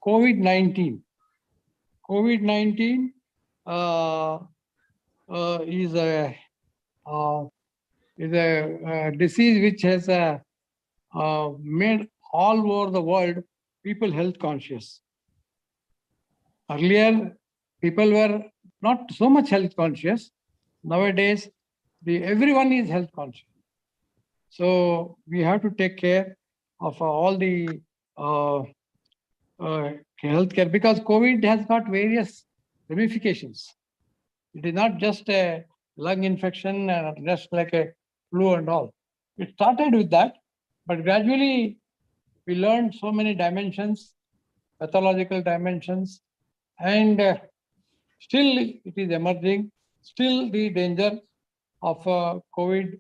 COVID-19. COVID-19 is a disease which has made all over the world people health conscious. Earlier, people were not so much health conscious. Nowadays, everyone is health conscious. So we have to take care of all the healthcare, because COVID has got various ramifications. It is not just a lung infection, just like a flu and all. It started with that, but gradually we learned so many dimensions, pathological dimensions, and still it is emerging. Still the danger of COVID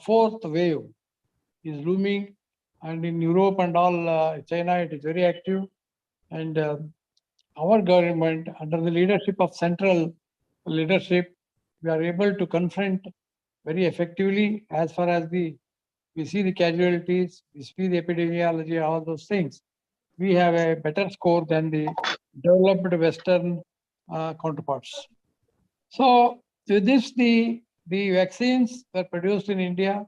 fourth wave is looming, and in Europe and all, China, it is very active. And our government, under the leadership of central leadership, we are able to confront very effectively as far as we see the casualties, we see the epidemiology, all those things. We have a better score than the developed Western counterparts. So with this, the vaccines were produced in India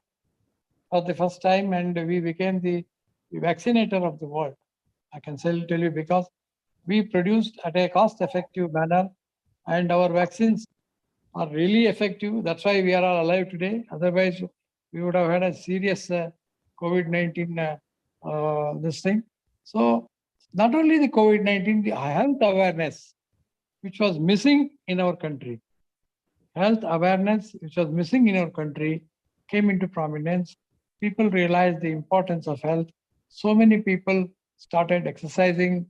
for the first time, and we became the vaccinator of the world. I can tell you, because we produced at a cost-effective manner, and our vaccines are really effective. That's why we are all alive today. Otherwise, we would have had a serious COVID-19 this thing. So not only the COVID-19, the health awareness, which was missing in our country, came into prominence. People realized the importance of health. So many people started exercising,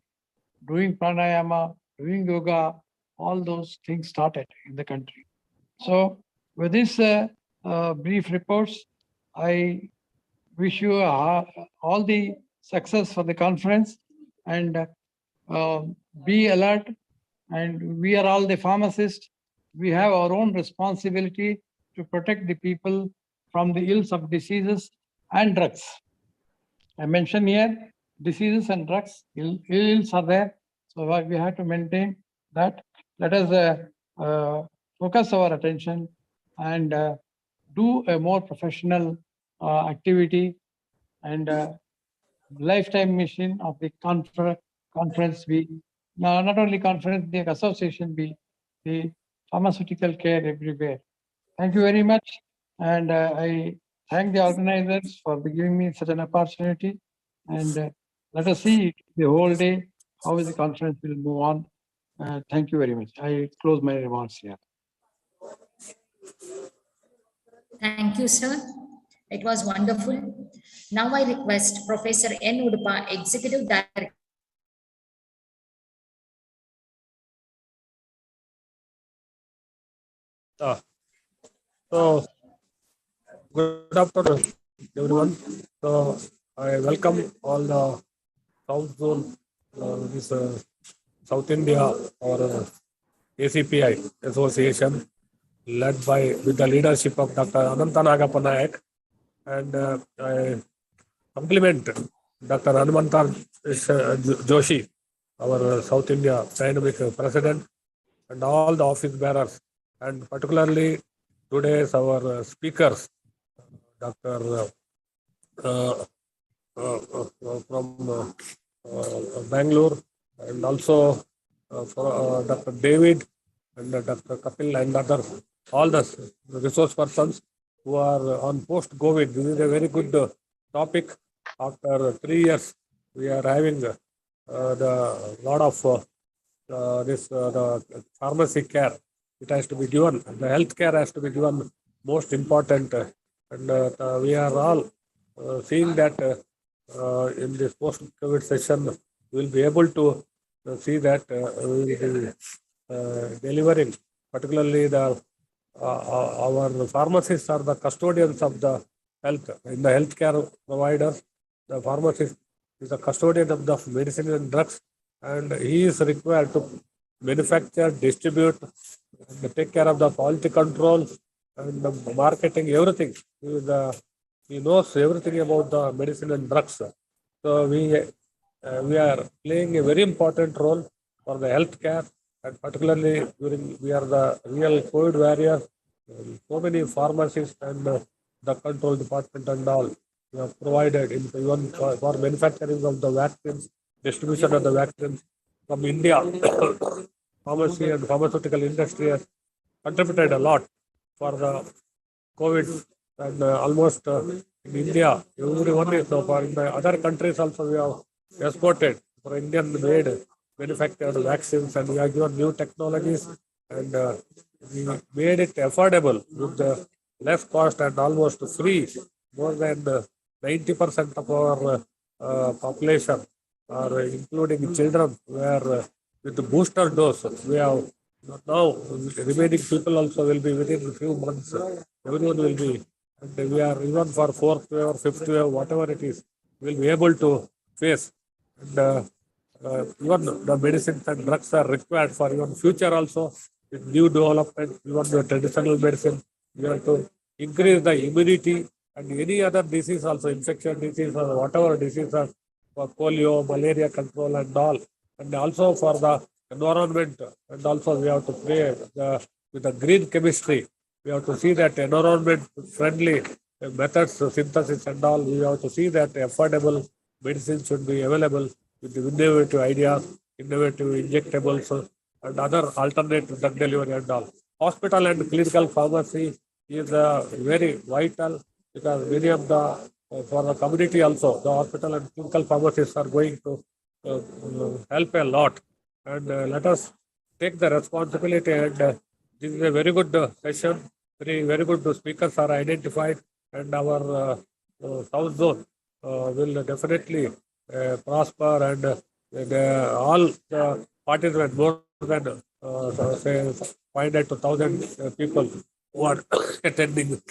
doing pranayama, doing yoga. All those things started in the country. So with this brief reports, I wish you all the success for the conference, and be alert. And we are all the pharmacists. We have our own responsibility to protect the people from the ills of diseases and drugs. I mentioned here diseases and drugs, ills are there. So we have to maintain that. Let us focus our attention and do a more professional activity, and lifetime mission of the conference be, not only conference, the association be the pharmaceutical care everywhere. Thank you very much. And I thank the organizers for giving me such an opportunity. And let us see the whole day how the conference will move on. Thank you very much. I close my remarks here. Thank you, sir. It was wonderful. Now I request Professor N. Udupa, Executive Director. So, good afternoon, everyone. So, I welcome all the South Zone, this South India or ACPI Association, led with the leadership of Dr. Ananta Nagappa Nayak, and I compliment Dr. Hanumantan Joshi, our South India Dynamic President, and all the office bearers, and particularly today's our speakers, Dr. from Bangalore, and also Dr. David and Dr. Kapil and others, all the resource persons who are on post-COVID. This is a very good topic. After 3 years, we are having the lot of the pharmacy care. It has to be given. The health care has to be given most important. And we are all seeing that in this post-COVID session, we will be able to see that we will be delivering, particularly our pharmacists are the custodians of the health. In the healthcare providers, the pharmacist is the custodian of the medicine and drugs, and he is required to manufacture, distribute, and take care of the quality control and the marketing, everything. He knows everything about the medicine and drugs. So we we are playing a very important role for the healthcare, and particularly during we are the real COVID warriors. So many pharmacists and the control department and all we have provided even for manufacturing of the vaccines, distribution of the vaccines from India. Pharmacy and pharmaceutical industry has contributed a lot for the COVID, and almost in India, everyone is so far. In the other countries also, we have exported for Indian made manufactured vaccines, and we have given new technologies, and we made it affordable with the less cost and almost free. More than 90% of our population, or including children, were with the booster dose. We have now remaining people also will be within a few months. Everyone will be, and we are even for fourth wave or fifth wave, whatever it is, will be able to face. And even the medicines and drugs are required for even future also. With new development, even the traditional medicine, we have to increase the immunity, and any other disease also, infection disease or whatever diseases, for polio, malaria control and all, and also for the environment, and also we have to play with the green chemistry. We have to see that environment friendly methods, synthesis and all. We have to see that affordable medicine should be available with the innovative ideas, innovative injectables, and other alternate drug delivery and all. Hospital and clinical pharmacy is very vital, because many of the for the community also, the hospital and clinical pharmacists are going to help a lot. And let us take the responsibility. And this is a very good session. Very good speakers are identified, and our South Zone will definitely prosper, and all the participants, more than say 500 to 1,000 people who are attending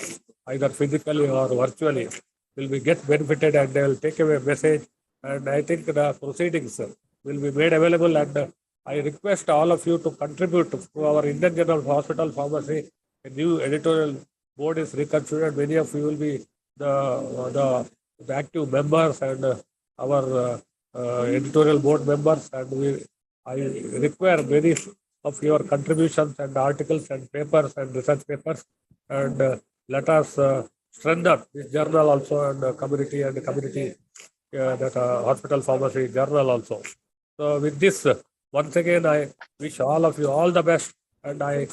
either physically or virtually will be get benefited, and they will take away a message. And I think the proceedings will be made available, and I request all of you to contribute to our Indian General Hospital Pharmacy. A new editorial board is reconstituted. Many of you will be the active members, and our editorial board members, and I require many of your contributions and articles and papers and research papers, and let us strengthen this journal also, and community that hospital pharmacy journal also. So with this, once again, I wish all of you all the best, and I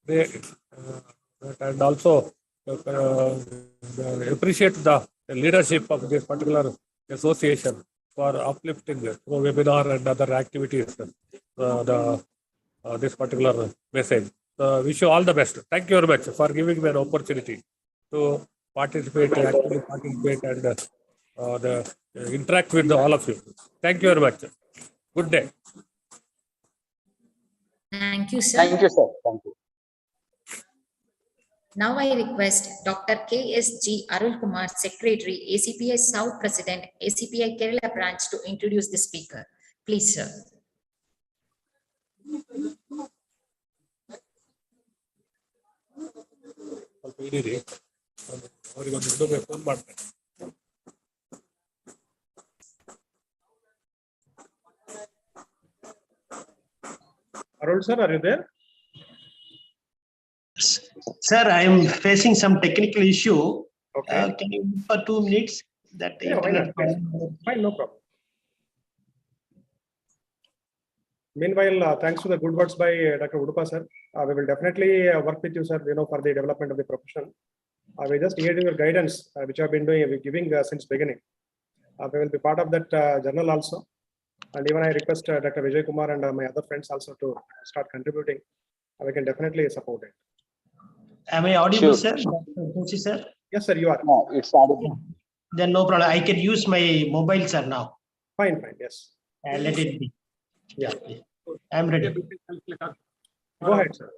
pray, and also appreciate the leadership of this particular association for uplifting through webinar and other activities this particular message. So wish you all the best. Thank you very much for giving me an opportunity to participate, actually participate, and interact with all of you. Thank you very much. Good day. Thank you, sir. Thank you, sir. Thank you. Now I request Dr. KSG Arul Kumar, Secretary, ACPI South President, ACPI Kerala Branch, to introduce the speaker. Please, sir. Arul sir, are you there? Sir, I am facing some technical issue. Okay. Can you wait for 2 minutes? That Yeah, why not? Fine, no problem. Meanwhile, thanks to the good words by Dr. Udupa sir, we will definitely work with you, sir, for the development of the profession. We just heard your guidance, which you have been giving since beginning. We will be part of that journal also. And even I request Dr. Vijay Kumar and my other friends also to start contributing. We can definitely support it. Am I audible, Sure. sir? Dr. Joshi, sir? Yes, sir, you are. No, it's audible. Then no problem. I can use my mobile, sir, now. Fine, yes. Let it be. Yeah. I'm ready. Go ahead, sir.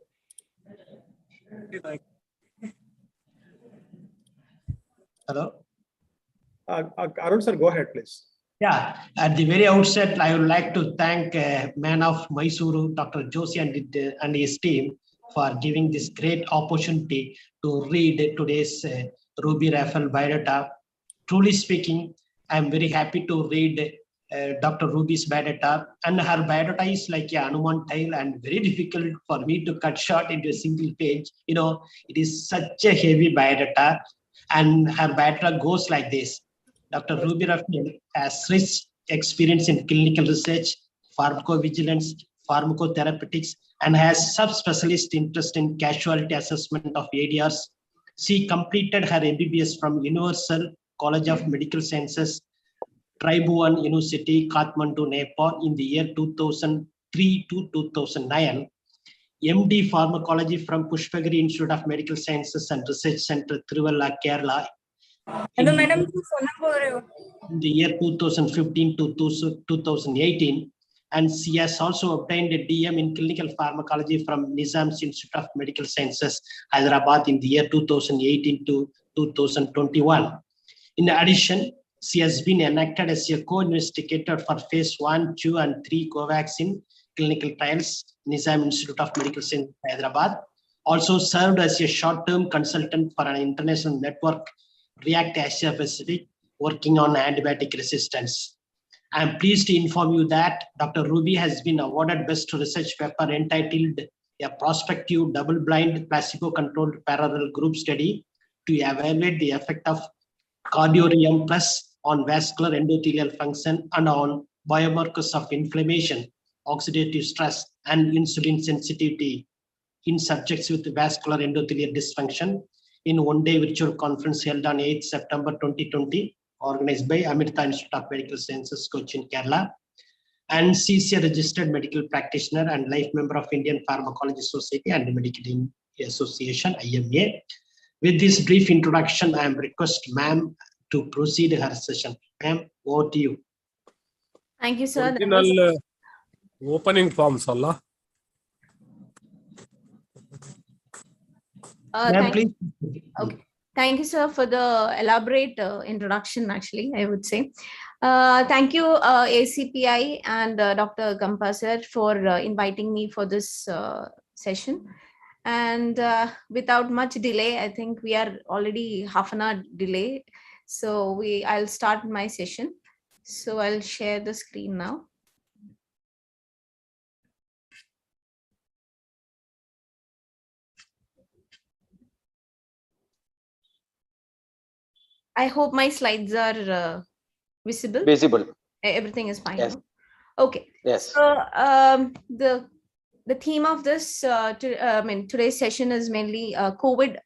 Hello? Arul sir, go ahead, please. Yeah, at the very outset, I would like to thank man of Mysuru, Dr. Joshi and his team for giving this great opportunity to read today's Ruby Raphael biodata. Truly speaking, I'm very happy to read Dr. Ruby's biodata, and her biodata is like a Hanuman tale and very difficult for me to cut short into a single page. It is such a heavy biodata, and her biodata goes like this. Dr. Ruby Raphael has rich experience in clinical research, pharmacovigilance, pharmacotherapeutics, and has subspecialist interest in casualty assessment of ADRs. She completed her MBBS from Universal College of Medical Sciences, Tribhuvan University, Kathmandu, Nepal in the year 2003 to 2009. MD Pharmacology from Pushpagiri Institute of Medical Sciences and Research Center, Trivalla, Kerala. Hello, madam. phone number In the year 2015 to 2018. And she has also obtained a DM in clinical pharmacology from Nizam's Institute of Medical Sciences, Hyderabad in the year 2018 to 2021. In addition, she has been enacted as a co-investigator for phase 1, 2, and 3 Covaxin clinical trials, Nizam Institute of Medical Sciences, Hyderabad. Also served as a short-term consultant for an international network, React Asia Pacific, working on antibiotic resistance. I am pleased to inform you that Dr. Ruby has been awarded Best Research Paper entitled A Prospective Double-Blind Placebo-Controlled Parallel Group Study to evaluate the effect of Cardiorium Plus on vascular endothelial function and on biomarkers of inflammation, oxidative stress, and insulin sensitivity in subjects with vascular endothelial dysfunction in one-day virtual conference held on 8 September 2020, organized by Amrita Institute of Medical Sciences, Cochin, Kerala. And she's a registered medical practitioner and life member of Indian Pharmacology Society and Medical Association, IMA. With this brief introduction, I am request ma'am to proceed her session. Ma'am, over to you. Thank you, sir. Original opening forms, Allah. Ma'am, Thank please. Okay. Thank you, sir, for the elaborate introduction, actually, I would say. Thank you, ACPI and Dr. Gampa, sir, for inviting me for this session. And without much delay, I think we are already half an hour delay. So I'll start my session. So I'll share the screen now. I hope my slides are visible. Visible. Everything is fine. Yes. No? Okay. Yes. So the theme of this today's session is mainly COVID,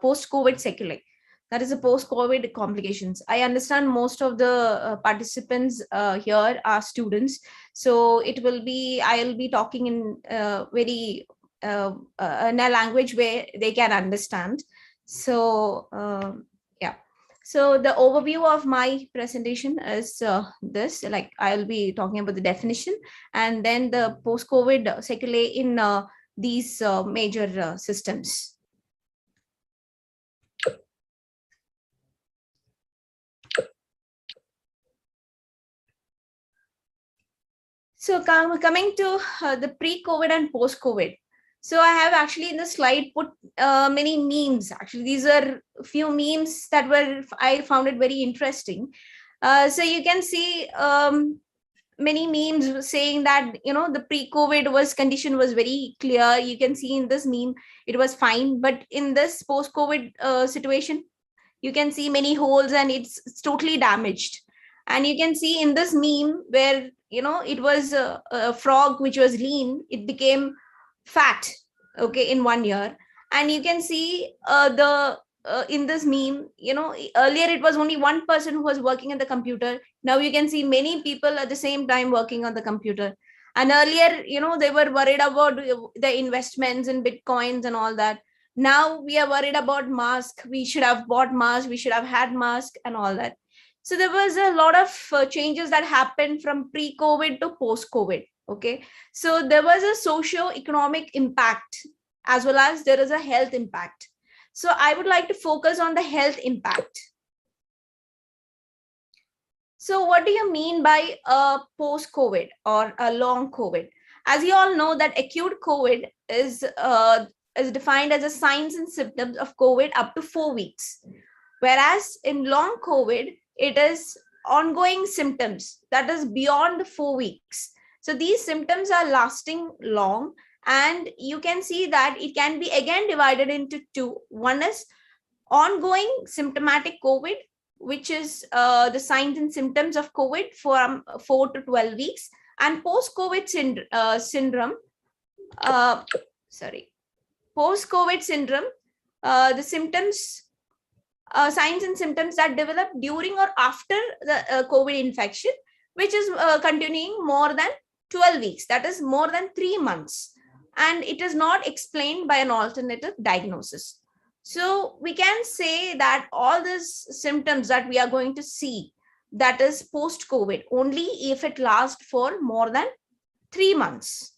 post-COVID sequelae. That is the post-COVID complications. I understand most of the participants here are students, so I'll be talking in very in a language where they can understand. So yeah. So the overview of my presentation is this, like I'll be talking about the definition and then the post-COVID sequelae in these major systems. So coming to the pre-COVID and post-COVID. So I have actually in the slide put many memes. Actually, these are a few memes that I found it very interesting. So you can see many memes saying that, the pre-COVID condition was very clear. You can see in this meme, it was fine. But in this post-COVID situation, you can see many holes and it's totally damaged. And you can see in this meme where, it was a frog which was lean, it became fat, okay, in 1 year. And you can see in this meme, earlier it was only one person who was working at the computer. Now you can see many people at the same time working on the computer. And earlier, they were worried about the investments in Bitcoins and all that. Now we are worried about mask. We should have bought mask. We should have had mask and all that. So there was a lot of changes that happened from pre-COVID to post-COVID. Okay, so there was a socio-economic impact as well as there is a health impact. So I would like to focus on the health impact. So what do you mean by a post-COVID or a long COVID? As you all know that acute COVID is defined as a signs and symptoms of COVID up to 4 weeks. Whereas in long COVID, it is ongoing symptoms, that is beyond 4 weeks. So these symptoms are lasting long, and you can see that it can be again divided into two. One is ongoing symptomatic COVID, which is the signs and symptoms of COVID from 4 to 12 weeks, and post-COVID syndrome. Post-COVID syndrome, the symptoms, signs and symptoms that develop during or after the COVID infection, which is continuing more than 12 weeks, that is more than 3 months, and it is not explained by an alternative diagnosis. So we can say that all these symptoms that we are going to see, that is post-COVID, only if it lasts for more than 3 months.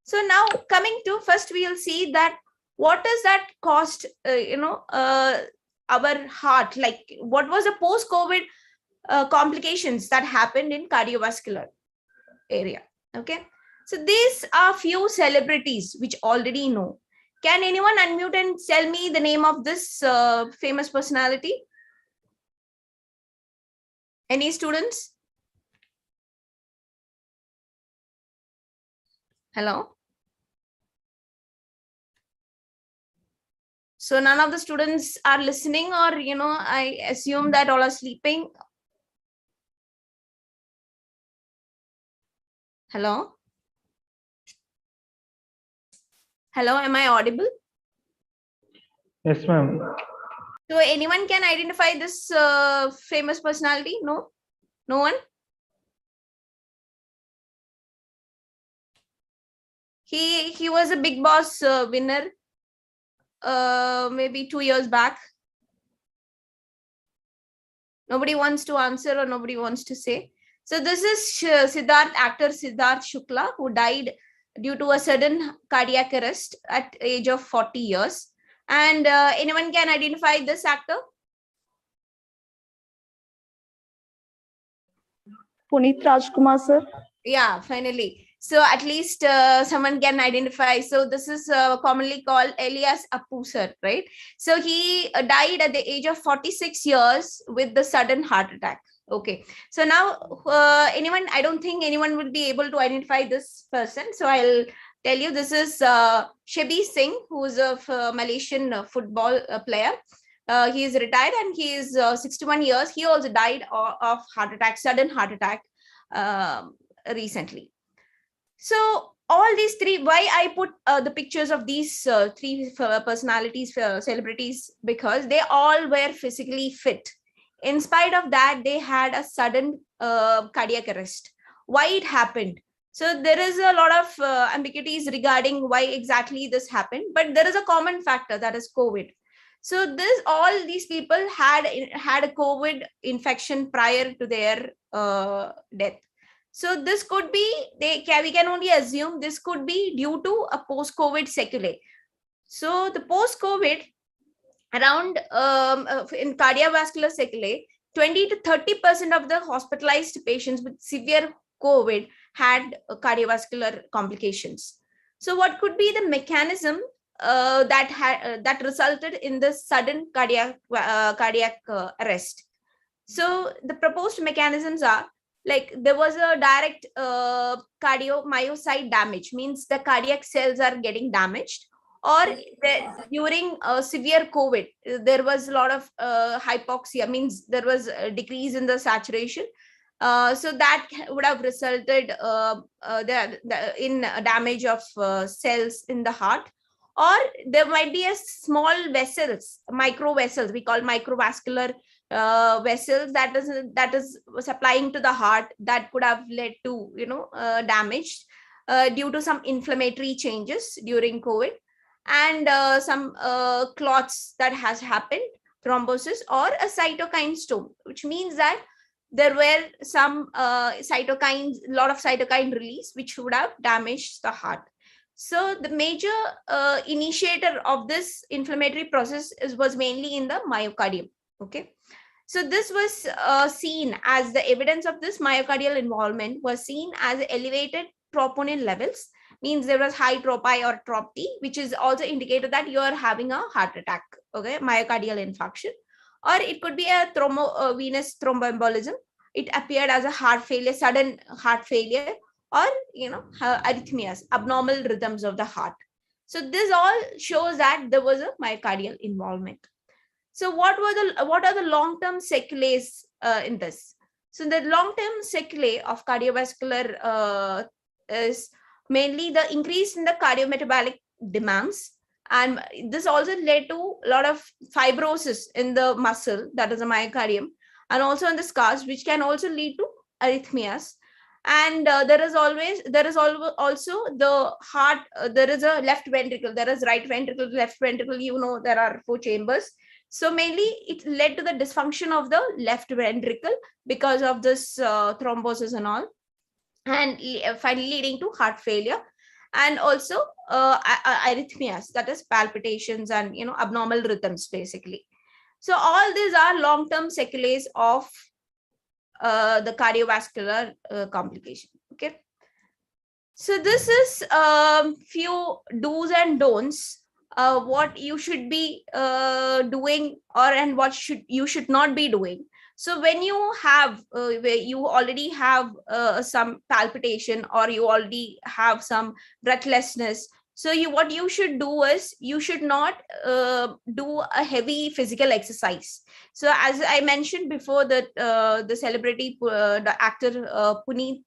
So now coming to, first we will see that what does that cost, our heart, like what was the post-COVID complications that happened in cardiovascular area. Okay, so these are few celebrities which already know. Can anyone unmute and tell me the name of this famous personality? Any students? Hello? So none of the students are listening, or, I assume that all are sleeping. Hello? Hello, am I audible? Yes, ma'am. So anyone can identify this famous personality? No? No one? He was a Big Boss winner maybe 2 years back. Nobody wants to answer, or nobody wants to say. So this is actor Siddharth Shukla, who died due to a sudden cardiac arrest at age of 40 years. And anyone can identify this actor? Puneet Rajkumar, sir. Yeah, finally. So at least someone can identify. So this is commonly called Elias Appu sir, right? So he died at the age of 46 years with the sudden heart attack. Okay. So now I don't think anyone will be able to identify this person. So I'll tell you, this is Shabi Singh, who is a Malaysian football player. He is retired and he is 61 years. He also died of heart attack, sudden heart attack recently. So all these three, why I put the pictures of these three personalities, celebrities, because they all were physically fit. In spite of that, they had a sudden cardiac arrest. Why it happened? So there is a lot of ambiguities regarding why exactly this happened, but there is a common factor, that is COVID. So all these people had a COVID infection prior to their death. So this could be, we can only assume this could be due to a post-COVID sequelae. So the post-COVID, around in cardiovascular sequelae, 20 to 30% of the hospitalized patients with severe COVID had cardiovascular complications. So what could be the mechanism that resulted in the sudden cardiac arrest? So the proposed mechanisms are, like, there was a direct cardiomyocyte damage, means the cardiac cells are getting damaged, or during severe COVID, there was a lot of hypoxia, means there was a decrease in the saturation. So that would have resulted in damage of cells in the heart, or there might be a small vessels, micro vessels, we call microvascular vessels, that is supplying to the heart, that could have led to damage due to some inflammatory changes during COVID, and some clots that has happened, thrombosis, or a cytokine storm, which means that there were some cytokines, a lot of cytokine release, which would have damaged the heart. So the major initiator of this inflammatory process was mainly in the myocardium. Okay. So this was seen as the evidence of this myocardial involvement was seen as elevated troponin levels, means there was high tropi or trop T, which is also indicated that you are having a heart attack, okay, myocardial infarction. or it could be a venous thromboembolism. It appeared as a heart failure, sudden heart failure, or arrhythmias, abnormal rhythms of the heart. So this all shows that there was a myocardial involvement. So what are the long-term sequelae in this? So the long-term sequelae of cardiovascular is mainly the increase in the cardiometabolic demands, and this also led to a lot of fibrosis in the muscle, that is a myocardium, and also in the scars, which can also lead to arrhythmias. And there is also the heart. There is a left ventricle, there is right ventricle, left ventricle. There are 4 chambers. So mainly it led to the dysfunction of the left ventricle because of this thrombosis and all, and finally leading to heart failure, and also arrhythmias, that is palpitations and abnormal rhythms basically. So all these are long-term sequelae of the cardiovascular complication. Okay, so this is few do's and don'ts, what you should be doing, and what you should not be doing. So when you have where you already have some palpitation, or you already have some breathlessness, so what you should do is you should not do a heavy physical exercise. So as I mentioned before, that the celebrity, the actor Puneet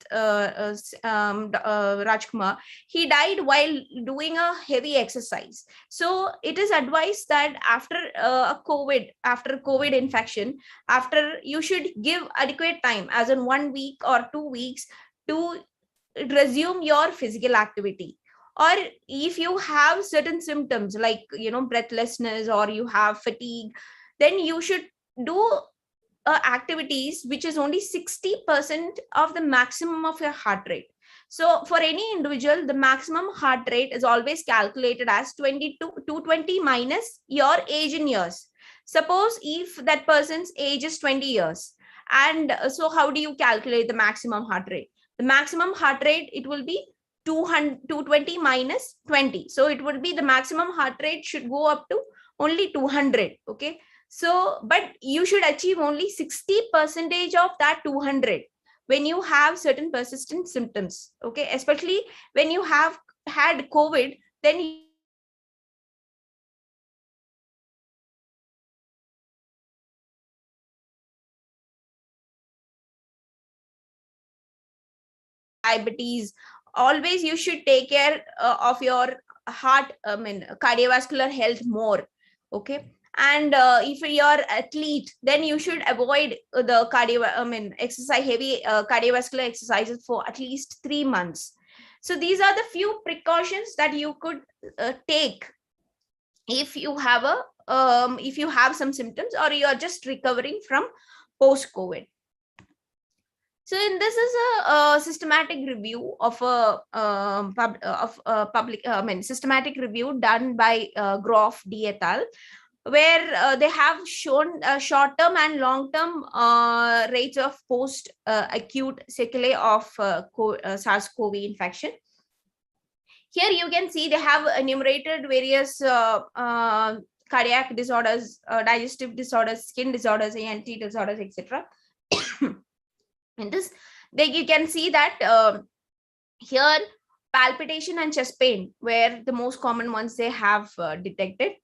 Rajkumar, he died while doing a heavy exercise. So it is advised that after COVID infection, after you should give adequate time, as in 1 week or 2 weeks, to resume your physical activity. Or if you have certain symptoms like breathlessness, or you have fatigue, then you should do activities which is only 60% of the maximum of your heart rate. So for any individual, the maximum heart rate is always calculated as 220 minus your age in years. Suppose if that person's age is 20 years, and so how do you calculate the maximum heart rate? The maximum heart rate, it will be 220 minus 20. So it would be, the maximum heart rate should go up to only 200. Okay. So, but you should achieve only 60% of that 200 when you have certain persistent symptoms. Okay. Especially when you have had COVID, then diabetes, always you should take care of your heart, cardiovascular health more. Okay. And if you're athlete, then you should avoid the heavy cardiovascular exercises for at least 3 months. So these are the few precautions that you could take if you have some symptoms, or you are just recovering from post-COVID. So in this is a systematic review of systematic review done by Groff D et al., where they have shown short-term and long-term rates of post-acute sequelae of SARS-CoV infection. Here you can see they have enumerated various cardiac disorders, digestive disorders, skin disorders, ENT disorders, etc. In this, you can see that here palpitation and chest pain were the most common ones they have detected.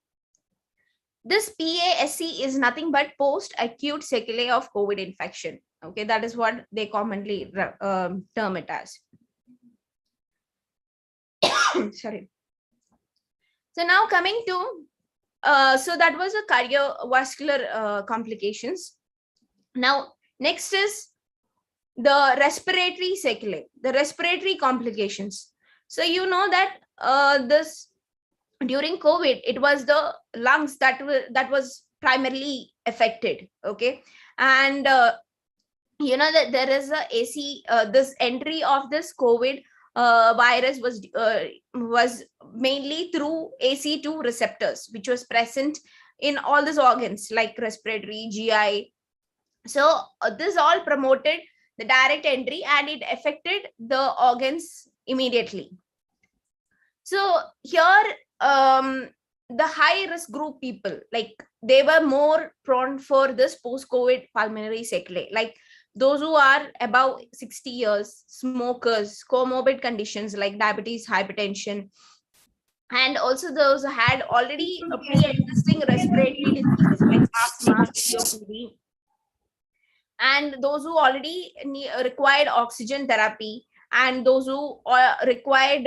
This PASC is nothing but post-acute sequelae of COVID infection. Okay, that is what they commonly term it as. Sorry. So now coming to, so that was a cardiovascular complications. Now, next is the respiratory sequelae, the respiratory complications. So you know that this during COVID, it was the lungs that was primarily affected. Okay, and you know that there is a AC, this entry of this COVID virus was mainly through AC2 receptors, which was present in all these organs like respiratory, GI. So this all promoted the direct entry, and it affected the organs immediately. So here the high risk group people, like they were more prone for this post-COVID pulmonary sequelae, like those who are above 60 years, smokers, comorbid conditions like diabetes, hypertension, and also those who had already a pre-existing respiratory diseases like asthma, COPD, and those who already required oxygen therapy, and those who required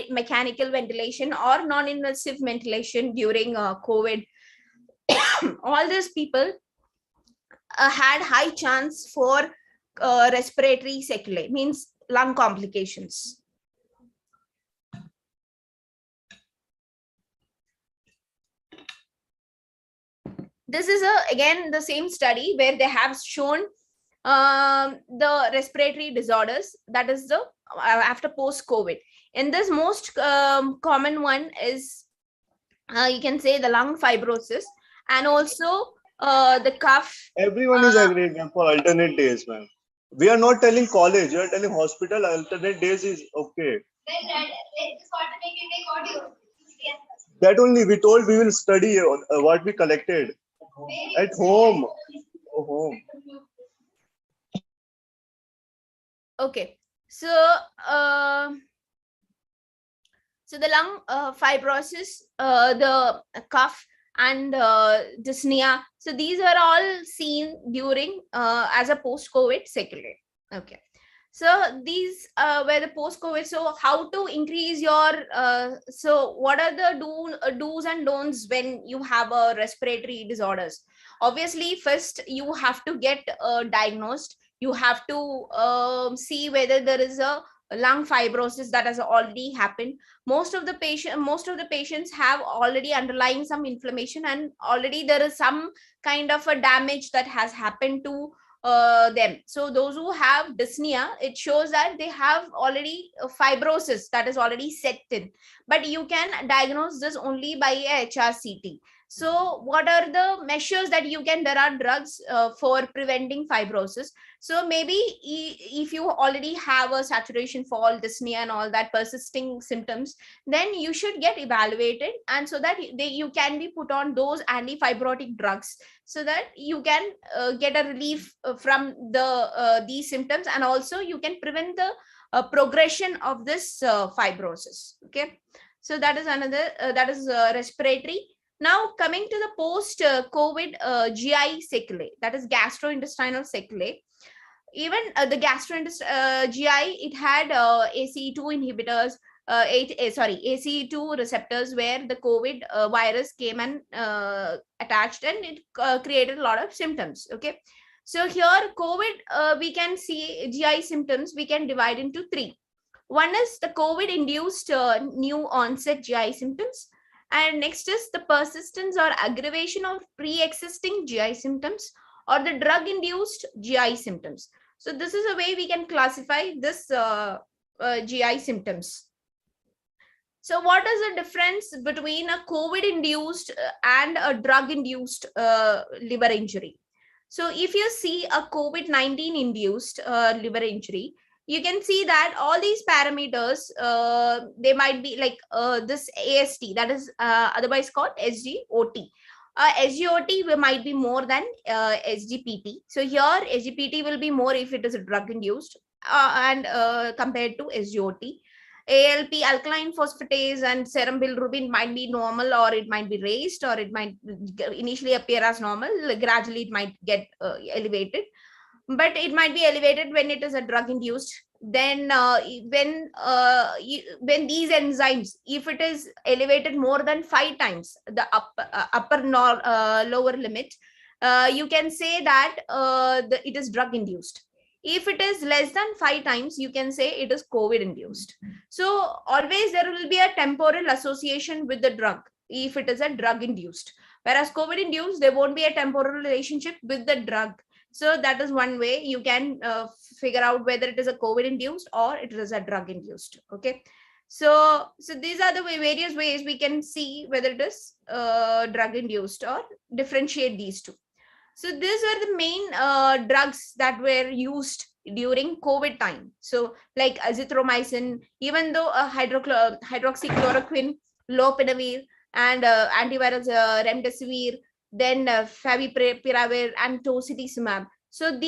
mechanical ventilation or non-invasive ventilation during COVID. All these people had high chance for respiratory sequelae, means lung complications. This is again the same study where they have shown the respiratory disorders, that is the after post-COVID. In this, most common one is you can say the lung fibrosis, and also the cough. Everyone is agreeing for alternate days, ma'am. We are not telling college, we are telling hospital alternate days is okay. That only we told we will study what we collected at home. Okay, so so the lung fibrosis, the cough, and dyspnea. So these are all seen during as a post-COVID sequelae. Okay, so these were the post-COVID. So how to increase your so what are the do's and don'ts when you have a respiratory disorders? Obviously, first you have to get diagnosed. You have to see whether there is a lung fibrosis that has already happened. Most of the patients have already underlying some inflammation, and already there is some kind of a damage that has happened to them. So those who have dyspnea, it shows that they have already fibrosis that is already set in, but you can diagnose this only by a HRCT. So what are the measures that you can, there are drugs for preventing fibrosis. So maybe if you already have a saturation fall, dyspnea and all that persisting symptoms, then you should get evaluated, and so that you can be put on those anti-fibrotic drugs, so that you can get a relief from the these symptoms, and also you can prevent the progression of this fibrosis. Okay, so that is another that is respiratory. Now coming to the post-COVID GI sequelae, that is gastrointestinal sequelae. Even the GI, it had ACE2 inhibitors, ACE2 receptors, where the COVID virus came and attached, and it created a lot of symptoms. Okay, so here COVID, we can see GI symptoms, we can divide into three. One is the COVID-induced new onset GI symptoms, and next is the persistence or aggravation of pre-existing GI symptoms, or the drug-induced GI symptoms. So this is a way we can classify this GI symptoms. So what is the difference between a COVID-induced and a drug-induced liver injury? So if you see a COVID-19 induced liver injury, you can see that all these parameters, they might be like this AST, that is otherwise called SGOT. SGOT might be more than SGPT. So here SGPT will be more if it is drug induced and compared to SGOT. ALP, alkaline phosphatase, and serum bilirubin might be normal, or it might be raised, or it might initially appear as normal. Gradually it might get elevated, but it might be elevated when it is a drug induced. Then when these enzymes, if it is elevated more than 5 times the upper lower limit, you can say that it is drug induced. If it is less than 5 times, you can say it is COVID induced. So always there will be a temporal association with the drug if it is a drug induced, whereas COVID induced, there won't be a temporal relationship with the drug. So that is one way you can figure out whether it is a COVID induced or it is a drug induced. Okay, so these are the various ways we can see whether it is drug induced, or differentiate these two. So these were the main drugs that were used during COVID time. So like azithromycin, even though hydroxychloroquine, lopinavir, and antivirals, remdesivir, then favipiravir and tocilizumab. So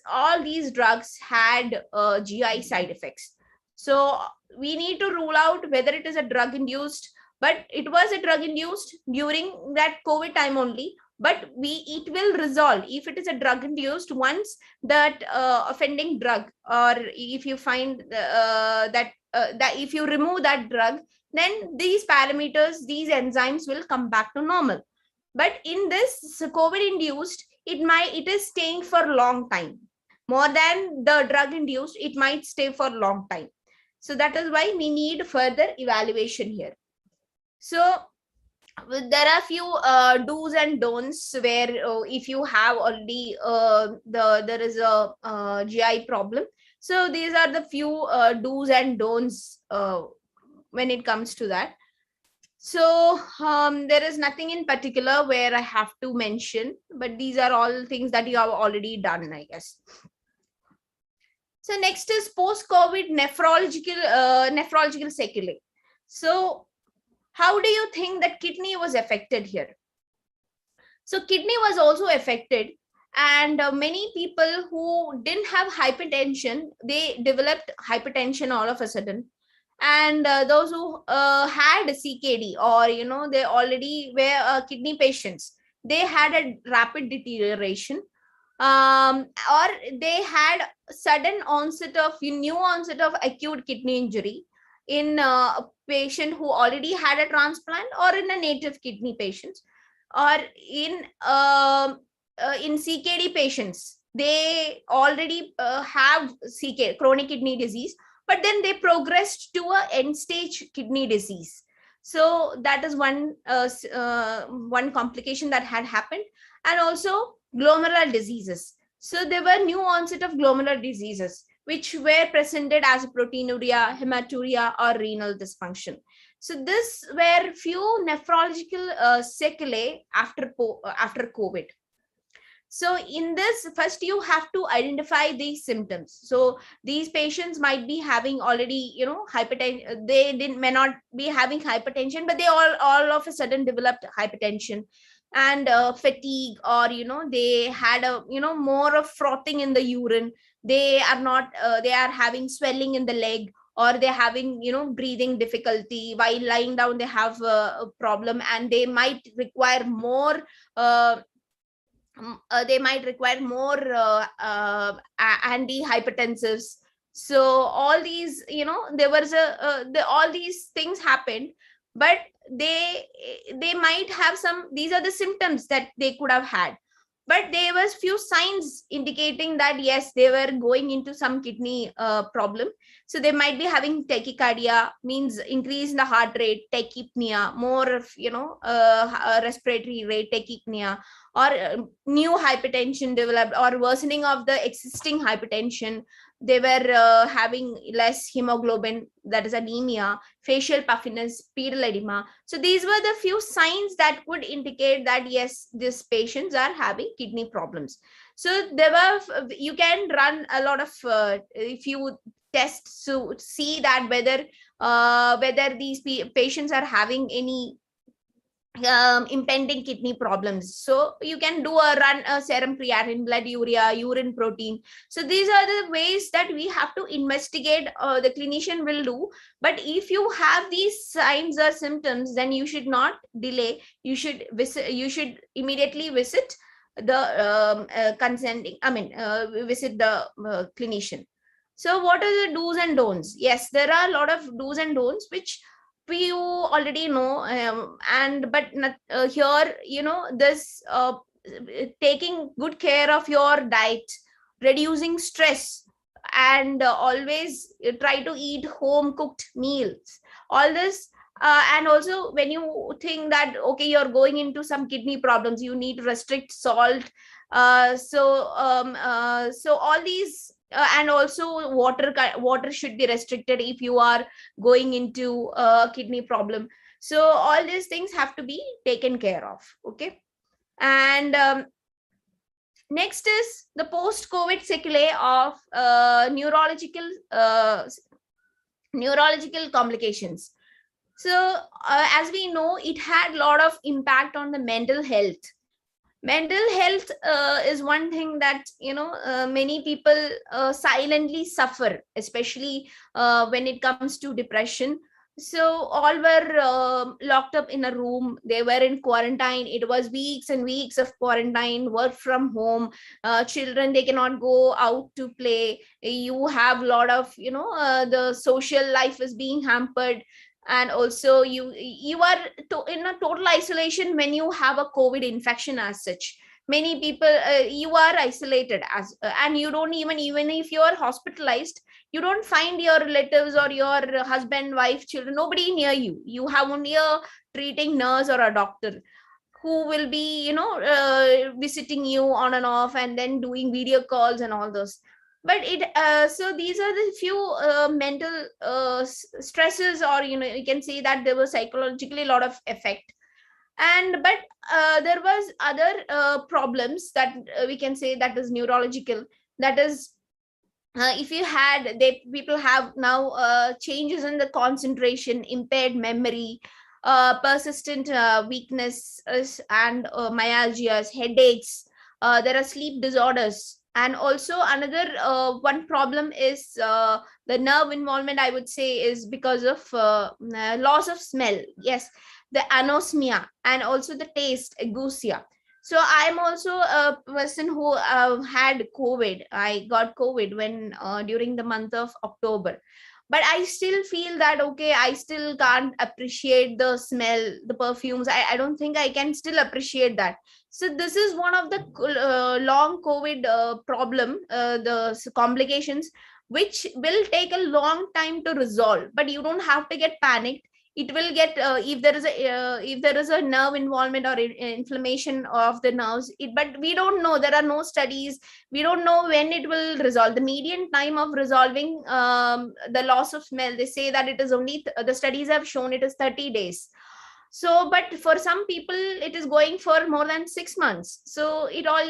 all these drugs had GI side effects. So we need to rule out whether it is a drug induced, but it was a drug induced during that COVID time only. But it will resolve if it is a drug induced once that offending drug, or if you find that if you remove that drug, then these parameters, these enzymes will come back to normal. But in this COVID induced, it is staying for a long time, more than the drug induced. It might stay for a long time. So that is why we need further evaluation here. So there are few do's and don'ts where if you have already there is a GI problem. So these are the few do's and don'ts when it comes to that. So there is nothing in particular where I have to mention, but these are all things that you have already done, I guess. So next is post-COVID nephrological sequelae. So how do you think that kidney was affected here? So kidney was also affected, and many people who didn't have hypertension, they developed hypertension all of a sudden. And those who had CKD, or they already were kidney patients, they had a rapid deterioration, or they had new onset of acute kidney injury in a patient who already had a transplant, or in a native kidney patients, or in CKD patients. They already have CKD, chronic kidney disease, but then they progressed to a end stage kidney disease. So that is one complication that had happened. And also glomerular diseases. So there were new onset of glomerular diseases, which were presented as proteinuria, hematuria, or renal dysfunction. So this were few nephrological sequelae after COVID. So in this, first you have to identify these symptoms. So these patients might be having already, hypertension. They may not be having hypertension, but they all of a sudden developed hypertension and fatigue, or they had a more of frothing in the urine. They are having swelling in the leg, or they're having breathing difficulty while lying down. They have a problem, and they might require more antihypertensives. So all these, there was all these things happened, but they might have these are the symptoms that they could have had. But there was few signs indicating that yes, they were going into some kidney problem. So they might be having tachycardia, means increase in the heart rate, tachypnea, more of respiratory rate, tachypnea, or new hypertension developed, or worsening of the existing hypertension. They were having less hemoglobin, that is anemia, facial puffiness, pedal edema. So these were the few signs that would indicate that yes, these patients are having kidney problems. So you can run a lot of if you tests to see that whether these patients are having any impending kidney problems. So you can run a serum creatinine, blood urea, urine protein. So these are the ways that we have to investigate, the clinician will do. But if you have these signs or symptoms, then you should not delay. You should immediately visit the visit the clinician. So what are the do's and don'ts? Yes, there are a lot of do's and don'ts which you already know, here this taking good care of your diet, reducing stress, and always try to eat home cooked meals, all this. And also when you think that okay, you're going into some kidney problems, you need to restrict salt. So all these and also water should be restricted if you are going into a kidney problem. So all these things have to be taken care of. Okay. And next is the post-COVID sequelae of neurological complications. So as we know, it had a lot of impact on the mental health. Mental health is one thing that many people silently suffer, especially when it comes to depression. So all were locked up in a room. They were in quarantine. It was weeks and weeks of quarantine, work from home. Children, they cannot go out to play. You have a lot of the social life is being hampered. And also you are in a total isolation when you have a COVID infection. As such, many people, you are isolated as and you don't even if you are hospitalized, you don't find your relatives or your husband, wife, children, nobody near you. You have only a treating nurse or a doctor who will be visiting you on and off, and then doing video calls and all those. But so these are the few mental stresses, or you can say that there was psychologically a lot of effect. And but there was other problems that we can say that is neurological. That is, if you had people have now changes in the concentration, impaired memory, persistent weakness, and myalgias, headaches. There are sleep disorders. And also another one problem is the nerve involvement, I would say, is because of loss of smell. Yes, the anosmia, and also the taste, ageusia. So I'm also a person who had COVID. I got COVID when during the month of October. But I still feel that, okay, I still can't appreciate the smell, the perfumes. I don't think I can still appreciate that. So this is one of the long COVID problem, the complications, which will take a long time to resolve. But you don't have to get panicked. It will get if there is a nerve involvement or inflammation of the nerves, but we don't know. There are no studies. We don't know when it will resolve. The median time of resolving the loss of smell, they say that it is only the studies have shown it is 30 days. So but for some people it is going for more than 6 months. So it all,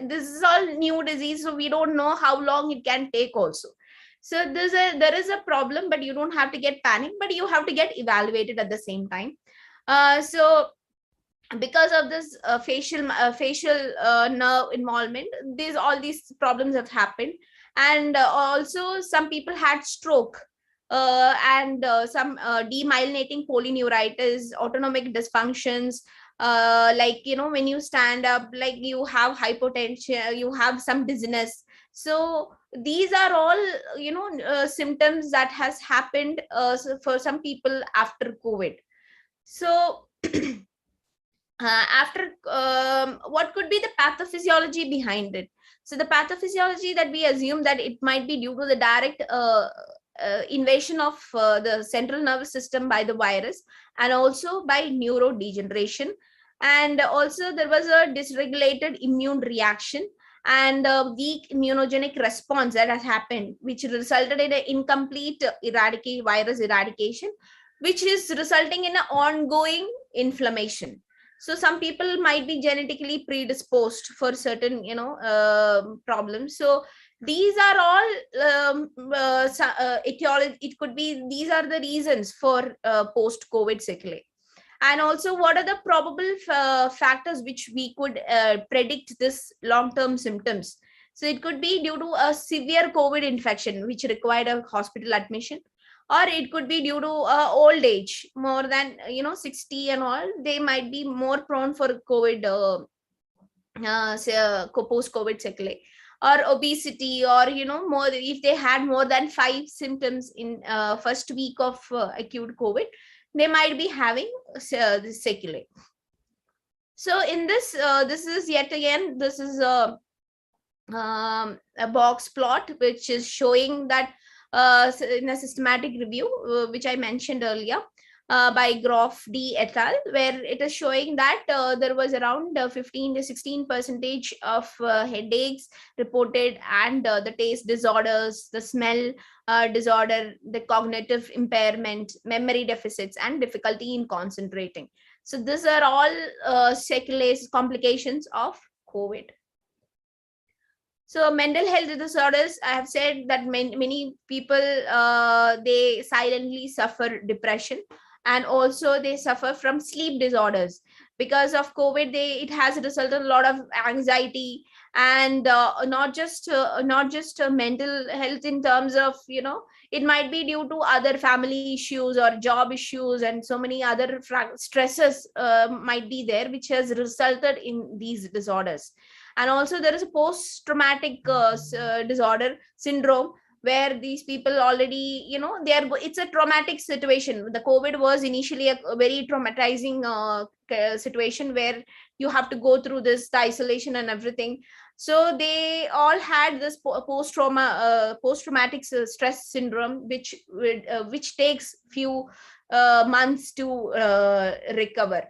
this is all new disease, so we don't know how long it can take also. So there is a problem, but you don't have to get panicked, but you have to get evaluated at the same time. So because of this facial nerve involvement, all these problems have happened. And also some people had stroke, and some demyelinating polyneuritis, autonomic dysfunctions, like when you stand up, like you have hypotension, you have some dizziness. So these are all symptoms that has happened for some people after COVID. So after what could be the pathophysiology behind it? So the pathophysiology that we assume that it might be due to the direct invasion of the central nervous system by the virus, and also by neurodegeneration. And also there was a dysregulated immune reaction and a weak immunogenic response that has happened, which resulted in an incomplete virus eradication, which is resulting in an ongoing inflammation. So some people might be genetically predisposed for certain problems. So these are all etiology. It could be these are the reasons for post COVID sequelae. And also, what are the probable factors which we could predict this long-term symptoms? So it could be due to a severe COVID infection, which required a hospital admission, or it could be due to old age, more than 60 and all. They might be more prone for COVID, post-COVID sequelae, or obesity, or more if they had more than 5 symptoms in first week of acute COVID, they might be having this sequelae. So in this, this is yet again, this is a box plot which is showing that in a systematic review, which I mentioned earlier, by Groff D et al., where it is showing that there was around 15 to 16% of headaches reported, and the taste disorders, the smell disorder, the cognitive impairment, memory deficits, and difficulty in concentrating. So these are all sequelae, complications of COVID. So mental health disorders, I have said that many people, they silently suffer depression, and also they suffer from sleep disorders. Because of COVID, it has resulted in a lot of anxiety, and not just mental health in terms of, it might be due to other family issues or job issues, and so many other stresses might be there, which has resulted in these disorders. And also there is a post-traumatic disorder syndrome, where these people already, it's a traumatic situation. The COVID was initially a very traumatizing situation, where you have to go through the isolation and everything. So they all had this post-traumatic stress syndrome, which takes few months to recover.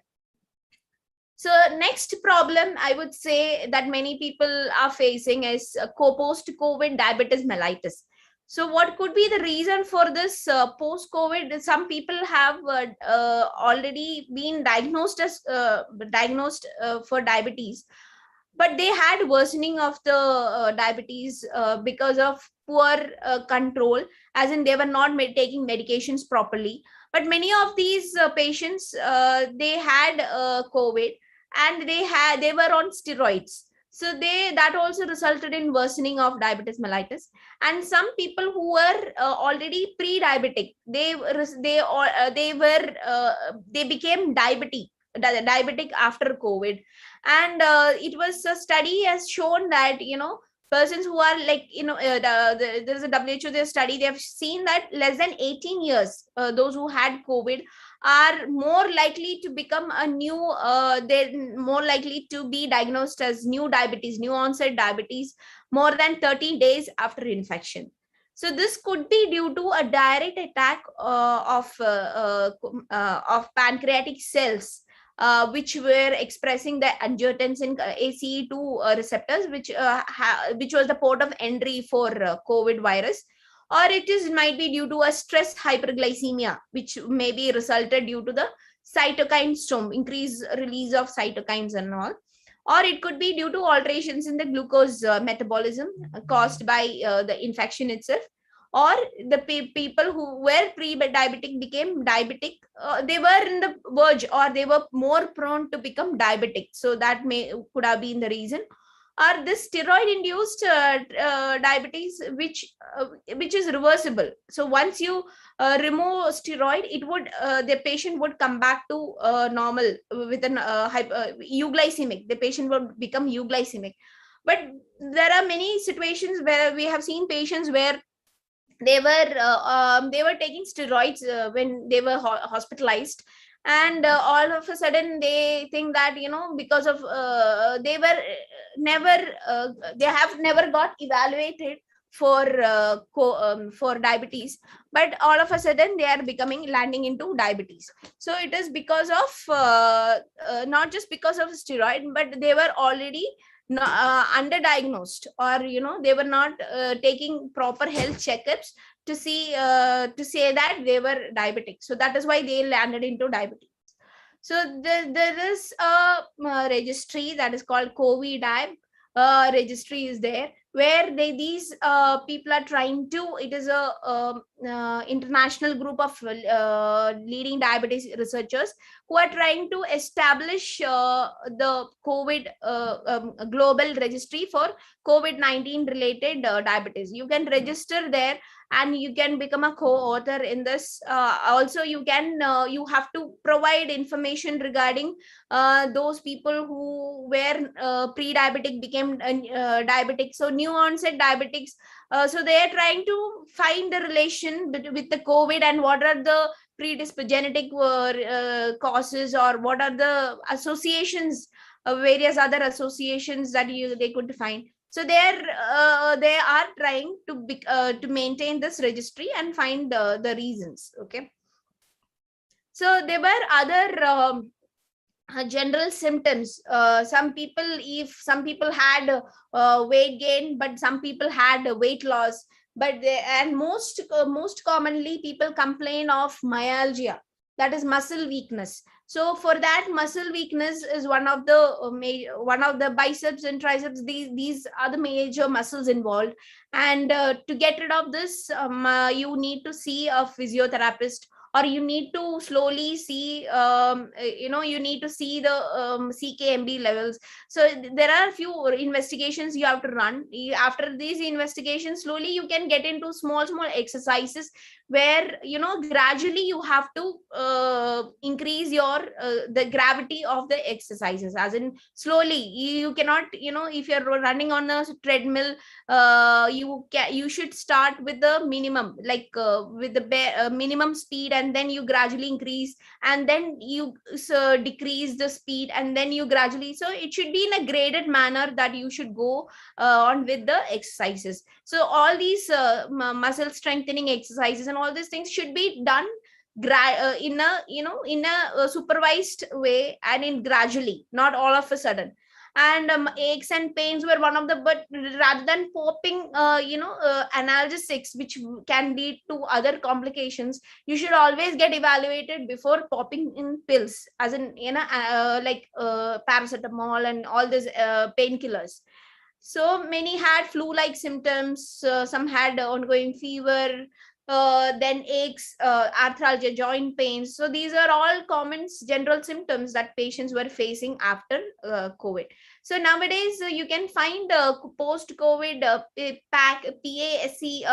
So next problem I would say that many people are facing is post-COVID diabetes mellitus. So what could be the reason for this post-COVID? Some people have already been diagnosed for diabetes, but they had worsening of the diabetes because of poor control, as in they were not taking medications properly. But many of these patients, they had COVID, and they were on steroids. So that also resulted in worsening of diabetes mellitus. And some people who were already pre-diabetic, they became diabetic after COVID. And it was a study has shown that, persons who are like, there's a WHO study, they have seen that less than 18 years, those who had COVID are more likely to become they're more likely to be diagnosed as new onset diabetes, more than 30 days after infection. So this could be due to a direct attack of pancreatic cells, which were expressing the angiotensin ACE2 receptors, which was the port of entry for COVID virus. Or might be due to a stress hyperglycemia, which may be resulted due to the cytokine storm, increased release of cytokines and all. Or it could be due to alterations in the glucose metabolism caused by the infection itself. Or the people who were pre-diabetic became diabetic, they were in the verge, or they were more prone to become diabetic. So that could have been the reason. Or this steroid induced diabetes, which is reversible. So once you remove steroid, the patient would come back to normal with an euglycemic. The patient would become euglycemic. But there are many situations where we have seen patients where they were taking steroids when they were hospitalized, and all of a sudden they think that, because of they have never got evaluated for diabetes, but all of a sudden they are landing into diabetes. So it is because of not just because of steroid, but they were already underdiagnosed, or they were not taking proper health checkups to say that they were diabetic. So that is why they landed into diabetes. So there is a registry that is called COVID registry is there, where these people are trying to, it is a international group of leading diabetes researchers who are trying to establish the COVID global registry for COVID-19 related diabetes. You can register there, and you can become a co-author in this. Also, you have to provide information regarding those people who were pre-diabetic became diabetic. So new onset diabetics. So they are trying to find the relation with the COVID, and what are the genetic causes, or what are the associations, various other associations that they could find. So they are trying to maintain this registry and find the reasons. Okay. So there were other general symptoms. Some people had weight gain, but some people had weight loss. But most commonly people complain of myalgia. that is muscle weakness. So for that, muscle weakness is one of the biceps and triceps. These are the major muscles involved, and to get rid of this, you need to see a physiotherapist, or you need to slowly see, you need to see the CKMB levels. So there are a few investigations you have to run. After these investigations, slowly you can get into small exercises where, gradually you have to increase your the gravity of the exercises, as in slowly. You cannot, if you're running on a treadmill, you should start with the minimum, like with the minimum speed, and then you gradually increase, and then you decrease the speed, and then you gradually. So it should be in a graded manner that you should go on with the exercises. So all these muscle strengthening exercises and all these things should be done in a supervised way, and in gradually, not all of a sudden. And aches and pains were one of the, but rather than popping analgesics, which can lead to other complications, you should always get evaluated before popping in pills, as in like paracetamol and all these painkillers. So many had flu-like symptoms, some had ongoing fever, then aches, arthralgia, joint pains. So these are all common general symptoms that patients were facing after COVID. So nowadays, you can find post-COVID PASC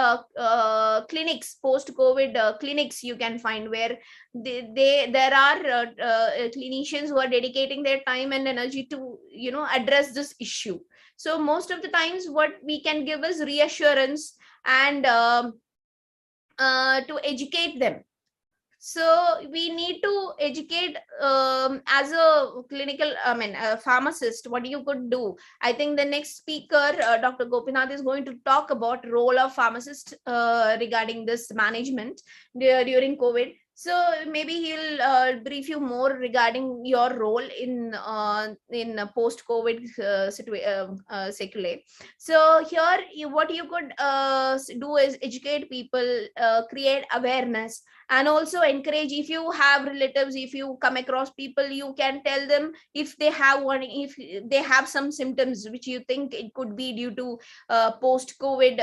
clinics, post-COVID clinics you can find, where there are clinicians who are dedicating their time and energy to address this issue. So most of the times what we can give is reassurance and to educate them. So we need to educate as a a pharmacist, what you could do. I think the next speaker, Dr. Gopinath, is going to talk about role of pharmacist regarding this management during COVID. So maybe he'll brief you more regarding your role in post-COVID sequelae. So here, what you could do is educate people, create awareness, and also encourage. If you have relatives, if you come across people, you can tell them if they have some symptoms which you think it could be due to post-COVID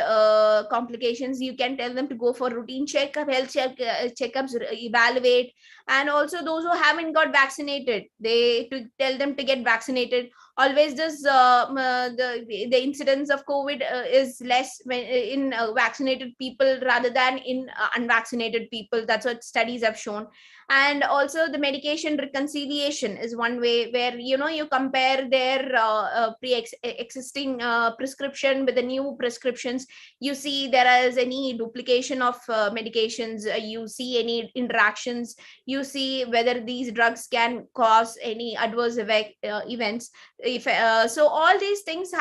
complications. You can tell them to go for routine health checkups, evaluate. And also those who haven't got vaccinated, to tell them to get vaccinated. Always this the incidence of COVID is less in vaccinated people rather than in unvaccinated people. That's what studies have shown. And also the medication reconciliation is one way, where you compare their pre-existing prescription with the new prescriptions. You see there is any duplication of medications, you see any interactions, you see whether these drugs can cause any adverse events. If so all these things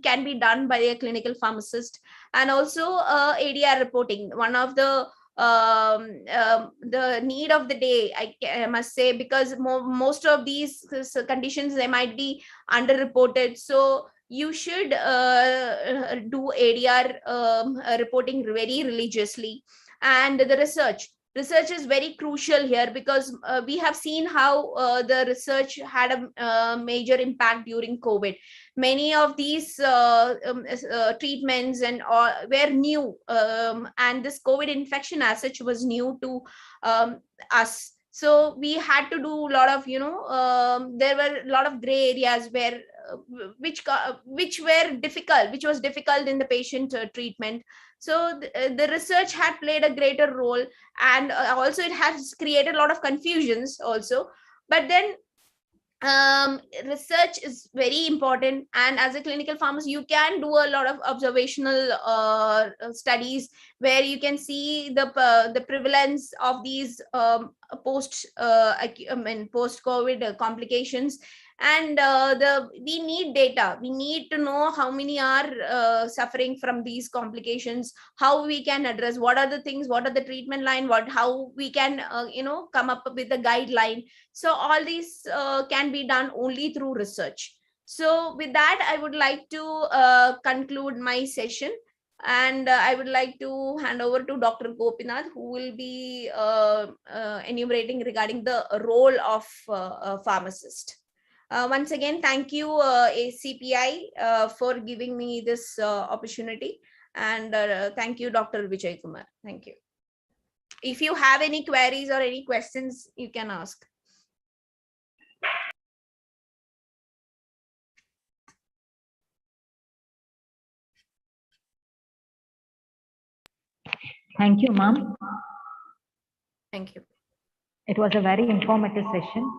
can be done by a clinical pharmacist. And also ADR reporting, one of the need of the day, I must say, because most of these conditions, they might be underreported. So you should do ADR reporting very religiously. And the research is very crucial here, because we have seen how the research had a major impact during COVID. Many of these treatments and were new, and this COVID infection as such was new to us. So we had to do a lot of, there were a lot of gray areas where which was difficult in the patient treatment. So the research had played a greater role, and also it has created a lot of confusions also. But then research is very important, and as a clinical pharmacist you can do a lot of observational studies, where you can see the prevalence of these post-COVID complications. And we need data. We need to know how many are suffering from these complications, how we can address, what are the things, what are the treatment line, how we can come up with a guideline. So all these can be done only through research. So with that, I would like to conclude my session. And I would like to hand over to Dr. Gopinath, who will be enumerating regarding the role of a pharmacist. Once again, thank you, ACPI, for giving me this opportunity. And thank you, Dr. Vijay Kumar. Thank you. If you have any queries or any questions, you can ask. Thank you, ma'am. Thank you. It was a very informative session.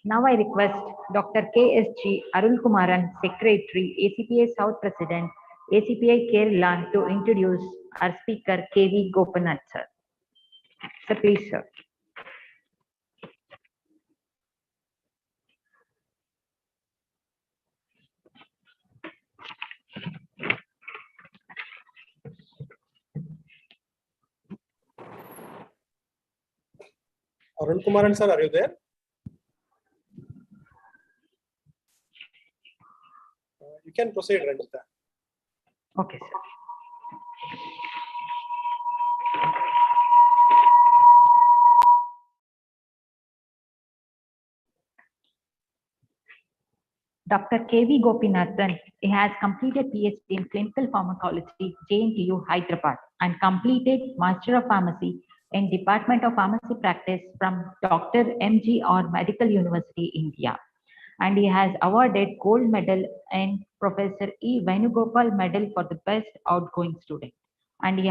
Now I request Dr. KSG Arulkumaran, Secretary, ACPI South President, ACPI Kerala, to introduce our speaker, KV Gopinath, sir. Sir, please, sir. Arun Kumaran sir, are you there? You can proceed, Ranjita. Okay, sir. Dr. KV Gopinathan, he has completed PhD in Clinical Pharmacology, JNTU, Hyderabad, and completed Master of Pharmacy in Department of Pharmacy Practice from Dr. MGR Medical University, India. And he has awarded Gold Medal and Professor E. Venugopal Medal for the Best Outgoing Student. And he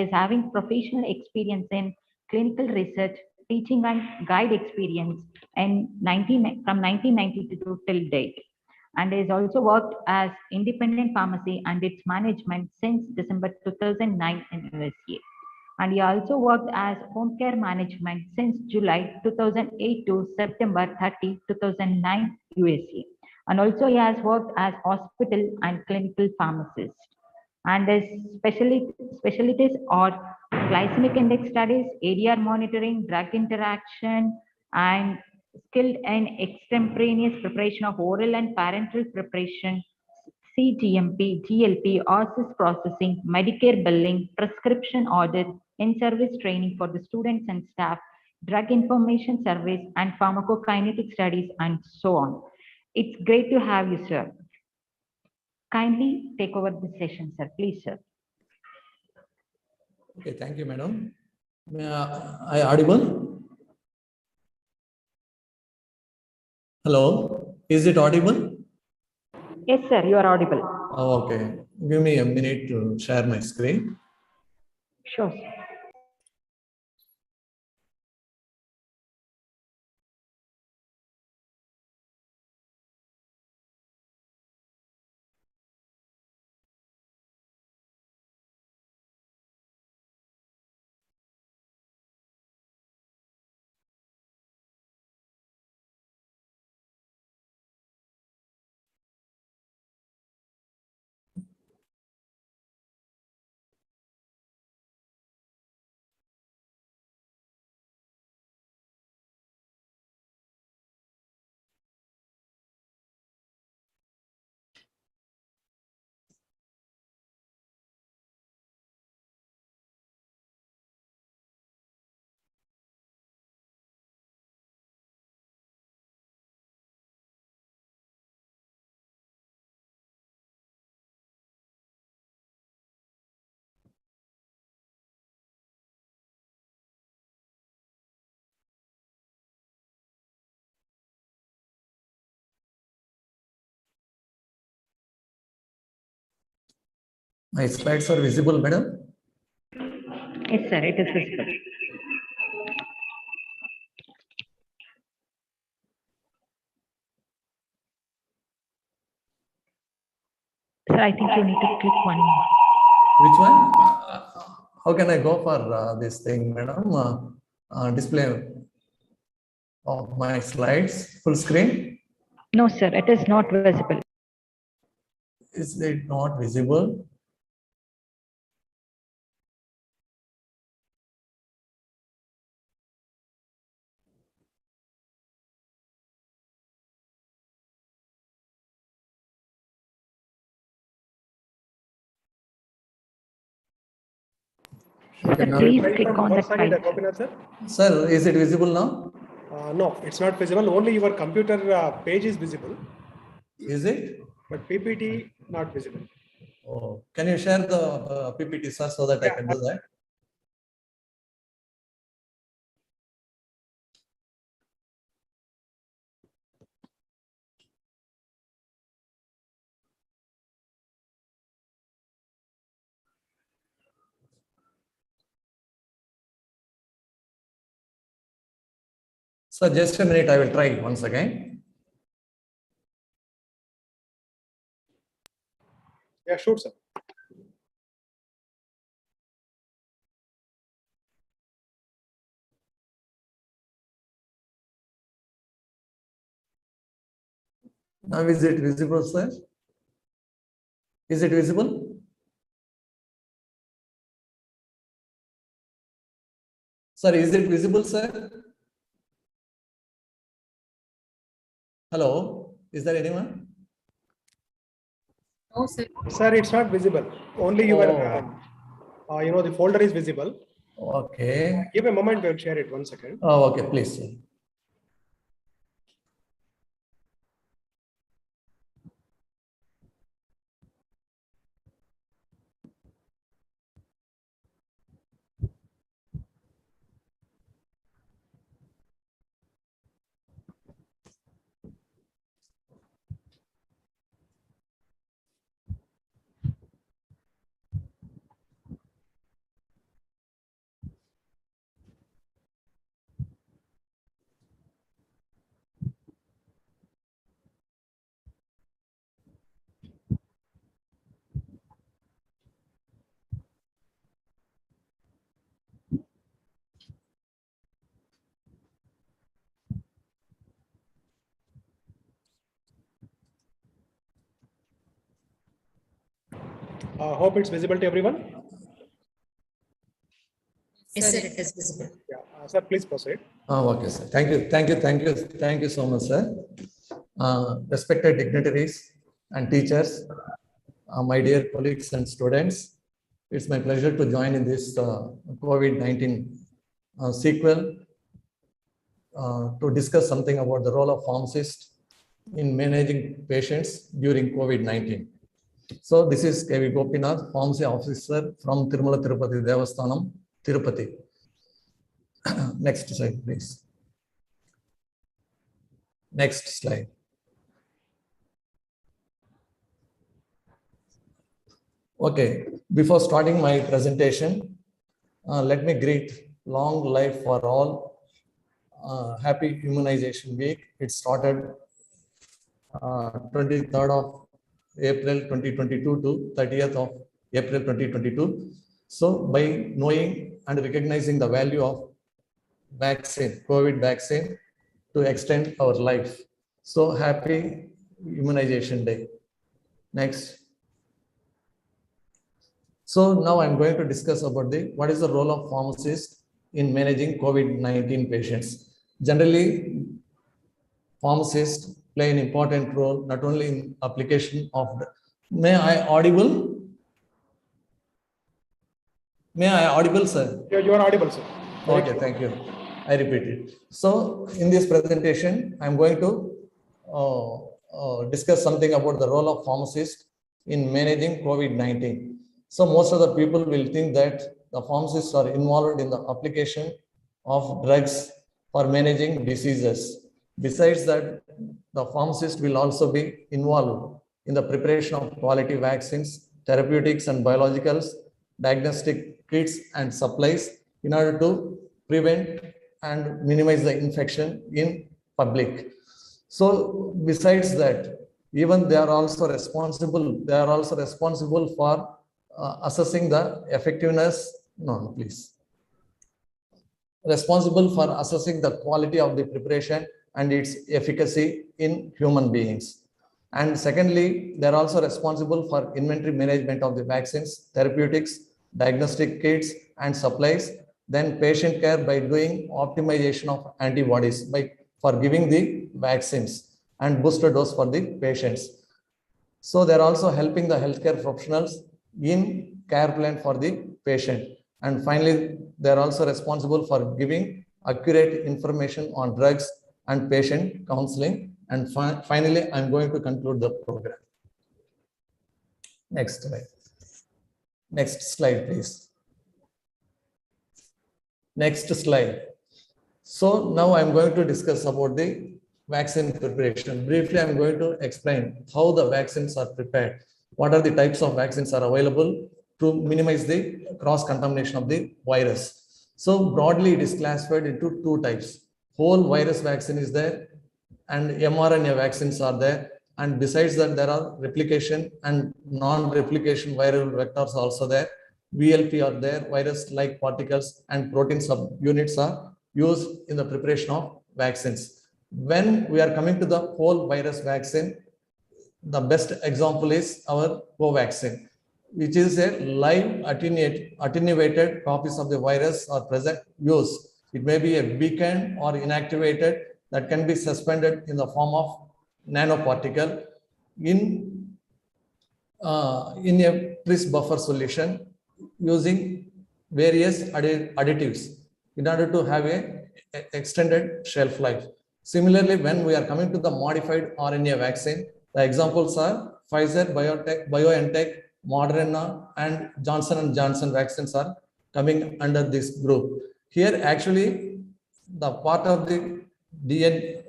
is having professional experience in clinical research, teaching and guide experience from 1992 till date. And he has also worked as independent pharmacy and its management since December 2009 in USA. And he also worked as home care management since July 2008 to September 30, 2009 USA. And also he has worked as hospital and clinical pharmacist. And his specialties are glycemic index studies, ADR monitoring, drug interaction, and skilled and extemporaneous preparation of oral and parenteral preparation, CGMP, GLP, OSIS processing, Medicare billing, prescription audit, in-service training for the students and staff, drug information surveys, and pharmacokinetic studies, and so on. It's great to have you, sir. Kindly take over the session, sir. Please, sir. Okay, thank you, madam. I audible? Hello, is it audible? Yes, sir, you are audible. Oh, okay, give me a minute to share my screen. Sure, sir. My slides are visible, madam? Yes, sir, it is visible. Sir, I think you need to click one more. Which one? How can I go for this thing, madam? Display of my slides, full screen? No, sir, it is not visible. Is it not visible? Okay, now, Please Right click from on our the side, slide. Gopinath sir? sir, is it visible now? No, it's not visible. Only your computer page is visible, Is it? but PPT not visible. Oh, can you share the PPT, sir, so that I Yeah. can do that? So just a minute, I will try once again. Yeah, sure, sir. Now is it visible, sir? Is it visible? Sir, is it visible, sir? Hello, is there anyone? No, sir. Sir, it's not visible. Only your, Oh. the folder is visible. Okay. Give a moment, we'll share it. 1 second. Oh, okay, please, sir. Hope it's visible to everyone. Yes, sir, it is visible. Yeah, sir, please proceed. Oh, okay, sir. Thank you so much, sir. Respected dignitaries and teachers, my dear colleagues and students, it's my pleasure to join in this COVID-19 sequel to discuss something about the role of pharmacists in managing patients during COVID-19. So this is K.V. Gopinath, pharmacy officer from Tirumala Tirupati Devasthanam, Tirupati. Next slide, please. Next slide. Okay, before starting my presentation, let me greet long life for all. Happy Immunization Week. It started 23rd of April 2022 to 30th of April 2022. So by knowing and recognizing the value of vaccine, COVID vaccine, to extend our life. So happy Immunization Day. Next. So now I'm going to discuss about what is the role of pharmacists in managing COVID-19 patients. Generally, pharmacists play an important role, not only in application of may I audible, sir? Yeah, you are audible, sir. Okay, thank you. I repeat it. So in this presentation, I'm going to discuss something about the role of pharmacists in managing COVID-19. So most of the people will think that the pharmacists are involved in the application of drugs for managing diseases. Besides that, the pharmacist will also be involved in the preparation of quality vaccines, therapeutics and biologicals, diagnostic kits and supplies in order to prevent and minimize the infection in public. So besides that, even they are also responsible for assessing the effectiveness, responsible for assessing the quality of the preparation and its efficacy in human beings. And secondly, they're also responsible for inventory management of the vaccines, therapeutics, diagnostic kits and supplies, then patient care by doing optimization of antibodies for giving the vaccines and booster dose for the patients. So they're also helping the healthcare professionals in care plan for the patient. And finally, they are also responsible for giving accurate information on drugs and patient counseling. And finally, I'm going to conclude the program. Next slide. Next slide, please. Next slide. So now I'm going to discuss about the vaccine preparation. Briefly, I'm going to explain how the vaccines are prepared. What are the types of vaccines are available to minimize the cross-contamination of the virus. So broadly, it is classified into two types. Whole virus vaccine is there and mRNA vaccines are there. And besides that, there are replication and non-replication viral vectors also there. VLP are there, virus-like particles and protein subunits are used in the preparation of vaccines. When we are coming to the whole virus vaccine, the best example is our Covaxin, which is a live attenuated copies of the virus are present used. It may be a weakened or inactivated that can be suspended in the form of nanoparticle in a tris buffer solution using various additives in order to have a extended shelf life. Similarly, when we are coming to the modified RNA vaccine, the examples are Pfizer, BioNTech, Moderna, and Johnson & Johnson vaccines are coming under this group. Here, actually, the part of the DNA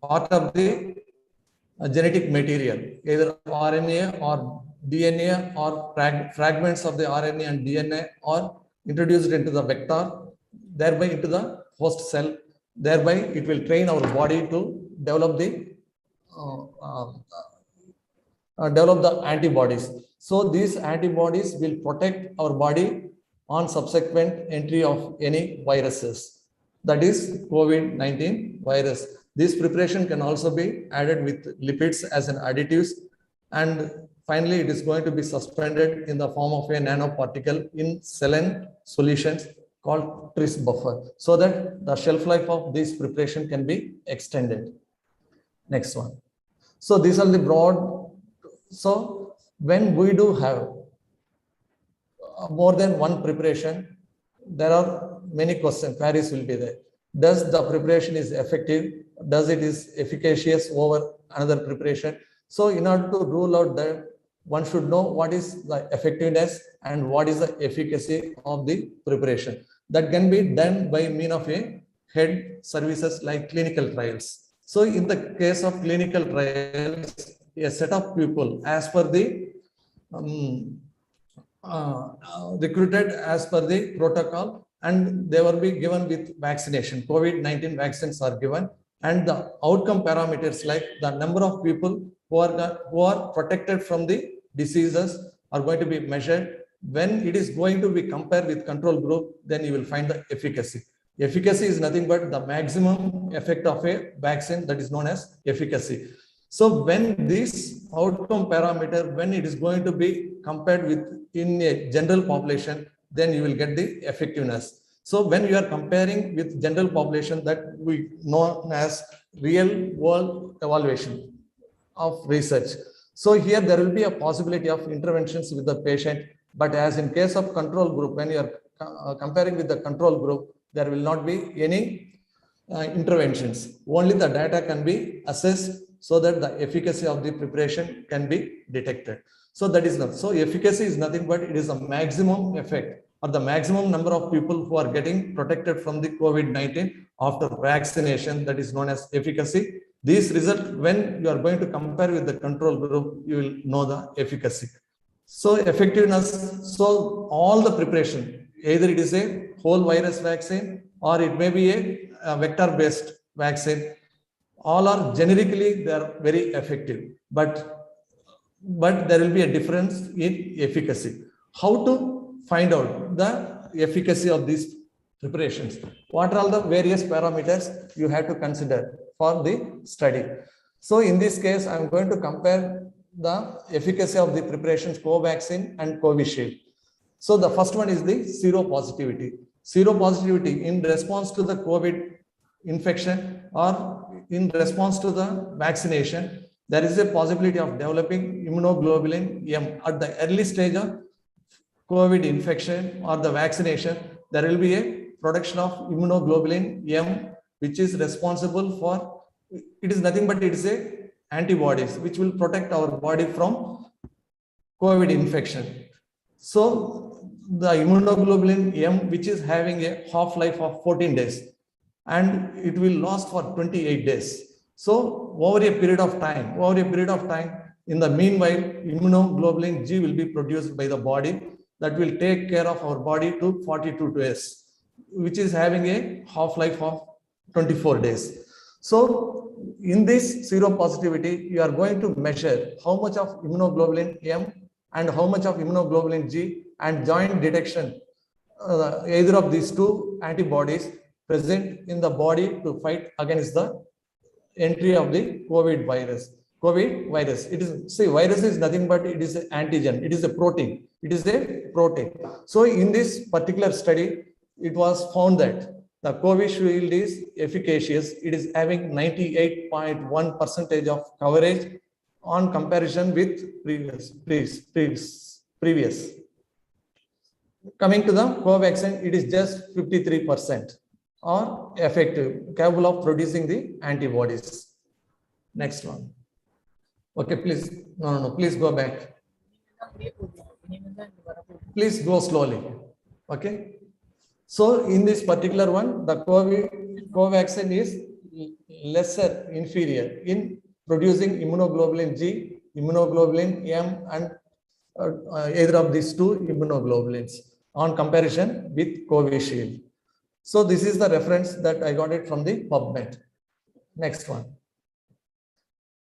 part of the genetic material, either RNA or DNA or fragments of the RNA and DNA are introduced into the vector, thereby into the host cell. Thereby, it will train our body to develop the antibodies. So these antibodies will protect our body on subsequent entry of any viruses. That is COVID-19 virus. This preparation can also be added with lipids as an additives. And finally, it is going to be suspended in the form of a nanoparticle in saline solutions called tris buffer, so that the shelf life of this preparation can be extended. Next one. So these are the broad. So when we do have more than one preparation, there are many questions, queries will be there. Does the preparation is effective? Does it is efficacious over another preparation? So in order to rule out that, one should know what is the effectiveness and what is the efficacy of the preparation. That can be done by means of a head services like clinical trials. So in the case of clinical trials, a set of people as per the recruited as per the protocol, and they will be given with vaccination. COVID-19 vaccines are given, and the outcome parameters like the number of people who are protected from the diseases are going to be measured. When it is going to be compared with control group, then you will find the efficacy. Efficacy is nothing but the maximum effect of a vaccine, that is known as efficacy. So when this outcome parameter, when it is going to be compared with in a general population, then you will get the effectiveness. So when you are comparing with general population, that we know as real world evaluation of research. So here there will be a possibility of interventions with the patient, but as in case of control group, when you are comparing with the control group, there will not be any interventions. Only the data can be assessed so that the efficacy of the preparation can be detected. So that is not. So efficacy is nothing but it is a maximum effect or the maximum number of people who are getting protected from the COVID-19 after vaccination, that is known as efficacy. This result, when you are going to compare with the control group, you will know the efficacy. So effectiveness, so all the preparation, either it is a whole virus vaccine or it may be a vector-based vaccine, all are generically, they are very effective, but there will be a difference in efficacy. How to find out the efficacy of these preparations? What are all the various parameters you have to consider for the study? So in this case, I'm going to compare the efficacy of the preparations Covaxin and Covishield. So the first one is the seropositivity. Seropositivity in response to the COVID infection or in response to the vaccination, there is a possibility of developing immunoglobulin M at the early stage of COVID infection or the vaccination, there will be a production of immunoglobulin M, which is responsible for, it is nothing but it is a antibodies which will protect our body from COVID infection. So the immunoglobulin M, which is having a half-life of 14 days, and it will last for 28 days. So over a period of time, in the meanwhile, immunoglobulin G will be produced by the body that will take care of our body to 42 days, which is having a half-life of 24 days. So in this seropositivity, you are going to measure how much of immunoglobulin M and how much of immunoglobulin G and joint detection, either of these two antibodies present in the body to fight against the entry of the COVID virus. It is, see, virus is nothing but it is an antigen, it is a protein. So in this particular study, it was found that the Covishield is efficacious. It is having 98.1% of coverage on comparison with previous. Coming to the Covaxin, it is just 53% or effective, capable of producing the antibodies. Next one. Okay, please. No, please go back. Please go slowly. Okay. So in this particular one, the Covaxin is lesser inferior in producing immunoglobulin G, immunoglobulin M, and either of these two immunoglobulins on comparison with Covishield. So this is the reference that I got it from the PubMed. Next one.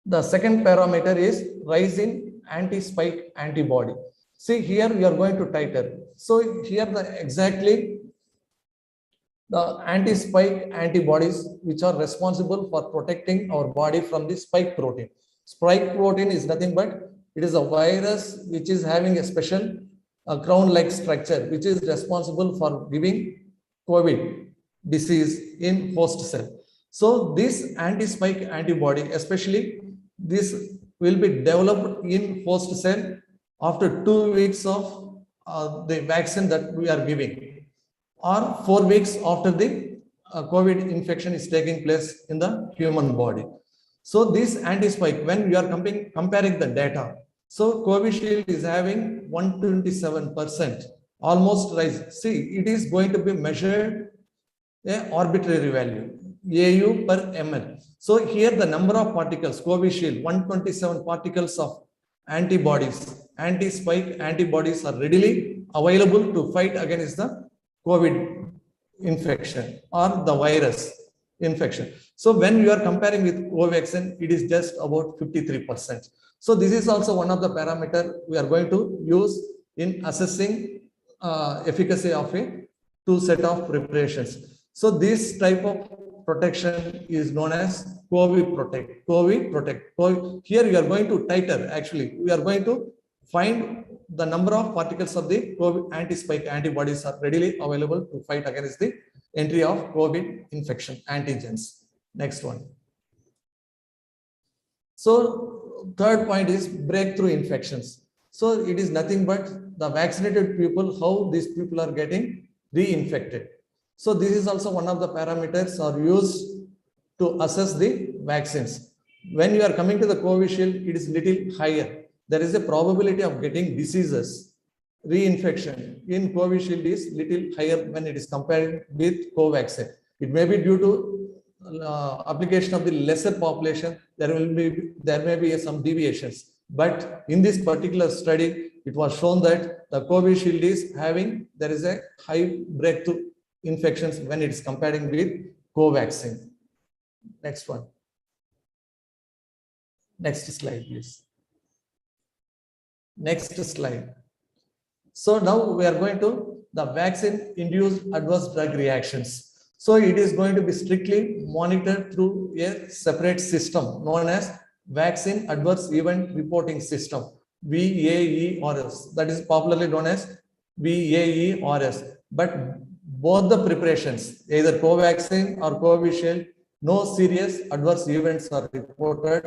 The second parameter is rise in anti-spike antibody. See, here we are going to titer. So here exactly the anti-spike antibodies which are responsible for protecting our body from the spike protein. Spike protein is nothing but it is a virus which is having a special crown-like structure which is responsible for giving COVID disease in host cell. So this anti-spike antibody, especially this will be developed in host cell after 2 weeks of the vaccine that we are giving, or 4 weeks after the COVID infection is taking place in the human body. So this anti-spike, when we are comparing the data, so Covishield is having 127%, almost rise. See, it is going to be measured a arbitrary value, AU per ml. So here the number of particles, Covishield, 127 particles of antibodies, anti-spike antibodies are readily available to fight against the COVID infection or the virus infection. So when you are comparing with Covaxin, it is just about 53%. So this is also one of the parameters we are going to use in assessing efficacy of a two set of preparations. So this type of protection is known as COVID protect. Here we are going to titer. Actually, we are going to find the number of particles of the COVID anti-spike antibodies are readily available to fight against the entry of COVID infection antigens. Next one. So third point is breakthrough infections. So it is nothing but the vaccinated people, how these people are getting reinfected. So this is also one of the parameters are used to assess the vaccines. When you are coming to the Covishield, it is little higher. There is a probability of getting diseases. Reinfection in Covishield is little higher when it is compared with Covaxin. It may be due to application of the lesser population. There may be some deviations. But in this particular study, it was shown that the Covishield is having, there is a high breakthrough infections when it is comparing with Covaxin. Next one. Next slide, please. Next slide. So now we are going to the vaccine-induced adverse drug reactions. So it is going to be strictly monitored through a separate system known as Vaccine Adverse Event Reporting System, VAERS. That is popularly known as VAERS. But both the preparations, either Covaxin or Covishield, no serious adverse events are reported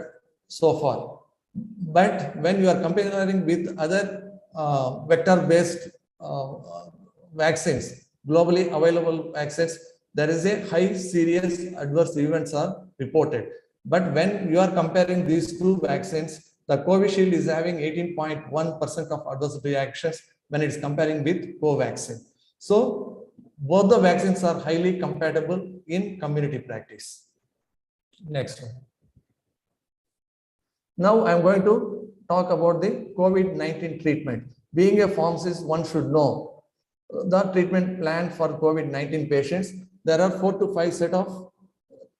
so far. But when you are comparing with other vector-based vaccines, globally available vaccines, there is a high serious adverse events are reported. But when you are comparing these two vaccines, the Covishield is having 18.1% of adverse reactions when it's comparing with Covaxin. So both the vaccines are highly compatible in community practice. Next one. Now I'm going to talk about the COVID-19 treatment. Being a pharmacist, one should know the treatment plan for COVID-19 patients. There are 4 to 5 set of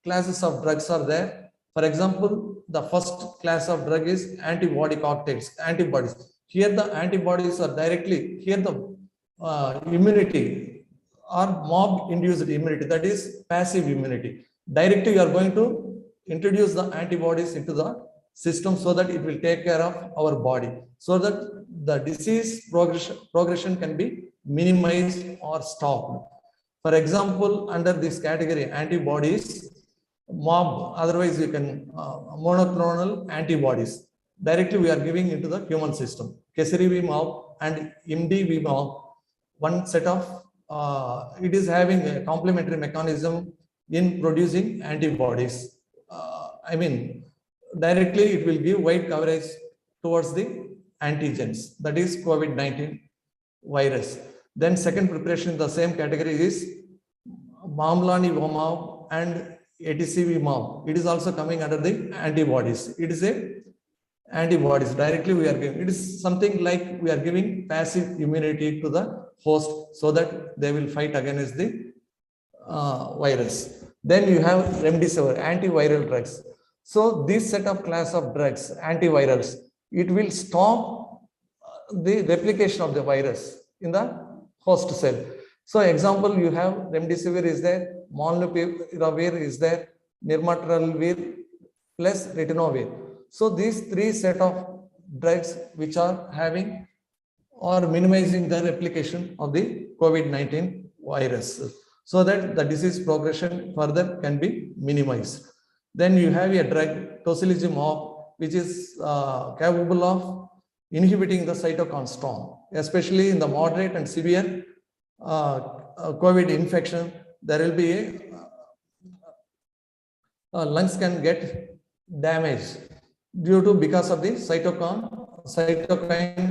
classes of drugs are there. For example, the first class of drug is antibody cocktails, antibodies. Here the antibodies are directly, here the immunity or mob induced immunity, that is passive immunity. Directly you are going to introduce the antibodies into the system so that it will take care of our body, so that the disease progression can be minimized or stopped. For example, under this category, antibodies, mob, otherwise you can monoclonal antibodies. Directly we are giving into the human system. Kesari mob and MDV mob, one set of, it is having a complementary mechanism in producing antibodies. I mean, directly it will give wide coverage towards the antigens, that is COVID-19 virus. Then second preparation in the same category is Mamlanivimab and ATCV-MAB. It is also coming under the antibodies. It is a antibodies directly we are giving. It is something like we are giving passive immunity to the host so that they will fight against the virus. Then you have remdesivir, antiviral drugs. So this set of class of drugs, antivirals, it will stop the replication of the virus in the host cell. So example, you have remdesivir is there, molnupiravir is there, nirmatrelvir plus ritonavir. So these 3 set of drugs which are having or minimizing the replication of the COVID-19 virus so that the disease progression further can be minimized. Then you have a drug, tocilizumab, which is capable of inhibiting the cytokine storm, especially in the moderate and severe COVID infection. There will be lungs can get damaged due to because of the cytokine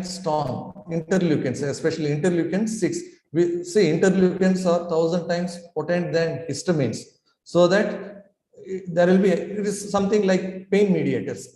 storm, interleukins, especially interleukin 6. We see interleukins are 1,000 times potent than histamines, so that there will be, it is something like pain mediators.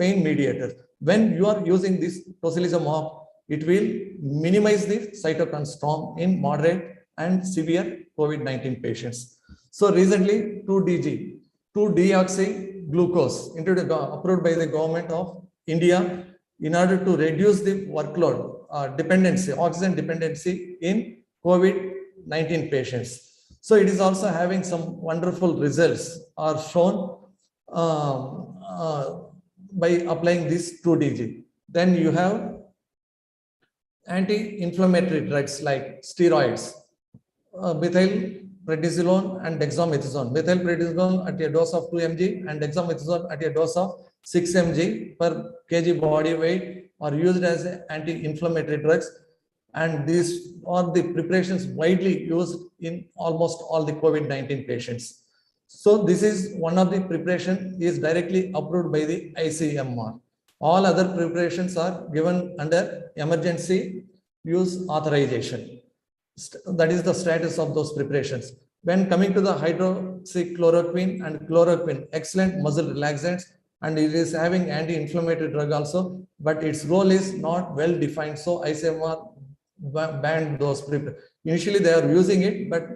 When you are using this tocilizumab, it will minimize the cytokine storm in moderate and severe COVID-19 patients. So recently 2-deoxyglucose approved by the government of India in order to reduce the workload, dependency, oxygen dependency in COVID-19 patients. So it is also having some wonderful results are shown by applying this 2-DG. Then you have anti-inflammatory drugs like steroids, methylprednisolone and dexamethasone. Methylprednisolone at a dose of 2 mg and dexamethasone at a dose of 6 mg per kg body weight are used as anti-inflammatory drugs. And these are the preparations widely used in almost all the COVID-19 patients. So this is one of the preparation is directly approved by the ICMR. All other preparations are given under emergency use authorization. That is the status of those preparations. When coming to the hydroxychloroquine and chloroquine, excellent muscle relaxants, and it is having anti-inflammatory drug also, but its role is not well defined. So ICMR banned those preparations. Initially they are using it, but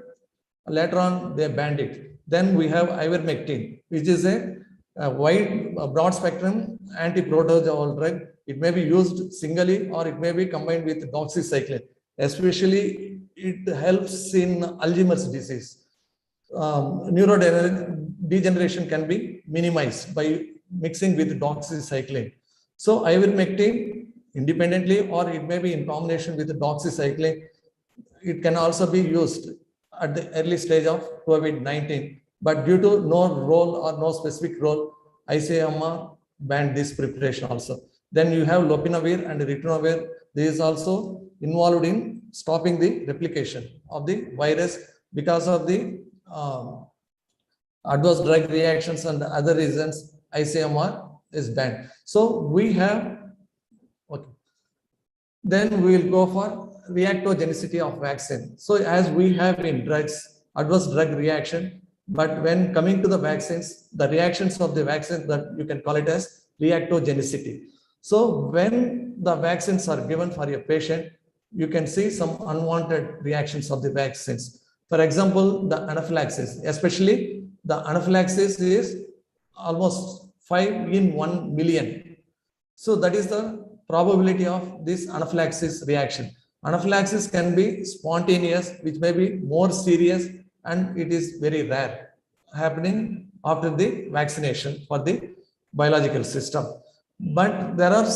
later on they banned it. Then we have ivermectin, which is a wide, broad spectrum anti-protozoal drug. It may be used singly or it may be combined with doxycycline. Especially it helps in Alzheimer's disease. Neurodegeneration can be minimized by mixing with doxycycline. So ivermectin independently or it may be in combination with doxycycline. It can also be used at the early stage of COVID-19, but due to no role or no specific role, ICMR banned this preparation also. Then you have lopinavir and ritonavir. This is also involved in stopping the replication of the virus because of the adverse drug reactions and other reasons. ICMR is banned. So we have, okay. Then we will go for reactogenicity of vaccine. So as we have in drugs, adverse drug reaction, but when coming to the vaccines, the reactions of the vaccine, that you can call it as reactogenicity. So when the vaccines are given for a patient, you can see some unwanted reactions of the vaccines. For example, the anaphylaxis, especially the anaphylaxis is almost 5 in 1 million. So that is the probability of this anaphylaxis reaction. Anaphylaxis can be spontaneous, which may be more serious, and it is very rare happening after the vaccination for the biological system. But there are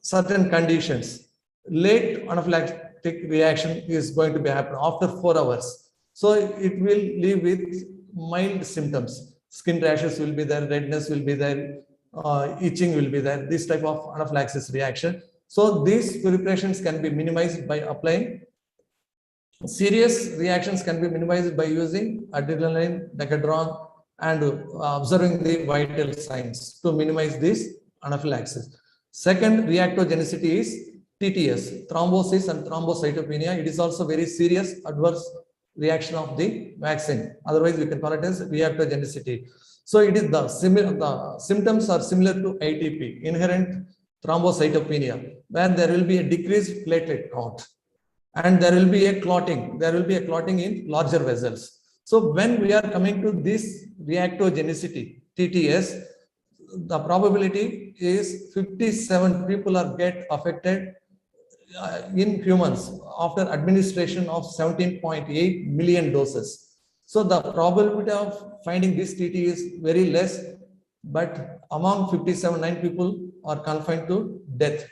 certain conditions. Late anaphylactic reaction is going to be happen after 4 hours. So it will leave with mild symptoms. Skin rashes will be there, redness will be there, itching will be there, this type of anaphylaxis reaction. So these preparations can be minimized by applying. Serious reactions can be minimized by using adrenaline, decadron, and observing the vital signs to minimize this anaphylaxis. Second reactogenicity is TTS, thrombosis and thrombocytopenia. It is also very serious adverse reaction of the vaccine. Otherwise, we can call it as reactogenicity. So it is the symptoms are similar to ITP, inherent thrombocytopenia, where there will be a decreased platelet count and there will be a clotting. There will be a clotting in larger vessels. So when we are coming to this reactogenicity, TTS, the probability is 57 people are get affected in humans after administration of 17.8 million doses. So the probability of finding this TT is very less, but among 57, 9 people are confined to death.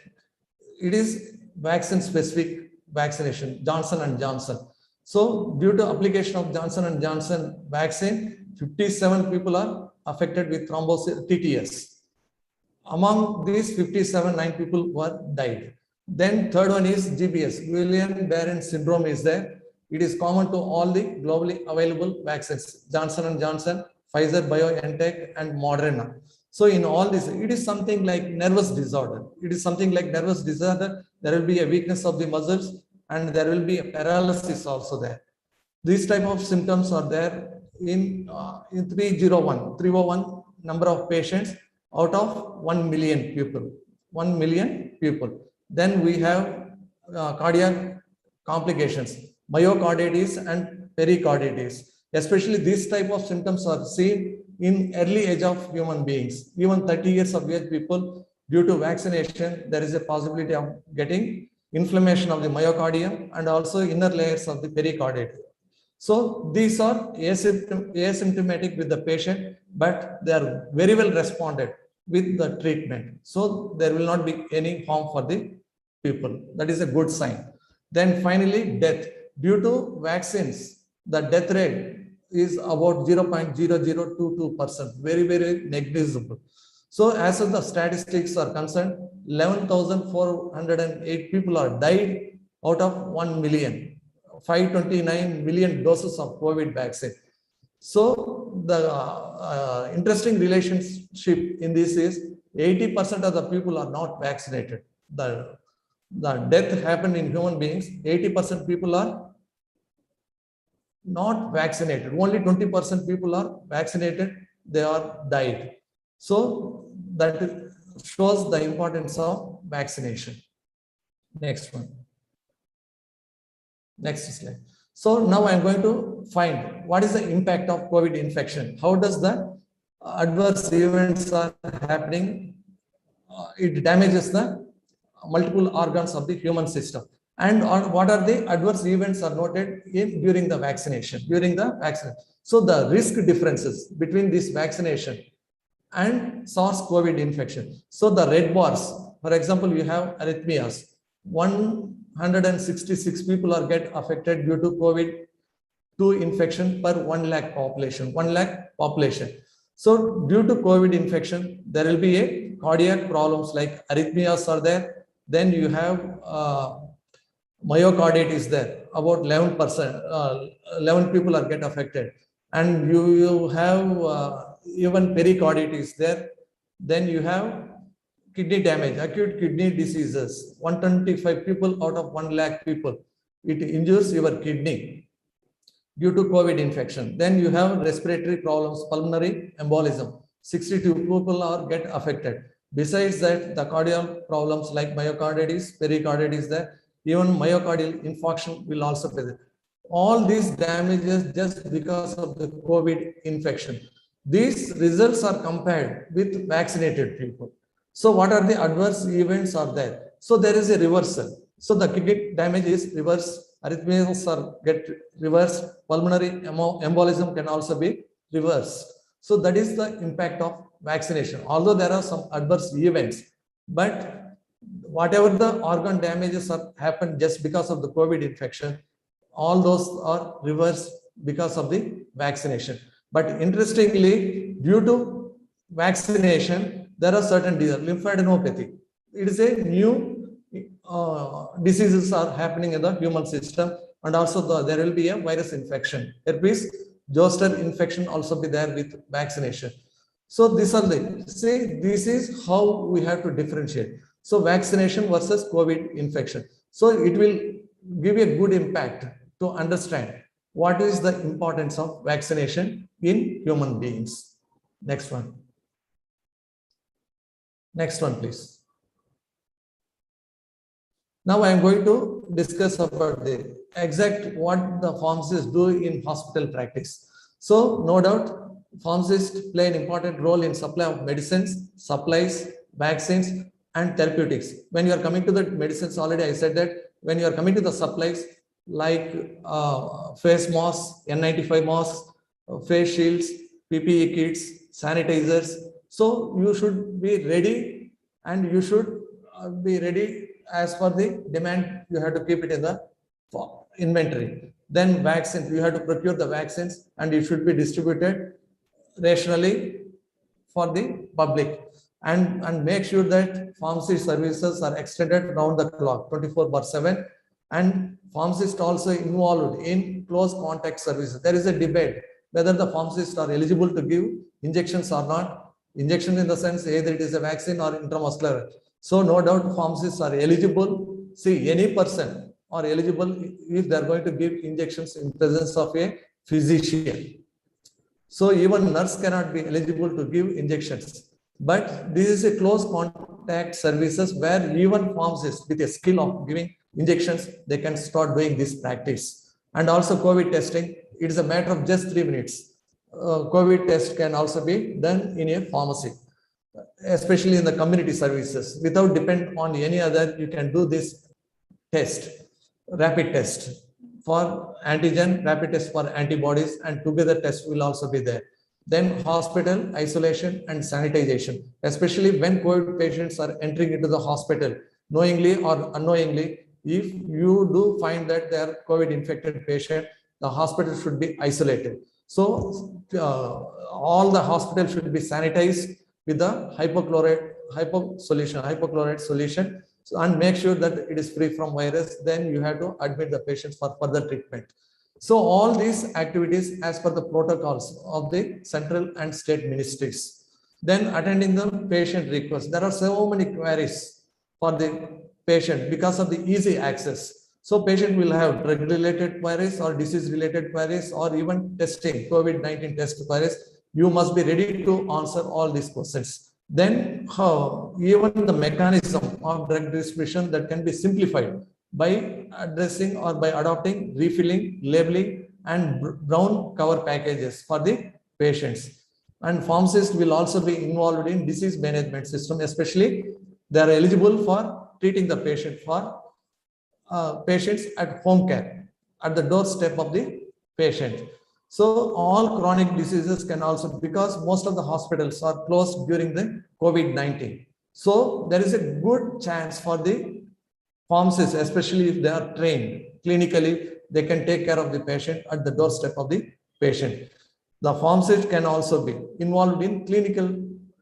It is vaccine specific vaccination, Johnson & Johnson. So due to application of Johnson & Johnson vaccine, 57 people are affected with thrombosis TTS. Among these 57, 9 people were died. Then third one is GBS, Guillain-Barré syndrome is there. It is common to all the globally available vaccines, Johnson & Johnson, Pfizer, BioNTech, and Moderna. So in all this, it is something like nervous disorder. It is something like nervous disorder. There will be a weakness of the muscles and there will be a paralysis also there. These type of symptoms are there in 301 number of patients out of 1 million people. 1 million people. Then we have cardiac complications, myocarditis and pericarditis. Especially these type of symptoms are seen in early age of human beings. Even 30 years of age people, due to vaccination, there is a possibility of getting inflammation of the myocardium and also inner layers of the pericarditis. So these are asymptomatic with the patient, but they are very well responded with the treatment. So there will not be any harm for the people. That is a good sign. Then finally, death. Due to vaccines, the death rate is about 0.0022%, very, very negligible. So as of the statistics are concerned, 11,408 people are died out of 1 million, 529 million doses of COVID vaccine. So the interesting relationship in this is 80% of the people are not vaccinated. The death happened in human beings, 80% people are not vaccinated. Only 20% people are vaccinated, they are died. So that shows the importance of vaccination. Next one. Next slide. So now I'm going to find what is the impact of COVID infection. How does the adverse events are happening? It damages the multiple organs of the human system. And what are the adverse events are noted during the vaccination? So the risk differences between this vaccination and SARS-CoV infection. So the red bars, for example, you have arrhythmias. 166 people are get affected due to COVID-2 infection per 1 lakh population. 1 lakh population. So due to COVID infection, there will be a cardiac problems like arrhythmias are there. Then you have myocarditis is there, about 11%, 11 people are get affected. And you have even pericarditis there. Then you have kidney damage, acute kidney diseases, 125 people out of 1 lakh people. It injures your kidney due to COVID infection. Then you have respiratory problems, pulmonary embolism. 62 people are get affected. Besides that, the cardiac problems like myocarditis, pericarditis there, even myocardial infarction will also be there. All these damages just because of the COVID infection. These results are compared with vaccinated people. So what are the adverse events are there? So there is a reversal. So the kidney damage is reversed, arrhythmias are get reversed, pulmonary embolism can also be reversed. So that is the impact of vaccination. Although there are some adverse events, but whatever the organ damages are happened just because of the COVID infection, all those are reversed because of the vaccination. But interestingly, due to vaccination, there are certain diseases, lymphadenopathy. It is a new diseases are happening in the human system, and also there will be a virus infection. Herpes zoster infection also be there with vaccination. So these are the, see, this is how we have to differentiate. So vaccination versus COVID infection. So it will give a good impact to understand what is the importance of vaccination in human beings. Next one. Next one, please. Now I am going to discuss about the exact what the pharmacists do in hospital practice. So no doubt, pharmacists play an important role in supply of medicines, supplies, vaccines, and therapeutics. When you are coming to the medicines, already I said that when you are coming to the supplies like face masks, N95 masks, face shields, PPE kits, sanitizers. So you should be ready, and you should be ready as per the demand. You have to keep it in the inventory. Then vaccines, you have to procure the vaccines, and it should be distributed rationally for the public, and make sure that pharmacy services are extended round the clock 24/7. And pharmacists also involved in close contact services. There is a debate whether the pharmacists are eligible to give injections or not. Injection in the sense either it is a vaccine or intramuscular. So no doubt pharmacists are eligible. See, any person are eligible if they are going to give injections in presence of a physician. So even nurse cannot be eligible to give injections. But this is a close contact services where even pharmacists with a skill of giving injections, they can start doing this practice. And also COVID testing, it is a matter of just 3 minutes. COVID test can also be done in a pharmacy, especially in the community services. Without depend on any other, you can do this test, rapid test for antigen, rapid test for antibodies, and together test will also be there. Then hospital isolation and sanitization, especially when COVID patients are entering into the hospital, knowingly or unknowingly. If you do find that they are COVID infected patient, the hospital should be isolated. So all the hospitals should be sanitized with the hypochlorite solution, so, and make sure that it is free from virus. Then you have to admit the patients for further treatment. So all these activities as per the protocols of the central and state ministries. Then attending the patient requests. There are so many queries for the patient because of the easy access. So patient will have drug related queries or disease related queries or even testing, COVID-19 test queries. You must be ready to answer all these questions. Then even the mechanism of drug distribution that can be simplified by addressing or by adopting refilling, labeling, and brown cover packages for the patients. And pharmacists will also be involved in disease management system, especially they are eligible for treating the patient for patients at home care, at the doorstep of the patient. So all chronic diseases can also, because most of the hospitals are closed during the COVID-19. So there is a good chance for the pharmacists, especially if they are trained clinically, they can take care of the patient at the doorstep of the patient. The pharmacist can also be involved in clinical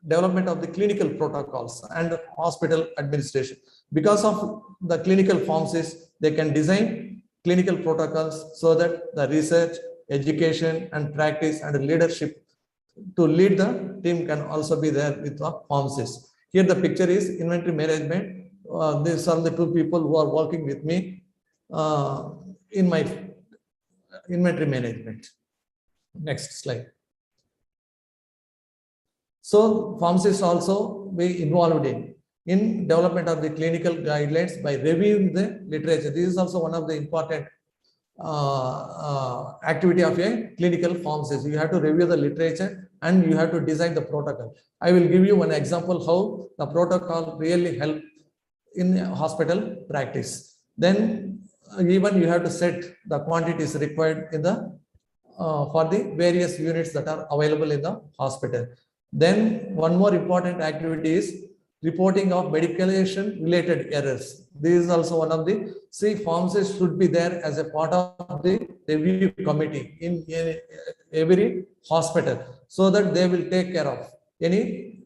development of the clinical protocols and hospital administration. Because of the clinical pharmacists, they can design clinical protocols so that the research, education, and practice and leadership to lead the team can also be there with the pharmacists. Here the picture is inventory management. These are the two people who are working with me in my inventory management. Next slide. So pharmacists also be involved in development of the clinical guidelines by reviewing the literature. This is also one of the important activity of a clinical pharmacist. You have to review the literature and you have to design the protocol. I will give you one example how the protocol really help in hospital practice. Then even you have to set the quantities required in the for the various units that are available in the hospital. Then one more important activity is reporting of medication related errors. This is also one of the, pharmacists should be there as a part of the review committee in every hospital so that they will take care of any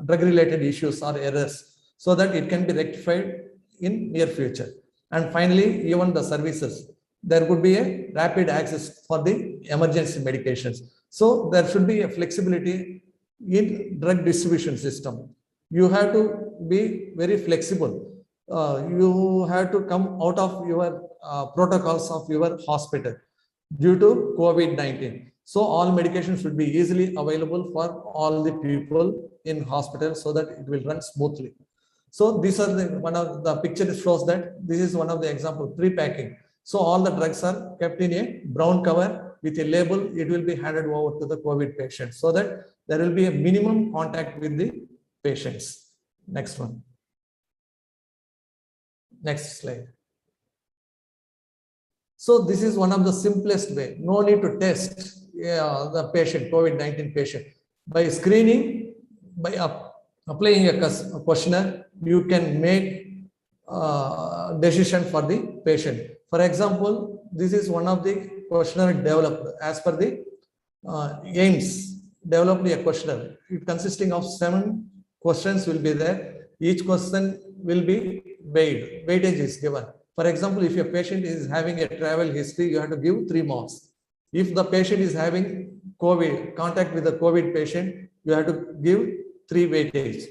drug related issues or errors so that it can be rectified in near future. And finally, even the services, there could be a rapid access for the emergency medications. So there should be a flexibility in drug distribution system. You have to be very flexible. You have to come out of your protocols of your hospital due to COVID-19. So all medications should be easily available for all the people in hospital so that it will run smoothly. So these are the one of the picture shows that this is one of the example pre-packing. So all the drugs are kept in a brown cover with a label. It will be handed over to the COVID patient so that there will be a minimum contact with the patients. Next one. Next slide. So this is one of the simplest way. No need to test the patient, COVID-19 patient. By screening, by applying a questionnaire, you can make decision for the patient. For example, this is one of the questionnaire developed as per the aims. Developed a questionnaire. It consisting of 7 questions will be there. Each question will be weighed. Weightage is given. For example, if your patient is having a travel history, you have to give 3 marks. If the patient is having COVID, contact with the COVID patient, you have to give 3 weightage.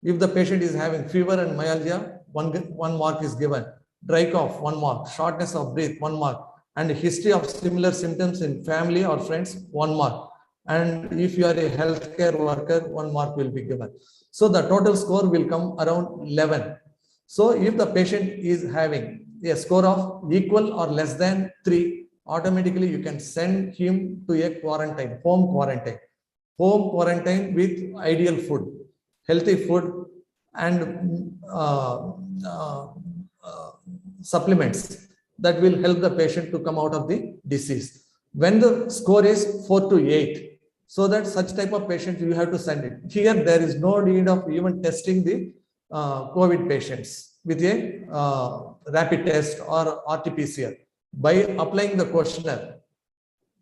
If the patient is having fever and myalgia, one mark is given. Dry cough, 1 mark. Shortness of breath, 1 mark. And history of similar symptoms in family or friends, 1 mark. And if you are a healthcare worker, 1 mark will be given. So the total score will come around 11. So if the patient is having a score of equal or less than 3, automatically you can send him to a quarantine, home quarantine. Home quarantine with ideal food, healthy food and supplements that will help the patient to come out of the disease. When the score is 4 to 8, so that such type of patient you have to send it. Here there is no need of even testing the COVID patients with a rapid test or RT-PCR. By applying the questionnaire,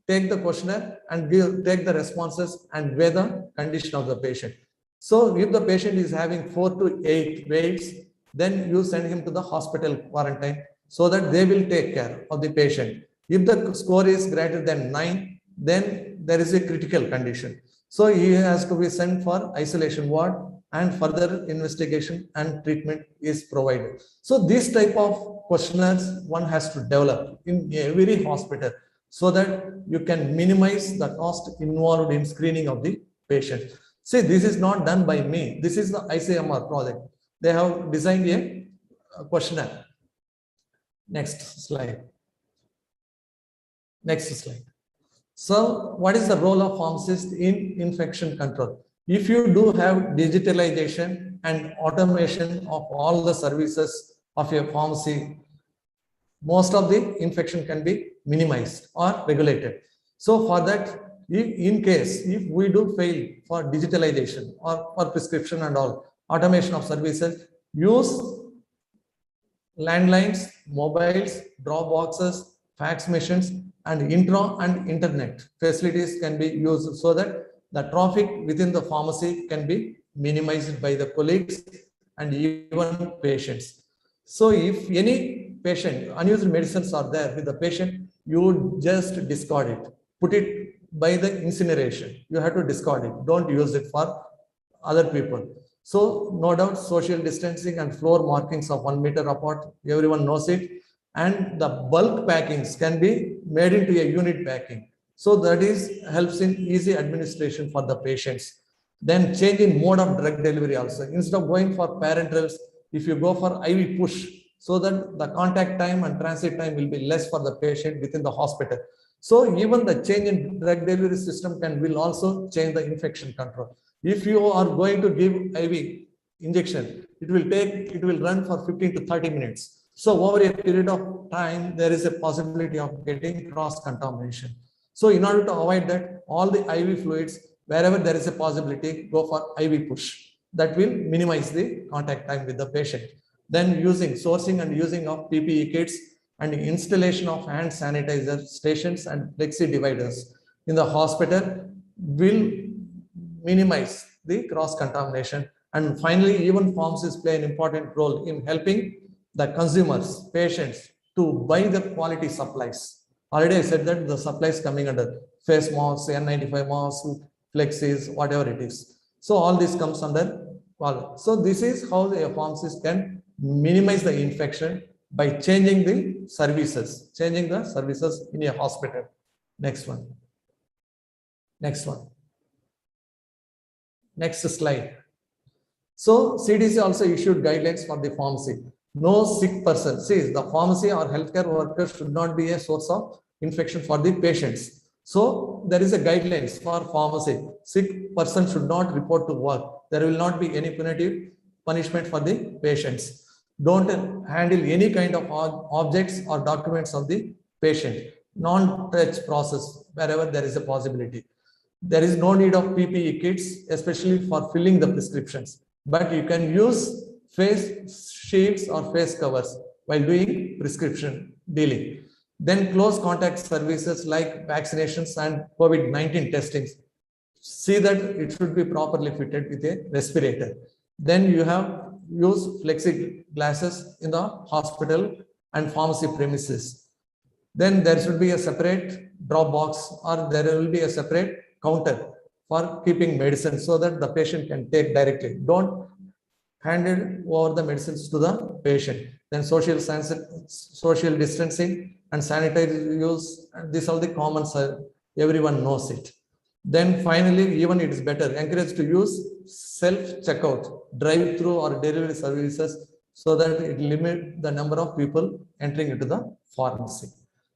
take the questionnaire and take the responses and weigh the condition of the patient. So if the patient is having 4 to 8 weights, then you send him to the hospital quarantine so that they will take care of the patient. If the score is greater than 9, then there is a critical condition. So he has to be sent for isolation ward and further investigation and treatment is provided. So this type of questionnaires one has to develop in every hospital so that you can minimize the cost involved in screening of the patient. See, this is not done by me. This is the ICMR project. They have designed a questionnaire. Next slide. Next slide. So what is the role of pharmacist in infection control? If you do have digitalization and automation of all the services of your pharmacy, most of the infection can be minimized or regulated. So for that, in case if we do fail for digitalization or for prescription and all automation of services, use landlines, mobiles, drop boxes, fax machines, and intra and internet facilities can be used so that the traffic within the pharmacy can be minimized by the colleagues and even patients. So if any patient, unused medicines are there with the patient, you would just discard it, put it by the incineration. You have to discard it. Don't use it for other people. So no doubt social distancing and floor markings of 1 meter apart, everyone knows it. And the bulk packings can be made into a unit packing. So that is helps in easy administration for the patients. Then change in mode of drug delivery also. Instead of going for parenterals, if you go for IV push, so that the contact time and transit time will be less for the patient within the hospital. So even the change in drug delivery system will also change the infection control. If you are going to give IV injection, it will run for 15 to 30 minutes. So over a period of time, there is a possibility of getting cross contamination. So in order to avoid that, all the IV fluids, wherever there is a possibility, go for IV push. That will minimize the contact time with the patient. Then sourcing and using of PPE kits and installation of hand sanitizer stations and plexi dividers in the hospital will minimize the cross contamination. And finally, even pharmacists play an important role in helping the consumers, patients to buy the quality supplies. Already I said that the supplies coming under face masks, N95 masks, flexis, whatever it is. So all this comes under quality. So this is how the pharmacist can minimize the infection by changing the services in a hospital. Next one. Next one. Next slide. So CDC also issued guidelines for the pharmacy. No sick person. See, the pharmacy or healthcare workers should not be a source of infection for the patients. So there is a guidelines for pharmacy. Sick person should not report to work. There will not be any punitive punishment for the patients. Don't handle any kind of objects or documents of the patient. Non-touch process wherever there is a possibility. There is no need of PPE kits, especially for filling the prescriptions. But you can use face shields or face covers while doing prescription dealing. Then close contact services like vaccinations and COVID-19 testings. See that it should be properly fitted with a respirator. Then you have use plexiglasses in the hospital and pharmacy premises. Then there should be a separate drop box or there will be a separate counter for keeping medicine so that the patient can take directly. Don't hand it over the medicines to the patient. Then social distancing and sanitizer use, and these are the common, everyone knows it. Then finally, even it is better, encouraged to use self-checkout, drive-through or delivery services so that it limit the number of people entering into the pharmacy.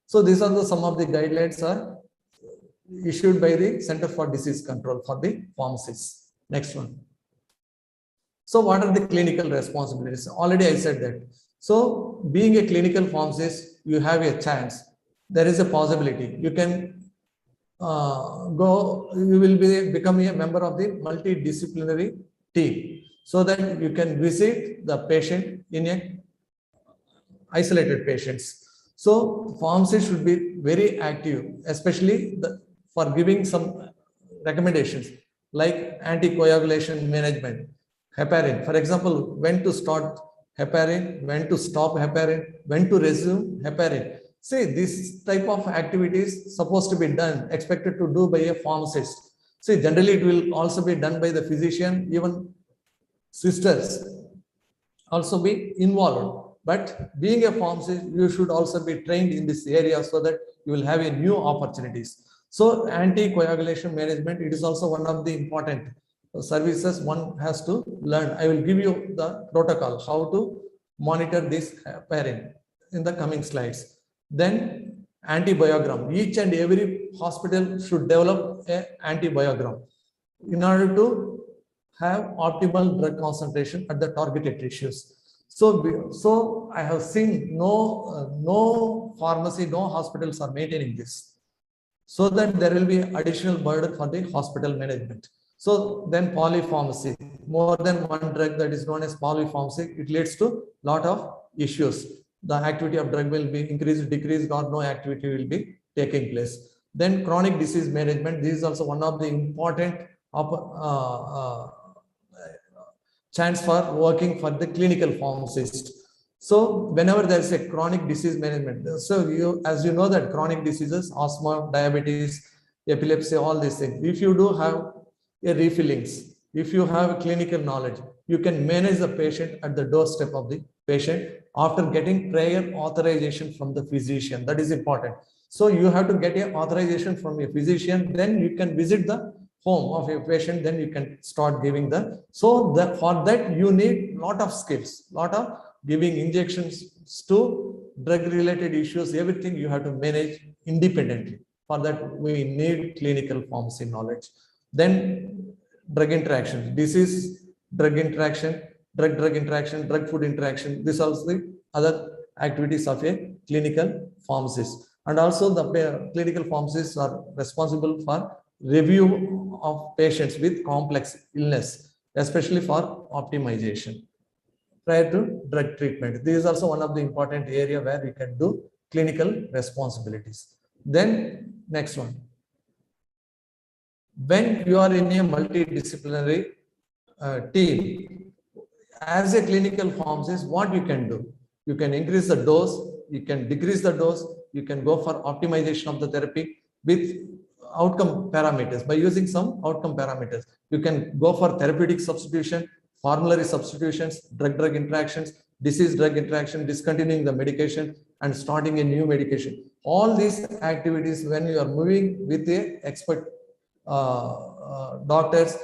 So these are some of the guidelines are issued by the Center for Disease Control for the pharmacists. Next one. So what are the clinical responsibilities? Already I said that. So being a clinical pharmacist, you have a chance. There is a possibility. You can you will become a member of the multidisciplinary team so that you can visit the patient in a isolated patients. So pharmacists should be very active, especially for giving some recommendations like anticoagulation management, heparin. For example, when to start heparin, when to stop heparin, when to resume heparin. See, this type of activities supposed to be done, expected to do by a pharmacist. See, generally it will also be done by the physician, even sisters also be involved. But being a pharmacist, you should also be trained in this area so that you will have a new opportunities. So anticoagulation management, it is also one of the important services one has to learn. I will give you the protocol, how to monitor this heparin in the coming slides. Then antibiogram. Each and every hospital should develop an antibiogram in order to have optimal drug concentration at the targeted tissues. So I have seen no pharmacy, no hospitals are maintaining this, so that there will be additional burden for the hospital management. So then polypharmacy, more than one drug, that is known as polypharmacy, it leads to lot of issues. The activity of drug will be increased, decreased, or no activity will be taking place. Then chronic disease management. This is also one of the important chance for working for the clinical pharmacist. So whenever there is a chronic disease management, so as you know that chronic diseases, asthma, diabetes, epilepsy, all these things, if you do have a refillings, if you have clinical knowledge, you can manage the patient at the doorstep of the patient after getting prior authorization from the physician. That is important. So you have to get an authorization from a physician, then you can visit the home of a patient, then you can start giving the, for that you need lot of skills, lot of giving injections to drug related issues, everything you have to manage independently. For that we need clinical pharmacy knowledge. Then drug interaction, disease, drug interaction, drug interaction, drug food interaction. This also the other activities of a clinical pharmacist. And also the clinical pharmacists are responsible for review of patients with complex illness, especially for optimization prior to drug treatment. This is also one of the important area where we can do clinical responsibilities. Then next one. When you are in a multidisciplinary team, as a clinical pharmacist, what you can do? You can increase the dose, you can decrease the dose, you can go for optimization of the therapy with outcome parameters. By using some outcome parameters, you can go for therapeutic substitution, formulary substitutions, drug-drug interactions, disease-drug interaction, discontinuing the medication and starting a new medication. All these activities, when you are moving with a expert doctors,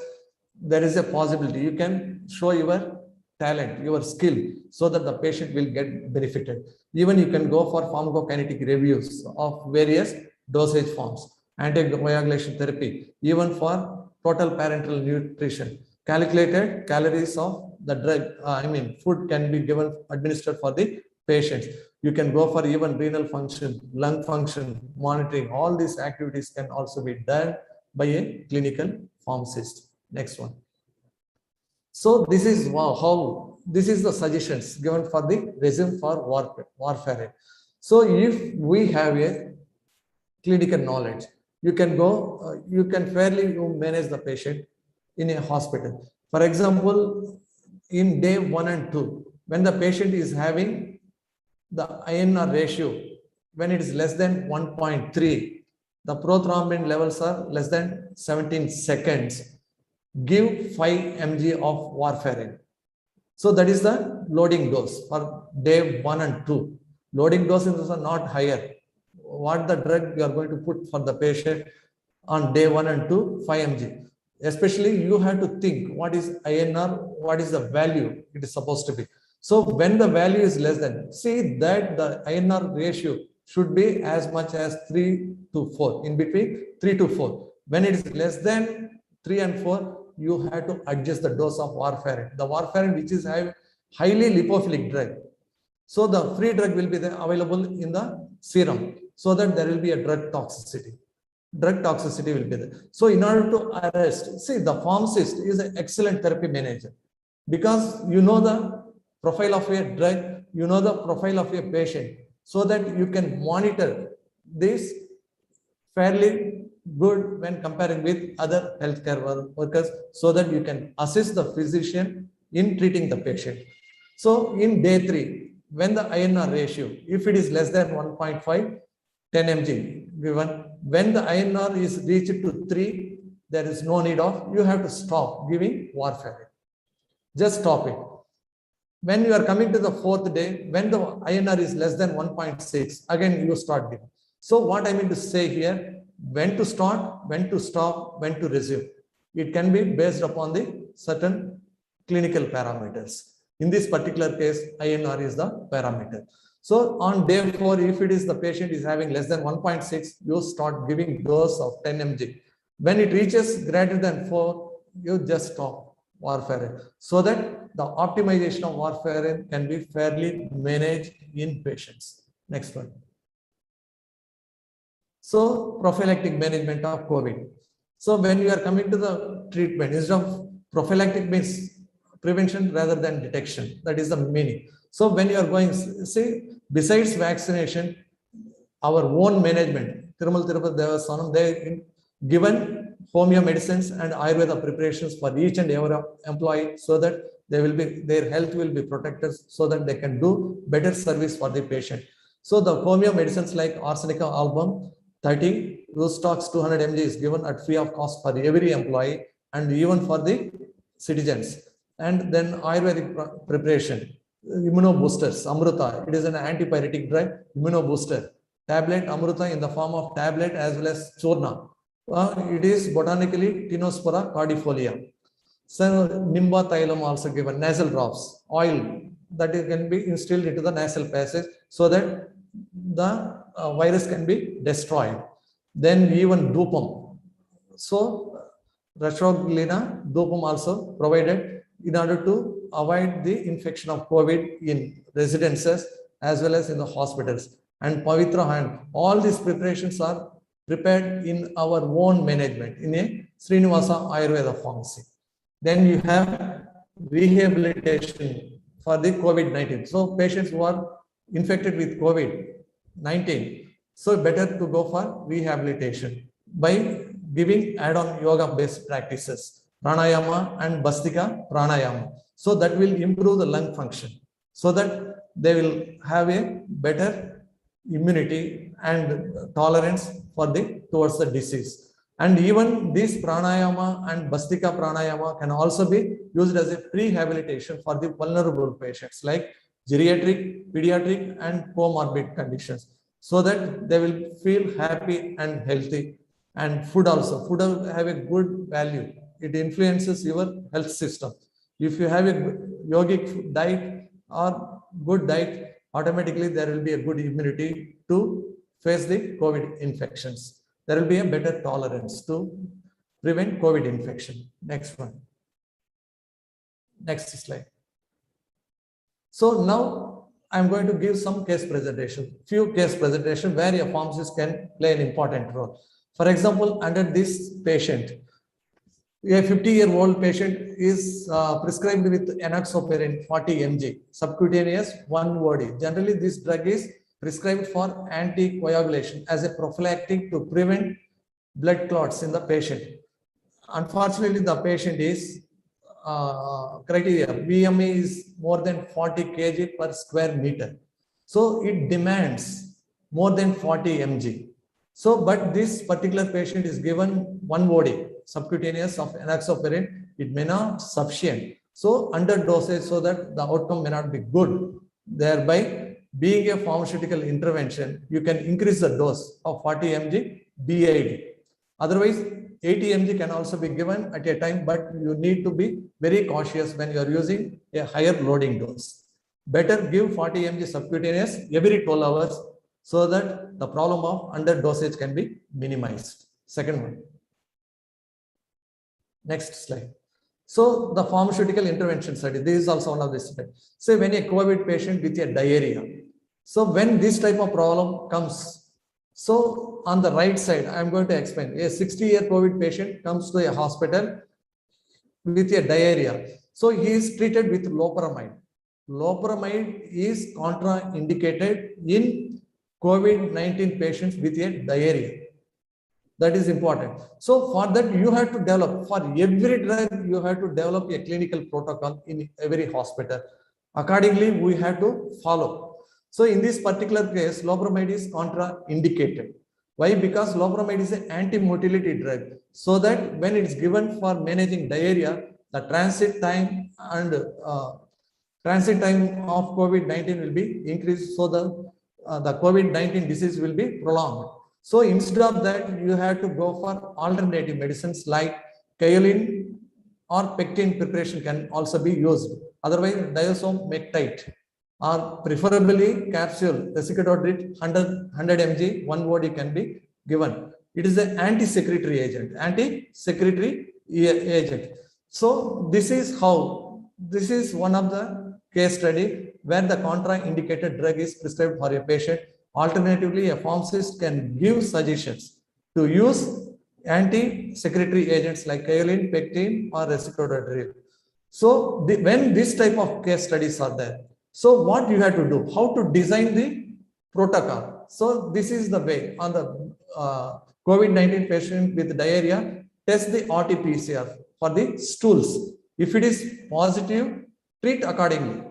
there is a possibility you can show your talent, your skill, so that the patient will get benefited. Even you can go for pharmacokinetic reviews of various dosage forms, anticoagulation therapy, even for total parenteral nutrition, calculated calories of the drug, food can be given, administered for the patients. You can go for even renal function, lung function monitoring. All these activities can also be done by a clinical pharmacist. Next one. So this is how this is the suggestions given for the resume for warfare. So if we have a clinical knowledge, you can go, you can fairly manage the patient in a hospital. For example, in day 1 and 2, when the patient is having the INR ratio, when it is less than 1.3, the prothrombin levels are less than 17 seconds, give 5 mg of warfarin. So that is the loading dose for day 1 and 2. Loading doses are not higher. What the drug you are going to put for the patient on day 1 and 2, 5 mg. Especially you have to think what is INR, what is the value it is supposed to be. So when the value is less than, see that the INR ratio should be as much as 3 to 4, in between 3 to 4. When it is less than 3 and 4, you have to adjust the dose of warfarin. The warfarin, which is highly lipophilic drug. So the free drug will be available in the serum, so that there will be a drug toxicity. Drug toxicity will be there. So in order to arrest, see, the pharmacist is an excellent therapy manager, because you know the profile of a drug, you know the profile of a patient, so that you can monitor this fairly good when comparing with other healthcare workers, so that you can assist the physician in treating the patient. So in day 3, when the INR ratio, if it is less than 1.5, 10 mg given. When the INR is reached to 3, there is no need of, you have to stop giving warfarin. Just stop it. When you are coming to the 4th day, when the INR is less than 1.6, again you start giving. So what I mean to say here, when to start, when to stop, when to resume. It can be based upon the certain clinical parameters. In this particular case, INR is the parameter. So on day 4, if it is the patient is having less than 1.6, you start giving dose of 10 mg. When it reaches greater than 4, you just stop warfarin, so that the optimization of warfarin can be fairly managed in patients. Next one. So prophylactic management of COVID. So when you are coming to the treatment, instead of prophylactic means prevention rather than detection. That is the meaning. So when you are going, see, besides vaccination, our own management, Tirumal Tirupati Devasthanam, they given homeo medicines and Ayurveda preparations for each and every employee so that their health will be protected so that they can do better service for the patient. So the homeo medicines like arsenica album 30, Rostox 200 mg is given at free of cost for every employee and even for the citizens. And then Ayurvedic preparation, immunoboosters, Amruta, it is an antipyretic drug, immunobooster. Tablet, Amruta in the form of tablet as well as Churna. It is botanically Tinospora cordifolia. So Nimba Thailam also given, nasal drops, oil that can be instilled into the nasal passage so that the virus can be destroyed. Then even Dupam. So Rashoglina, Dupam also provided in order to avoid the infection of COVID in residences as well as in the hospitals. And Pavitra hand, all these preparations are prepared in our own management in a Srinivasa Ayurveda pharmacy. Then you have rehabilitation for the COVID-19. So patients who are infected with COVID-19, so better to go for rehabilitation by giving add-on yoga-based practices, pranayama and Bastika pranayama. So that will improve the lung function so that they will have a better immunity and tolerance for towards the disease. And even this pranayama and Bastika pranayama can also be used as a prehabilitation for the vulnerable patients like geriatric, pediatric, and comorbid conditions, so that they will feel happy and healthy. And food also, food will have a good value. It influences your health system. If you have a yogic diet or good diet, automatically there will be a good immunity to face the COVID infections. There will be a better tolerance to prevent COVID infection. Next one. Next slide. So now I'm going to give some case presentation, few case presentation where a pharmacist can play an important role. For example, under this patient, a 50-year-old patient is prescribed with enoxaparin 40 mg, subcutaneous 1 OD. Generally, this drug is prescribed for anticoagulation as a prophylactic to prevent blood clots in the patient. Unfortunately, the patient is criteria, BMI is more than 40 kg per square meter. So it demands more than 40 mg. So, but this particular patient is given 1 OD, subcutaneous of enoxaparin, it may not sufficient. So under dosage so that the outcome may not be good. Thereby, being a pharmaceutical intervention, you can increase the dose of 40 mg BID. Otherwise, 80 mg can also be given at a time, but you need to be very cautious when you are using a higher loading dose. Better give 40 mg subcutaneous every 12 hours so that the problem of under dosage can be minimized. Second one. Next slide. So the pharmaceutical intervention study, this is also one of the studies. Say when a COVID patient with a diarrhea. So when this type of problem comes, so on the right side, I'm going to explain. A 60-year COVID patient comes to a hospital with a diarrhea. So he is treated with loperamide. Loperamide is contraindicated in COVID-19 patients with a diarrhea. That is important. So for that, you have to develop, for every drug, you have to develop a clinical protocol in every hospital. Accordingly, we have to follow. So in this particular case, loperamide is contraindicated. Why? Because loperamide is an anti-motility drug. So that when it's given for managing diarrhea, the transit time and transit time of COVID-19 will be increased. So the COVID-19 disease will be prolonged. So instead of that, you have to go for alternative medicines like kaolin or pectin preparation can also be used. Otherwise, diazomectite or preferably capsule, Sequelae 100 mg, 1 OD can be given. It is an anti-secretory agent, So this is how, this is one of the case study where the contraindicated drug is prescribed for a patient. Alternatively, a pharmacist can give suggestions to use anti-secretory agents like kaolin, pectin, or resiquadrill. So when this type of case studies are there, so what you have to do, how to design the protocol. So this is the way on the COVID-19 patient with diarrhea, test the RT-PCR for the stools. If it is positive, treat accordingly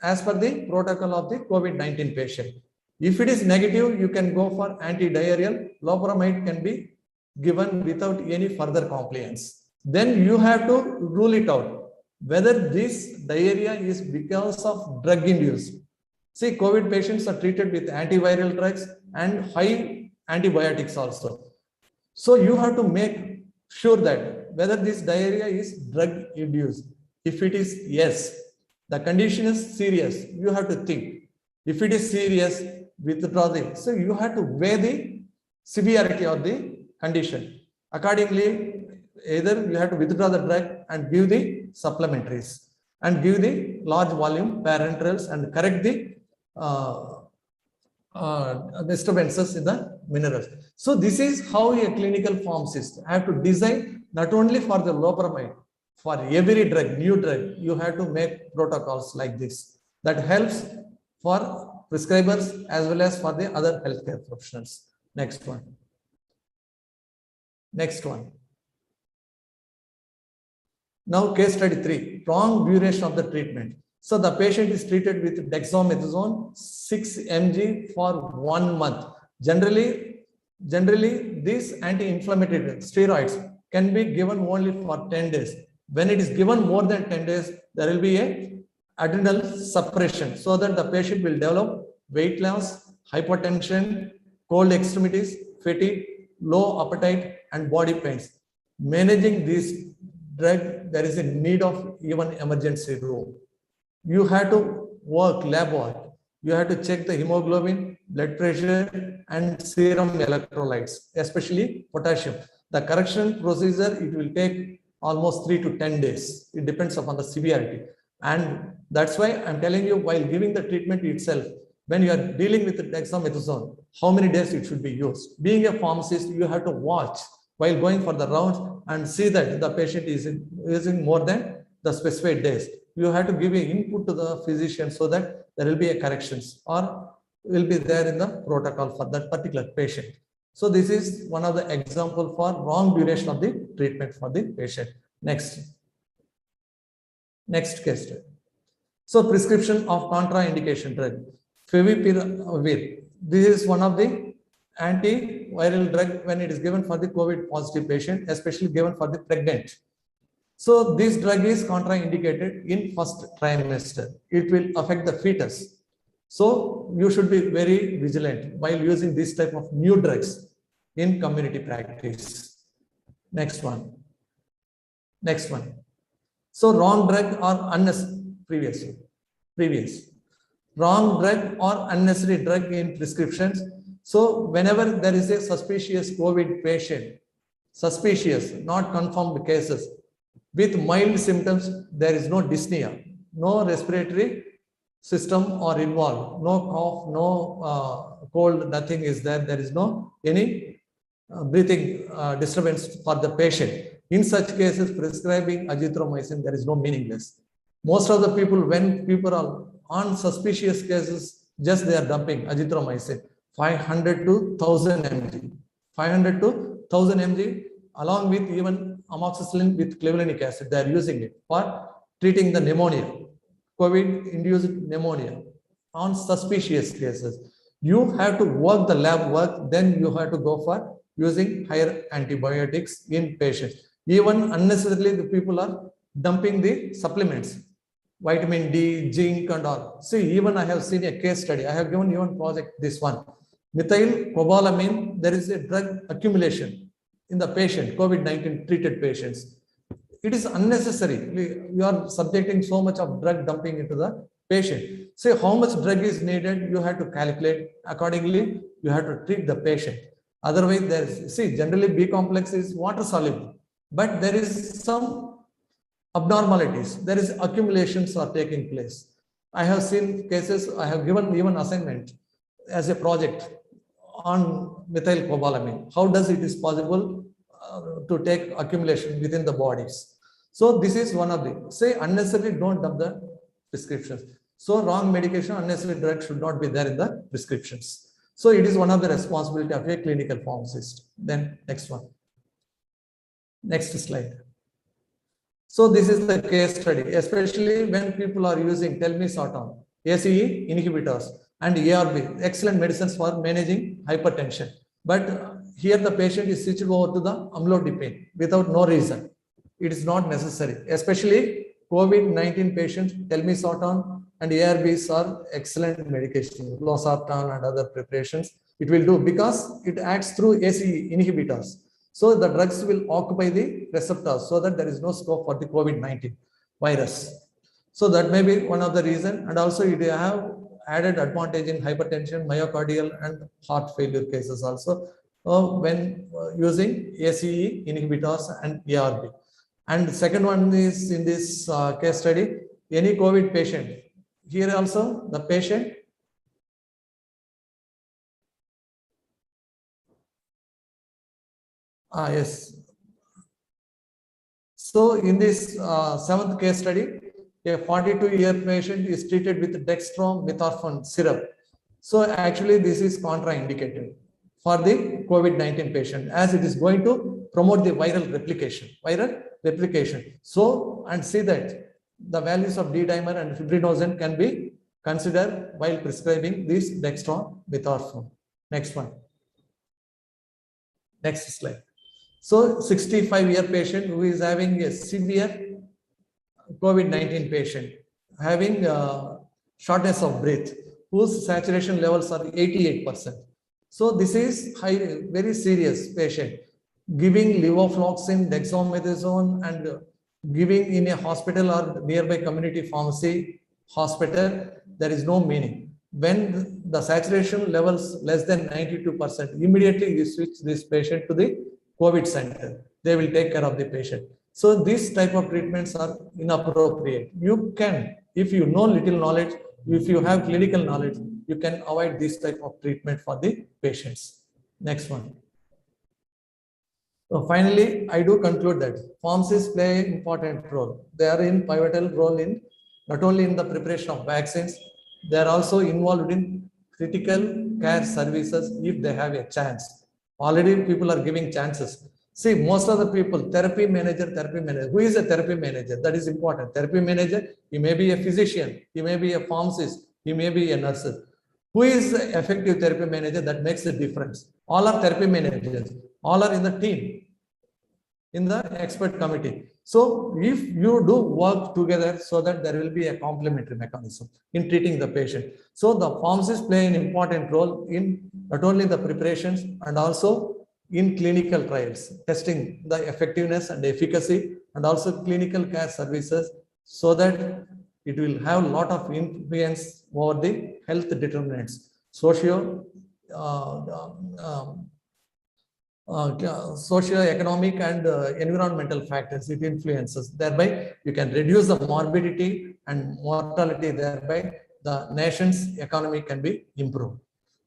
as per the protocol of the COVID-19 patient. If it is negative, you can go for anti-diarrheal. Loperamide can be given without any further compliance. Then you have to rule it out whether this diarrhea is because of drug induced. See, COVID patients are treated with antiviral drugs and high antibiotics also. So you have to make sure that whether this diarrhea is drug induced. If it is yes, the condition is serious, you have to think. If it is serious, withdraw the. So you have to weigh the severity of the condition. Accordingly, either you have to withdraw the drug and give the supplementaries and give the large volume parenterals and correct the disturbances in the minerals. So this is how a clinical pharmacist have to design not only for the loperamide, for every drug, new drug, you have to make protocols like this. That helps for prescribers as well as for the other healthcare professionals. Next one. Next one. Now case study 3, wrong duration of the treatment. So the patient is treated with dexamethasone 6 mg for 1 month. Generally these anti-inflammatory steroids can be given only for 10 days. When it is given more than 10 days, there will be a adrenal suppression so that the patient will develop weight loss, hypertension, cold extremities, fatigue, low appetite, and body pains. Managing this drug, there is a need of even emergency room. You have to work lab work. You have to check the hemoglobin, blood pressure, and serum electrolytes, especially potassium. The correction procedure, it will take almost 3 to 10 days. It depends upon the severity. And that's why I'm telling you, while giving the treatment itself, when you are dealing with the dexamethasone, how many days it should be used. Being a pharmacist, you have to watch while going for the rounds and see that the patient is using more than the specified days. You have to give an input to the physician so that there will be a corrections or will be there in the protocol for that particular patient. So this is one of the example for wrong duration of the treatment for the patient. Next case. So prescription of contraindication drug, favipiravir. This is one of the antiviral drug when it is given for the COVID positive patient, especially given for the pregnant. So this drug is contraindicated in first trimester. It will affect the fetus. So you should be very vigilant while using this type of new drugs in community practice. Next one. So wrong drug or unnecessary wrong drug or unnecessary drug in prescriptions. So whenever there is a suspicious COVID patient, suspicious, not confirmed cases, with mild symptoms, there is no dyspnea, no respiratory system are involved, no cough, no cold, nothing is there. There is no any breathing disturbance for the patient. In such cases, prescribing azithromycin, there is no meaningless. Most of the people, when people are on suspicious cases, just they are dumping azithromycin, 500 to 1000 mg, 500 to 1000 mg, along with even amoxicillin with clavulanic acid. They are using it for treating the pneumonia, COVID-induced pneumonia on suspicious cases. You have to work the lab work, then you have to go for using higher antibiotics in patients. Even unnecessarily, the people are dumping the supplements, vitamin D, zinc, and all. See, even I have seen a case study. I have given even project this one. Methylcobalamin, there is a drug accumulation in the patient, COVID-19 treated patients. It is unnecessary. You are subjecting so much of drug dumping into the patient. Say how much drug is needed, you have to calculate. Accordingly, you have to treat the patient. Otherwise, there is, see, generally B complex is water soluble, but there is some abnormalities. There is accumulations are taking place. I have seen cases, I have given even assignment as a project on methylcobalamin. How does it is possible to take accumulation within the bodies? So this is one of the, say unnecessarily don't dump the prescriptions. So wrong medication, unnecessary drugs should not be there in the prescriptions. So it is one of the responsibility of a clinical pharmacist. Then next one. Next slide. So this is the case study, especially when people are using telmisartan, ACE inhibitors, and ARB, excellent medicines for managing hypertension. But here the patient is switched over to the amlodipine without no reason. It is not necessary, especially COVID-19 patients. Telmisartan and ARBs are excellent medication, losartan and other preparations. It will do because it acts through ACE inhibitors. So the drugs will occupy the receptors so that there is no scope for the COVID-19 virus. So that may be one of the reason, and also it have added advantage in hypertension, myocardial and heart failure cases also when using ACE inhibitors and ARB. And second one is in this case study, any COVID patient. Here also the patient yes. So in this seventh case study, a 42-year patient is treated with dextromethorphan syrup. So actually this is contraindicated for the COVID-19 patient as it is going to promote the viral replication. So, and see that the values of D-dimer and fibrinogen can be considered while prescribing this dextromethorphan. Next one. Next slide. So 65-year patient who is having a severe COVID-19 patient, having shortness of breath, whose saturation levels are 88%. So this is very serious patient. Giving levofloxacin, dexamethasone, and giving in a hospital or nearby community pharmacy hospital, there is no meaning. When the saturation levels less than 92%, immediately you switch this patient to the COVID center. They will take care of the patient. So these type of treatments are inappropriate. You can, if you know little knowledge, if you have clinical knowledge, you can avoid this type of treatment for the patients. Next one. So finally, I do conclude that pharmacists play an important role. They are in pivotal role in not only in the preparation of vaccines, they are also involved in critical care services if they have a chance. Already people are giving chances. See, most of the people, therapy manager. Who is a therapy manager? That is important. Therapy manager, he may be a physician, he may be a pharmacist, he may be a nurse. Who is the effective therapy manager? That makes a difference. All are therapy managers. All are in the team, in the expert committee. So if you do work together so that there will be a complementary mechanism in treating the patient. So the pharmacists play an important role in not only the preparations and also in clinical trials, testing the effectiveness and efficacy and also clinical care services so that it will have a lot of influence over the health determinants, socio-economic and environmental factors. It influences. Thereby, you can reduce the morbidity and mortality. Thereby, the nation's economy can be improved.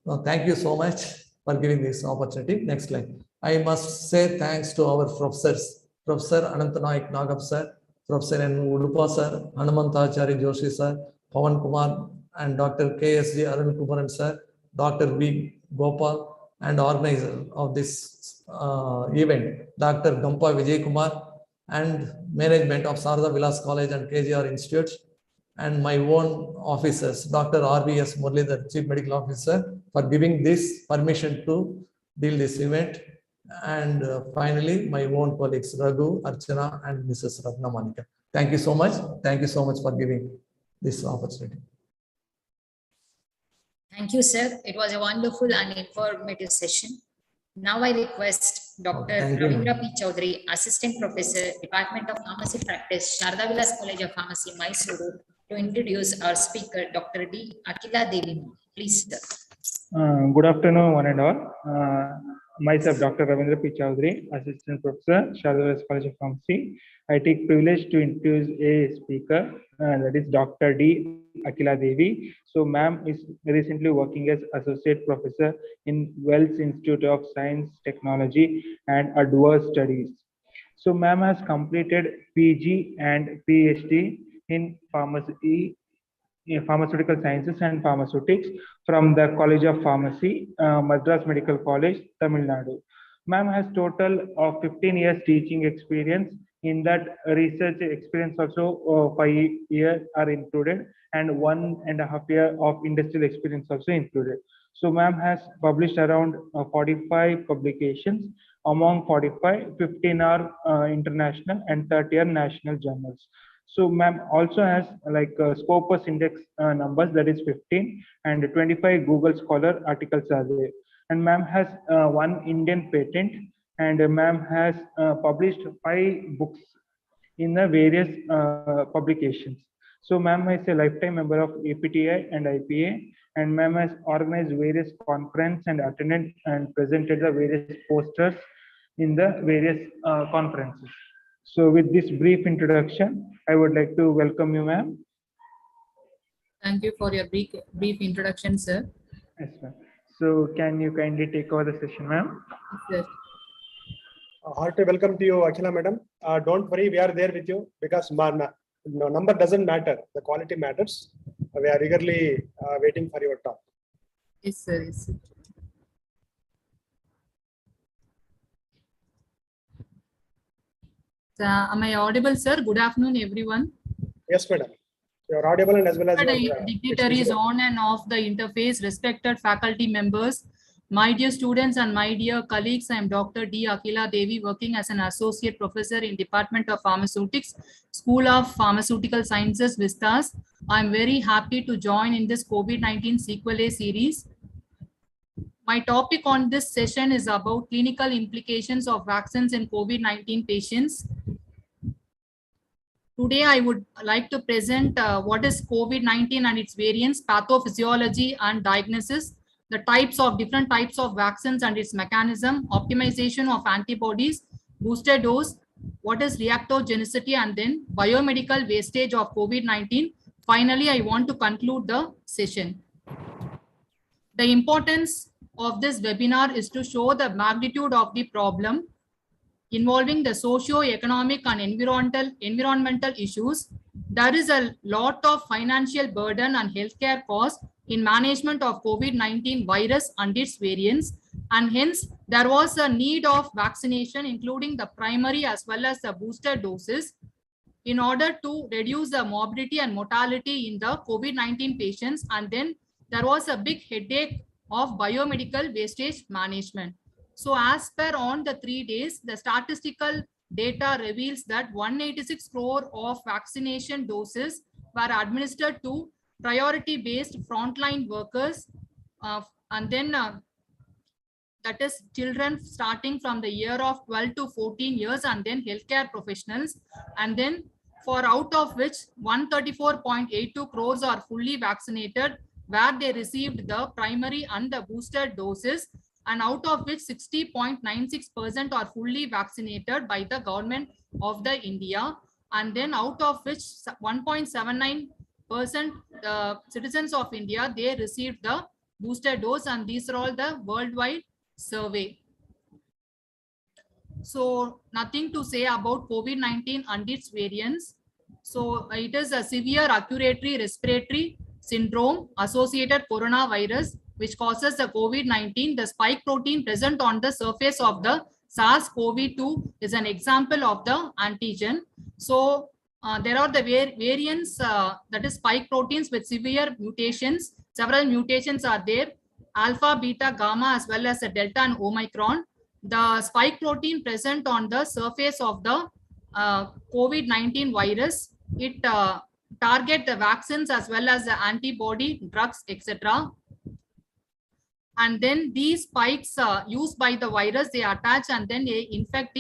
So, thank you so much for giving this opportunity. Next slide. I must say thanks to our professors, Professor Anantanaik Nagap sir, Professor N. Udupa sir, Hanumantachari Joshi sir, Pawan Kumar, and Dr. KSG Arun Kumaran sir, Dr. V. Gopal, and organizer of this event, Dr. Gampa Vijay Kumar, and management of Sarada Vilas College and KGR Institutes, and my own officers, Dr. RBS Muralidhar, Chief Medical Officer, for giving this permission to deal this event. And finally, my own colleagues, Raghu, Archana, and Mrs. Ratna Manika. Thank you so much. Thank you so much for giving this opportunity. Thank you, sir. It was a wonderful and informative session. Now I request Dr. Ravindra P. Chaudhary, Assistant Professor, Department of Pharmacy Practice, Sharda Vilas College of Pharmacy, Mysuru, to introduce our speaker, Dr. D. Akila Devi. Please, sir. Good afternoon, one and all. Myself, Dr. Ravindra P. Chaudhary, Assistant Professor, Sharda Vilas College of Pharmacy. I take privilege to introduce a speaker, that is Dr. D. Akila Devi. So, ma'am is recently working as Associate Professor in Wells Institute of Science, Technology, and Advanced Studies. So, ma'am has completed PG and PhD in pharmacy Pharmaceutical Sciences and Pharmaceutics from the College of Pharmacy, Madras Medical College, Tamil Nadu. Ma'am has total of 15 years teaching experience. In that, research experience also 5 years are included, and 1.5 years of industrial experience also included. So ma'am has published around 45 publications. Among 45, 15 are international and 30 are national journals. So ma'am also has like Scopus index numbers, that is 15, and 25 Google Scholar articles are there. And ma'am has one Indian patent, and ma'am has published 5 books in the various publications. So ma'am is a lifetime member of APTI and IPA, and ma'am has organized various conferences and attended and presented the various posters in the various conferences. So with this brief introduction, I would like to welcome you, ma'am. Thank you for your brief introduction, sir. Yes, ma'am. So can you kindly take over the session, ma'am? Yes, Hearty welcome to you, Akhila madam. Don't worry, we are there with you because number doesn't matter. The quality matters. We are eagerly waiting for your talk. yes, sir. Yes, sir. Am I audible, sir? Good afternoon, everyone. Yes, madam. You are audible, and as well as Dignitaries on and off the interface, respected faculty members, my dear students and my dear colleagues, I am Dr. D. Akhila Devi, working as an associate professor in Department of Pharmaceutics, School of Pharmaceutical Sciences, Vistas. I am very happy to join in this COVID-19 Sequelae series. My topic on this session is about clinical implications of vaccines in COVID-19 patients. Today, I would like to present what is COVID-19 and its variants, pathophysiology and diagnosis, the different types of vaccines and its mechanism, optimization of antibodies, booster dose, what is reactogenicity, and then biomedical wastage of COVID-19. Finally, I want to conclude the session. The importance of this webinar is to show the magnitude of the problem involving the socio-economic and environmental issues. There is a lot of financial burden and healthcare costs in management of COVID-19 virus and its variants, and hence there was a need of vaccination, including the primary as well as the booster doses, in order to reduce the morbidity and mortality in the COVID-19 patients. And then there was a big headache of biomedical wastage management. So as per on the 3 days, the statistical data reveals that 186 crore of vaccination doses were administered to priority-based frontline workers, and then that is children starting from the year of 12 to 14 years, and then healthcare professionals, and then for out of which 134.82 crores are fully vaccinated, where they received the primary and the booster doses, and out of which 60.96% are fully vaccinated by the government of the India, and then out of which 1.79% citizens of India, they received the booster dose, and these are all the worldwide survey. So nothing to say about COVID-19 and its variants. So it is a severe acute respiratory syndrome associated coronavirus, which causes the COVID-19. The spike protein present on the surface of the SARS-CoV-2 is an example of the antigen. So there are the variants, that is spike proteins with severe mutations. Several mutations are there, alpha, beta, gamma, as well as the delta and omicron. The spike protein present on the surface of the COVID-19 virus, it target the vaccines as well as the antibody drugs, etc. And then these spikes used by the virus, they attach and then they infect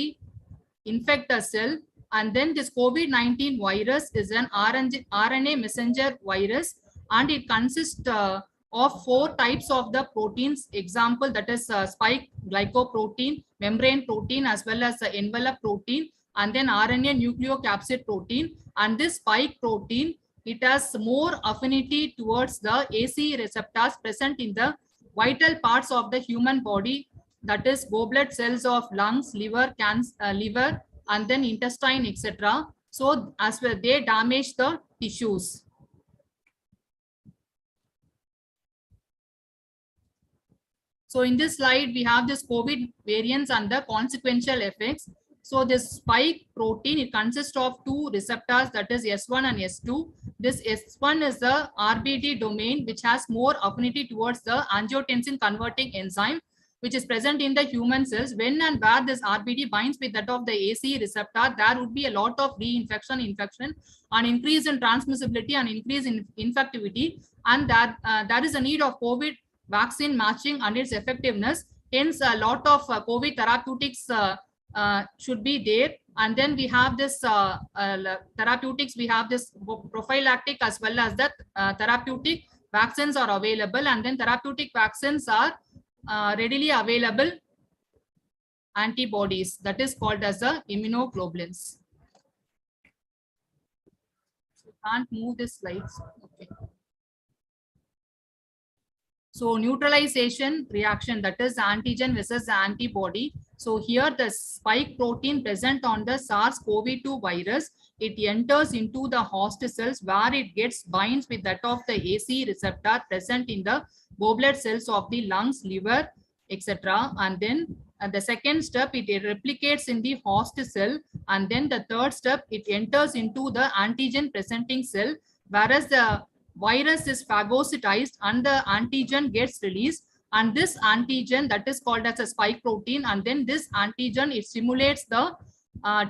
the cell. And then this COVID-19 virus is an RNA messenger virus, and it consists of 4 types of the proteins. Example, that is spike glycoprotein, membrane protein, as well as the envelope protein, and then RNA nucleocapsid protein. And this spike protein, it has more affinity towards the ACE receptors present in the vital parts of the human body, that is goblet cells of lungs, liver, liver, and then intestine, etc. So as well, they damage the tissues. So in this slide, we have this COVID variants and the consequential effects. So this spike protein, it consists of two receptors, that is S1 and S2. This S1 is the RBD domain, which has more affinity towards the angiotensin converting enzyme, which is present in the human cells. When and where this RBD binds with that of the ACE receptor, there would be a lot of reinfection, infection, and increase in transmissibility and increase in infectivity. And that there is a need of COVID vaccine matching and its effectiveness. Hence, a lot of COVID therapeutics should be there. And then we have this therapeutics, we have this prophylactic as well as the therapeutic vaccines are available. And then therapeutic vaccines are readily available antibodies, that is called as the immunoglobulins. So can't move this slides. Okay. So neutralization reaction, that is antigen versus antibody. So here the spike protein present on the SARS-CoV-2 virus, it enters into the host cells where it gets binds with that of the ACE receptor present in the goblet cells of the lungs, liver, etc. And then the second step, it replicates in the host cell. And then the third step, it enters into the antigen presenting cell, whereas the virus is phagocytized and the antigen gets released. And this antigen, that is called as a spike protein. And then this antigen, it stimulates the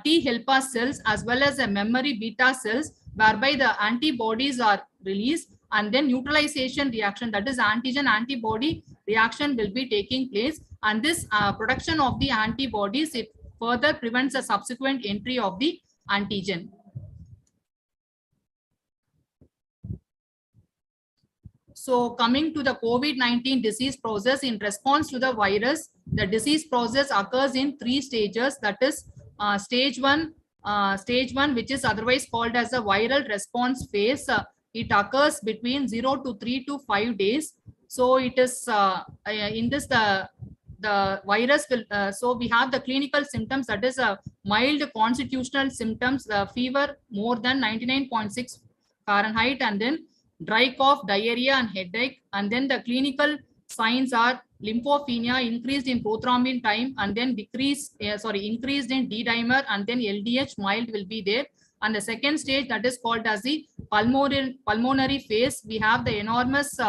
T helper cells as well as the memory beta cells, whereby the antibodies are released. And then neutralization reaction, that is antigen antibody reaction, will be taking place. And this production of the antibodies, it further prevents a subsequent entry of the antigen. So coming to the COVID-19 disease process, in response to the virus, the disease process occurs in 3 stages. That is stage one, which is otherwise called as a viral response phase. It occurs between 0 to 3 to 5 days. So it is in this the virus will, so we have the clinical symptoms, that is mild constitutional symptoms, fever more than 99.6 Fahrenheit, and then dry cough, diarrhea, and headache. And then the clinical signs are lymphopenia, increased in prothrombin time, and then increased in D dimer, and then LDH mild will be there. And the second stage, that is called as the pulmonary phase, we have the enormous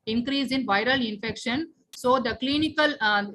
increase in viral infection. So the clinical,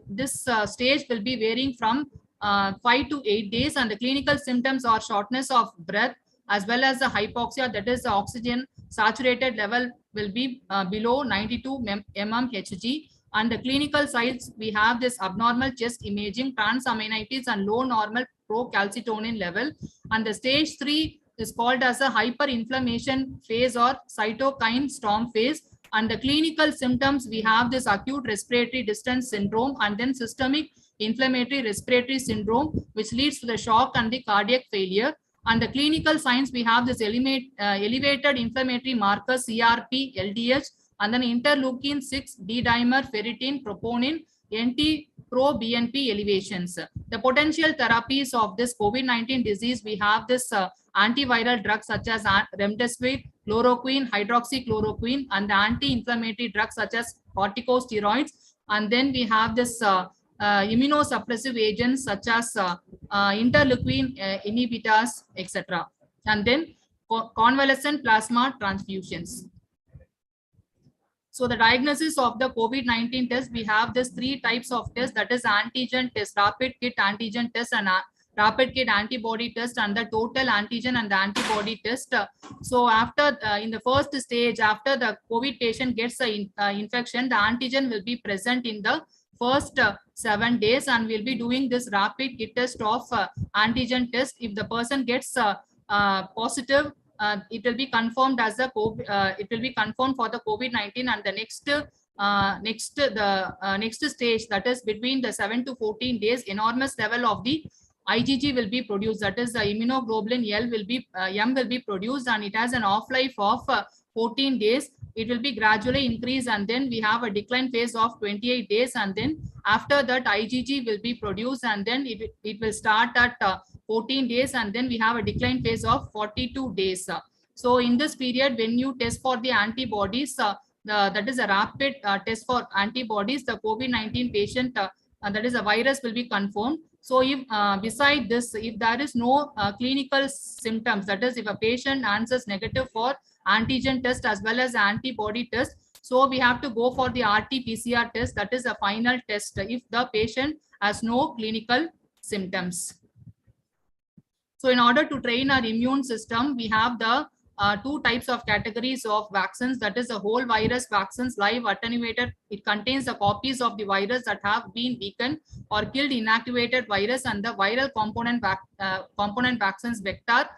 this stage will be varying from 5 to 8 days, and the clinical symptoms are shortness of breath as well as the hypoxia, that is the oxygen saturated level will be below 92 mmHg. And the clinical signs, we have this abnormal chest imaging, transaminitis, and low normal procalcitonin level. And the stage 3 is called as a hyperinflammation phase or cytokine storm phase. And the clinical symptoms, we have this acute respiratory distress syndrome and then systemic inflammatory respiratory syndrome, which leads to the shock and the cardiac failure. And the clinical signs, we have this elevated inflammatory markers, CRP, LDH, and then interleukin 6, D dimer, ferritin, troponin, NT-proBNP elevations. The potential therapies of this COVID-19 disease, we have this antiviral drugs such as remdesivir, chloroquine, hydroxychloroquine, and the anti-inflammatory drugs such as corticosteroids. And then we have this immunosuppressive agents such as interleukin inhibitors, etc. And then convalescent plasma transfusions. So the diagnosis of the COVID-19 test, we have this 3 types of tests, that is antigen test, rapid kit antigen test, and rapid kit antibody test, and the total antigen and the antibody test. So after in the first stage, after the COVID patient gets the infection, the antigen will be present in the first 7 days, and we'll be doing this rapid kit test of antigen test. If the person gets positive, it will be confirmed as the it will be confirmed for the COVID-19, and the next stage, that is between the 7 to 14 days, enormous level of the IgG will be produced, that is the immunoglobulin M will be produced, and it has an off-life of 14 days. It will be gradually increased, and then we have a decline phase of 28 days, and then after that IgG will be produced, and then it will start at 14 days, and then we have a decline phase of 42 days. So in this period, when you test for the antibodies, that is a rapid test for antibodies, the COVID-19 patient, that is a virus will be confirmed. So if beside this, if there is no clinical symptoms, that is if a patient answers negative for antigen test as well as antibody test, so we have to go for the RT-PCR test, that is a final test if the patient has no clinical symptoms. So in order to train our immune system, we have the two types of categories of vaccines, that is the whole virus vaccines, live attenuated. It contains the copies of the virus that have been weakened or killed inactivated virus, and the viral component vaccines vector.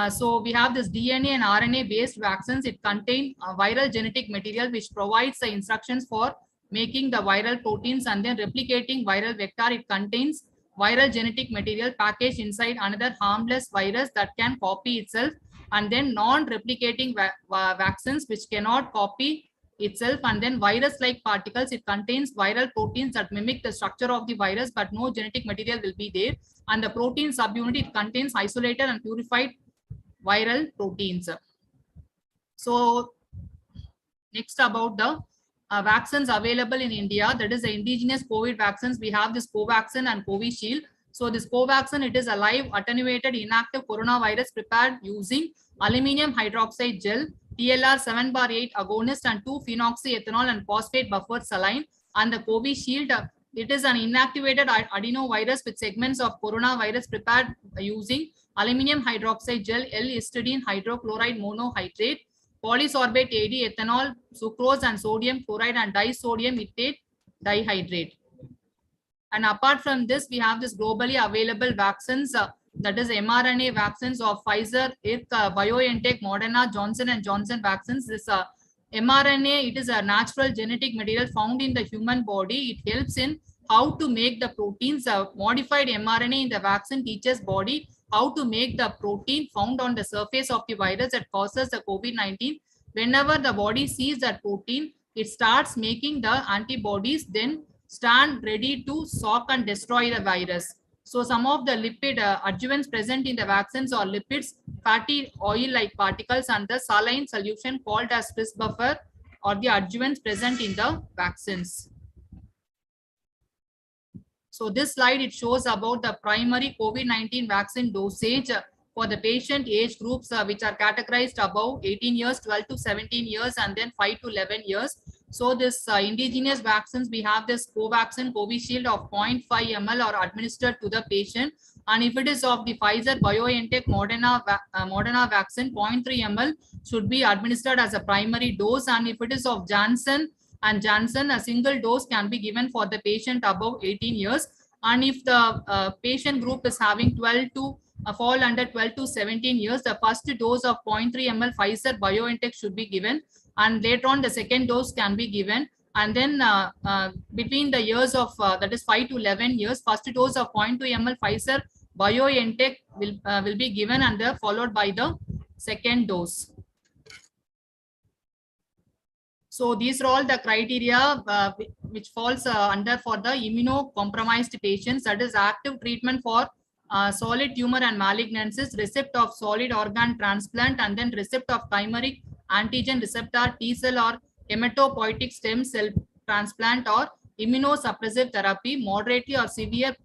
So we have this DNA and RNA based vaccines. It contains viral genetic material which provides the instructions for making the viral proteins and then replicating viral vector. It contains viral genetic material packaged inside another harmless virus that can copy itself, and then non-replicating vaccines which cannot copy itself, and then virus-like particles. It contains viral proteins that mimic the structure of the virus, but no genetic material will be there. And the protein subunit, it contains isolated and purified viral proteins. So next about the vaccines available in India, that is the indigenous COVID vaccines. We have this Covaxin and Covishield. So this Covaxin, it is a live attenuated inactive coronavirus prepared using aluminum hydroxide gel, TLR 7/8 agonist and 2-phenoxyethanol and phosphate buffer saline. And the Covishield, it is an inactivated adenovirus with segments of coronavirus prepared using aluminum hydroxide gel, L-histidine hydrochloride monohydrate, polysorbate AD, ethanol, sucrose and sodium chloride and disodium ethate dihydrate. And apart from this, we have this globally available vaccines, that is mRNA vaccines of Pfizer, BioNTech, Moderna, Johnson & Johnson vaccines. This mRNA, it is a natural genetic material found in the human body. It helps in how to make the proteins. Modified mRNA in the vaccine teaches body how to make the protein found on the surface of the virus that causes the COVID-19. Whenever the body sees that protein, it starts making the antibodies, then stand ready to soak and destroy the virus. So some of the lipid adjuvants present in the vaccines are lipids, fatty oil-like particles, and the saline solution called as Swiss buffer or the adjuvants present in the vaccines. So this slide, it shows about the primary COVID-19 vaccine dosage for the patient age groups which are categorized above 18 years, 12 to 17 years, and then 5 to 11 years. So this indigenous vaccines, we have this Covaxin, Covishield of 0.5 ml are administered to the patient. And if it is of the Pfizer, BioNTech, Moderna vaccine, 0.3 ml should be administered as a primary dose. And if it is of Janssen, a single dose can be given for the patient above 18 years. And if the patient group is having 12 to fall under 12 to 17 years, the first dose of 0.3 ml Pfizer BioNTech should be given, and later on the second dose can be given. And then between the years of that is 5 to 11 years, first dose of 0.2 ml Pfizer BioNTech will be given, and followed by the second dose. So these are all the criteria which falls under for the immunocompromised patients, that is active treatment for solid tumor and malignancies, receipt of solid organ transplant, and then receipt of chimeric antigen receptor T cell or hematopoietic stem cell transplant or immunosuppressive therapy, moderately or severe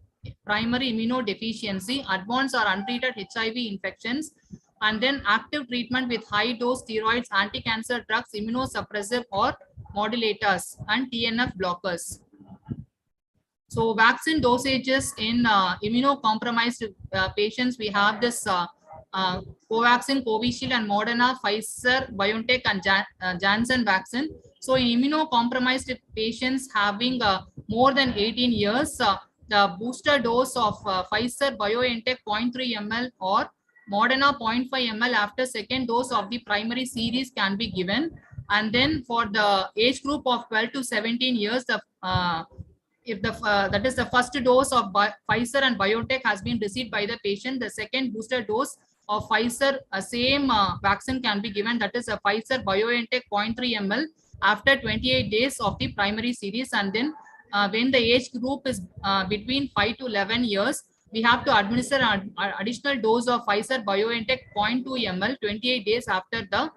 primary immunodeficiency, advanced or untreated HIV infections, and then active treatment with high dose steroids, anti-cancer drugs, immunosuppressive or modulators, and TNF blockers. So vaccine dosages in immunocompromised patients, we have this Covaxin, Covishield, and Moderna, Pfizer, BioNTech, and Janssen vaccine. So in immunocompromised patients having more than 18 years, the booster dose of Pfizer, BioNTech 0.3 ml or Moderna 0.5 ml after second dose of the primary series can be given. And then for the age group of 12 to 17 years, if that is the first dose of Pfizer and BioNTech has been received by the patient, the second booster dose of Pfizer, same vaccine can be given, that is a Pfizer BioNTech 0.3 ml after 28 days of the primary series. And then when the age group is between 5 to 11 years, we have to administer an additional dose of Pfizer BioNTech 0.2 ml 28 days after the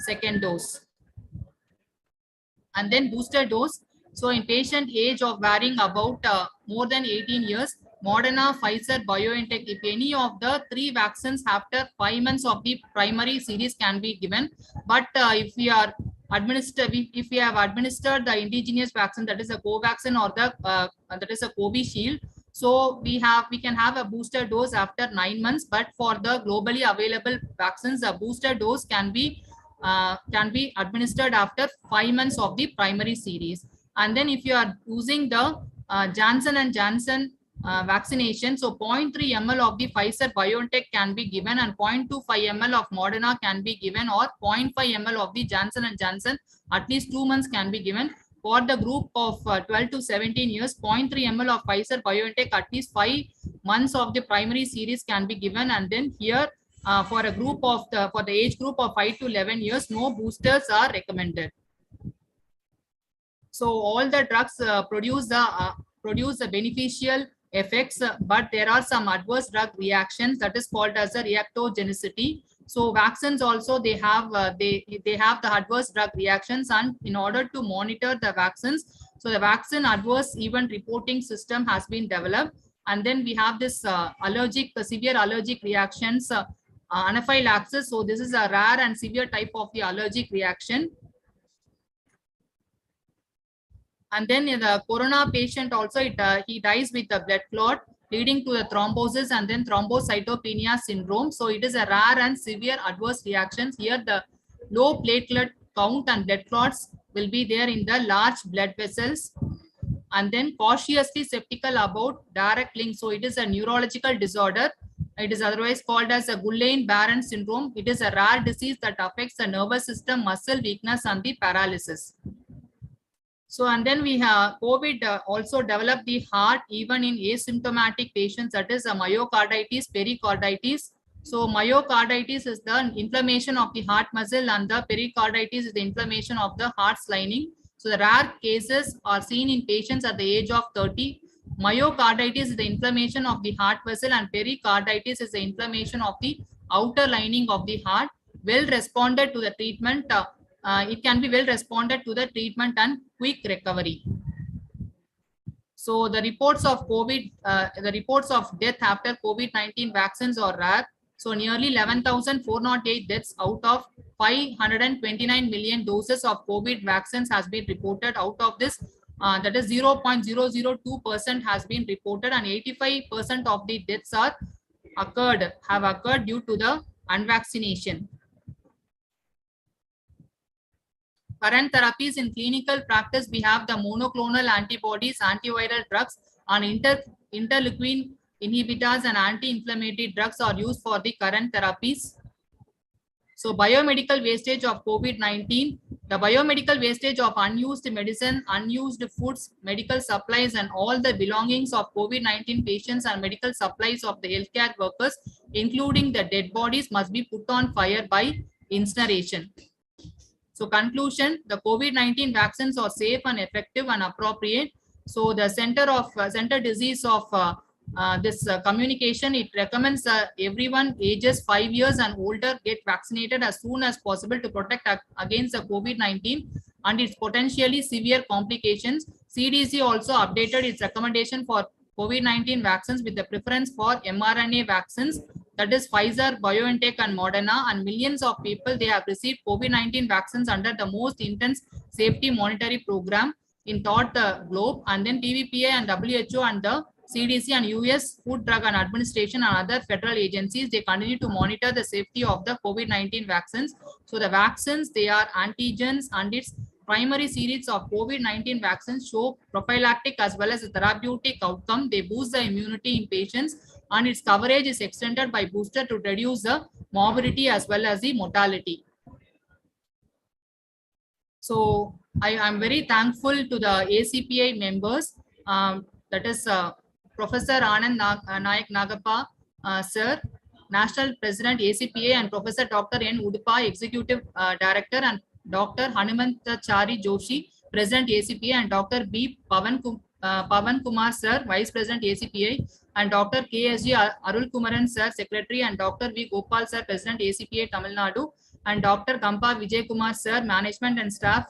second dose. And then booster dose. So in patient age of varying about more than 18 years, Moderna, Pfizer, BioNTech, if any of the 3 vaccines after 5 months of the primary series can be given. But if we have administered the indigenous vaccine, that is a Covaxin or the that is a Covishield, so we can have a booster dose after 9 months. But for the globally available vaccines, a booster dose can be administered after 5 months of the primary series. And then if you are using the Johnson and Johnson vaccination, so 0.3 ml of the Pfizer BioNTech can be given, and 0.25 ml of Moderna can be given, or 0.5 ml of the Johnson and Johnson at least 2 months can be given. For the group of 12 to 17 years, 0.3 ml of Pfizer BioNTech at least 5 months of the primary series can be given. And then here for a group of for the age group of 5 to 11 years, no boosters are recommended. So all the drugs produce the beneficial effects, but there are some adverse drug reactions that is called as a reactogenicity. So vaccines also, they have the adverse drug reactions, and in order to monitor the vaccines, so the vaccine adverse event reporting system has been developed. And then we have this severe allergic reactions, anaphylaxis. So this is a rare and severe type of the allergic reaction. And then in the corona patient also, he dies with a blood clot leading to the thrombosis and then thrombocytopenia syndrome. So it is a rare and severe adverse reactions. Here the low platelet count and blood clots will be there in the large blood vessels. And then cautiously skeptical about direct link. So it is a neurological disorder. It is otherwise called as a Guillain-Barré syndrome. It is a rare disease that affects the nervous system, muscle weakness, and the paralysis. So, and then we have COVID also developed the heart even in asymptomatic patients, that is a myocarditis, pericarditis. So myocarditis is the inflammation of the heart muscle, and the pericarditis is the inflammation of the heart's lining. So the rare cases are seen in patients at the age of 30. Myocarditis is the inflammation of the heart vessel, and pericarditis is the inflammation of the outer lining of the heart. Well responded to the treatment. It can be well responded to the treatment and quick recovery. So the reports of the reports of death after COVID-19 vaccines are rare. So nearly 11,408 deaths out of 529 million doses of COVID vaccines has been reported. Out of this, that is 0.002% has been reported, and 85% of the deaths have occurred due to the unvaccination. Current therapies in clinical practice, we have the monoclonal antibodies, antiviral drugs, and interleukin inhibitors and anti-inflammatory drugs are used for the current therapies. So biomedical wastage of COVID-19, the biomedical wastage of unused medicine, unused foods, medical supplies, and all the belongings of COVID-19 patients and medical supplies of the healthcare workers, including the dead bodies, must be put on fire by incineration. So conclusion, the COVID-19 vaccines are safe and effective and appropriate. So the Center Disease of this communication, it recommends everyone ages 5 years and older get vaccinated as soon as possible to protect against the COVID-19 and its potentially severe complications. CDC also updated its recommendation for COVID-19 vaccines with the preference for mRNA vaccines, that is Pfizer, BioNTech, and Moderna, and millions of people, they have received COVID-19 vaccines under the most intense safety monitoring program in throughout the globe. And then PVPA and WHO and the CDC and US Food, Drug and Administration and other federal agencies, they continue to monitor the safety of the COVID-19 vaccines. So the vaccines, they are antigens, and its primary series of COVID-19 vaccines show prophylactic as well as a therapeutic outcome. They boost the immunity in patients, and its coverage is extended by booster to reduce the morbidity as well as the mortality. So I am very thankful to the ACPI members, that is Professor Anand Nayak Nagappa, Sir, National President ACPA, and Professor Dr. N. Udupa, Executive Director, and Dr. Hanumantachari Joshi, President ACPA, and Dr. B. Pavan Kumar Sir, Vice President ACPA, and Dr. KSG Arul Kumaran Sir, Secretary, and Dr. V. Gopal Sir, President ACPA Tamil Nadu, and Dr. Kampa Vijay Kumar Sir, Management and Staff,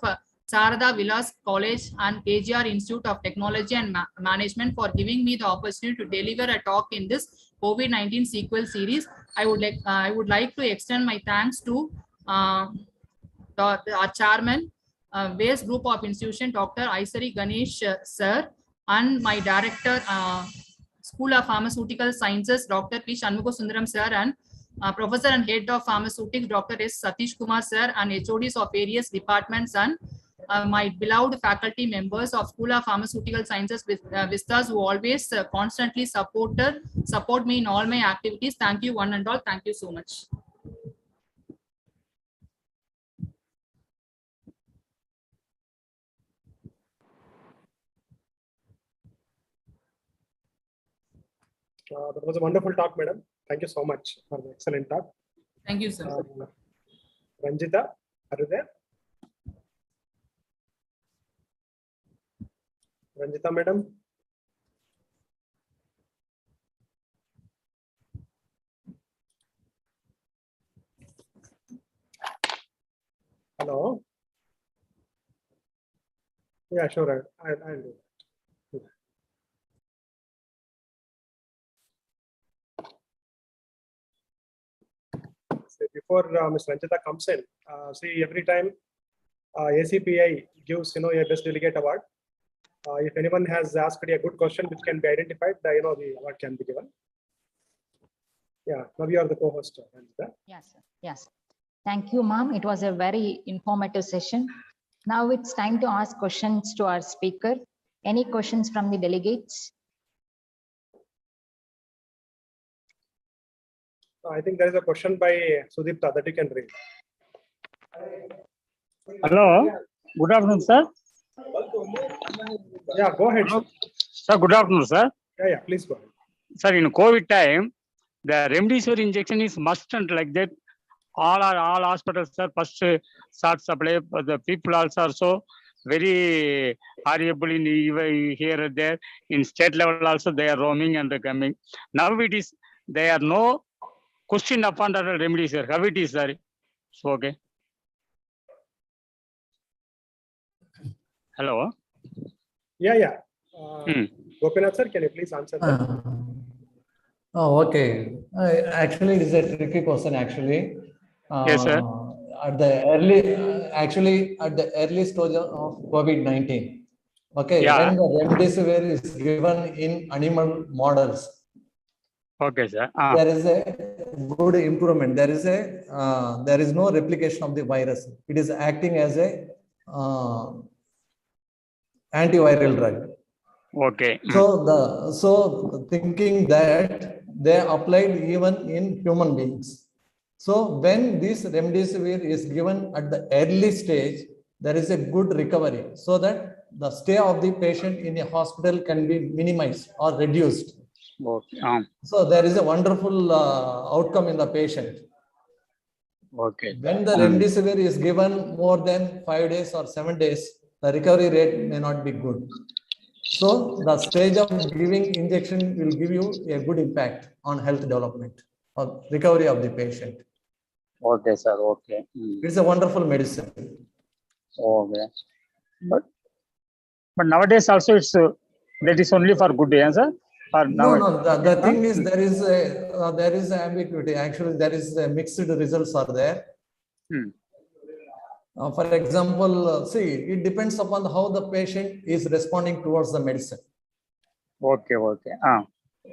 Sarada Vilas College and KGR Institute of Technology and Management for giving me the opportunity to deliver a talk in this COVID-19 sequel series. I would like to extend my thanks to our chairman, base group of institution, Dr. Aisari Ganesh sir, and my director, School of Pharmaceutical Sciences, Dr. P. Shanmuga Sundaram sir, and Professor and Head of Pharmaceutics, Dr. S. Satish Kumar sir, and HODs of various departments, and my beloved faculty members of School of Pharmaceutical Sciences Vistas, who always constantly support me in all my activities. Thank you one and all. Thank you so much. That was a wonderful talk, madam. Thank you so much for the excellent talk. Thank you, sir. Ranjita, are you there? Ranjita, madam. Hello. Yeah, sure. I'll do that. Before Ms. Ranjita comes in, see, every time ACPI gives a best delegate award. If anyone has asked a good question which can be identified, the award can be given. Yeah, now you are the co-host, Ranjita. Yes, sir. Yes. Thank you, ma'am. It was a very informative session. Now it's time to ask questions to our speaker. Any questions from the delegates? I think there is a question by Sudipta that you can read. Hello. Good afternoon, sir. Yeah, go ahead. Sir, good afternoon, sir. Yeah, please go ahead. Sir, in COVID time, the remdesivir injection is must and like that. All hospitals, sir, first start supply. The people also very horrible in here and there. In state level also, they are roaming and coming. Now it is, there are no question upon the remdesivir. How it is, sir? So, okay. Hello. Yeah. Gopinath sir, can you please answer that? Oh, okay. Actually, it is a tricky question. Actually, yes, sir. At the early stage of COVID-19. Okay, yeah. When the remdesivir is given in animal models. Okay, sir. There is a good improvement. There is no replication of the virus. It is acting as a antiviral drug. Okay. So thinking that they applied even in human beings. So when this remdesivir is given at the early stage, there is a good recovery, so that the stay of the patient in a hospital can be minimized or reduced. Okay. So there is a wonderful outcome in the patient. Okay. When the remdesivir is given more than 5 days or 7 days, the recovery rate may not be good. So the stage of giving injection will give you a good impact on health development or recovery of the patient. Okay, sir. Okay. It's a wonderful medicine. Okay. But nowadays also it's that is only for good answer. No. The thing is there is ambiguity. Actually, there is mixed results are there. For example, see, it depends upon how the patient is responding towards the medicine. Okay.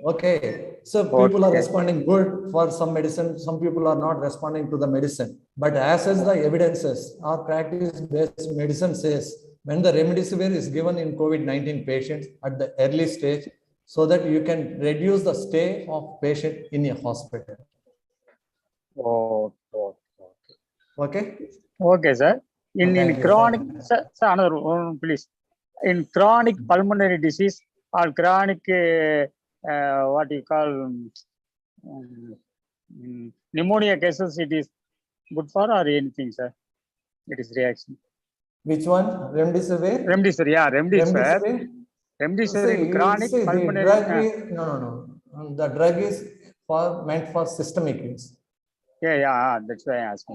Okay. So people are responding good for some medicine. Some people are not responding to the medicine. But as the evidences, our practice-based medicine says, when the remdesivir is given in COVID-19 patients at the early stage, so that you can reduce the stay of patient in a hospital. Okay. Okay, sir. In chronic, sir, another one, please. In chronic pulmonary disease or chronic, what you call pneumonia cases, it is good for or anything, sir? It is reaction. Which one? Remdesivir? Remdesivir, yeah, remdesivir. Remdesivir in chronic pulmonary. The drug is, no. The drug is meant for systemic use. Yeah, that's why I asked.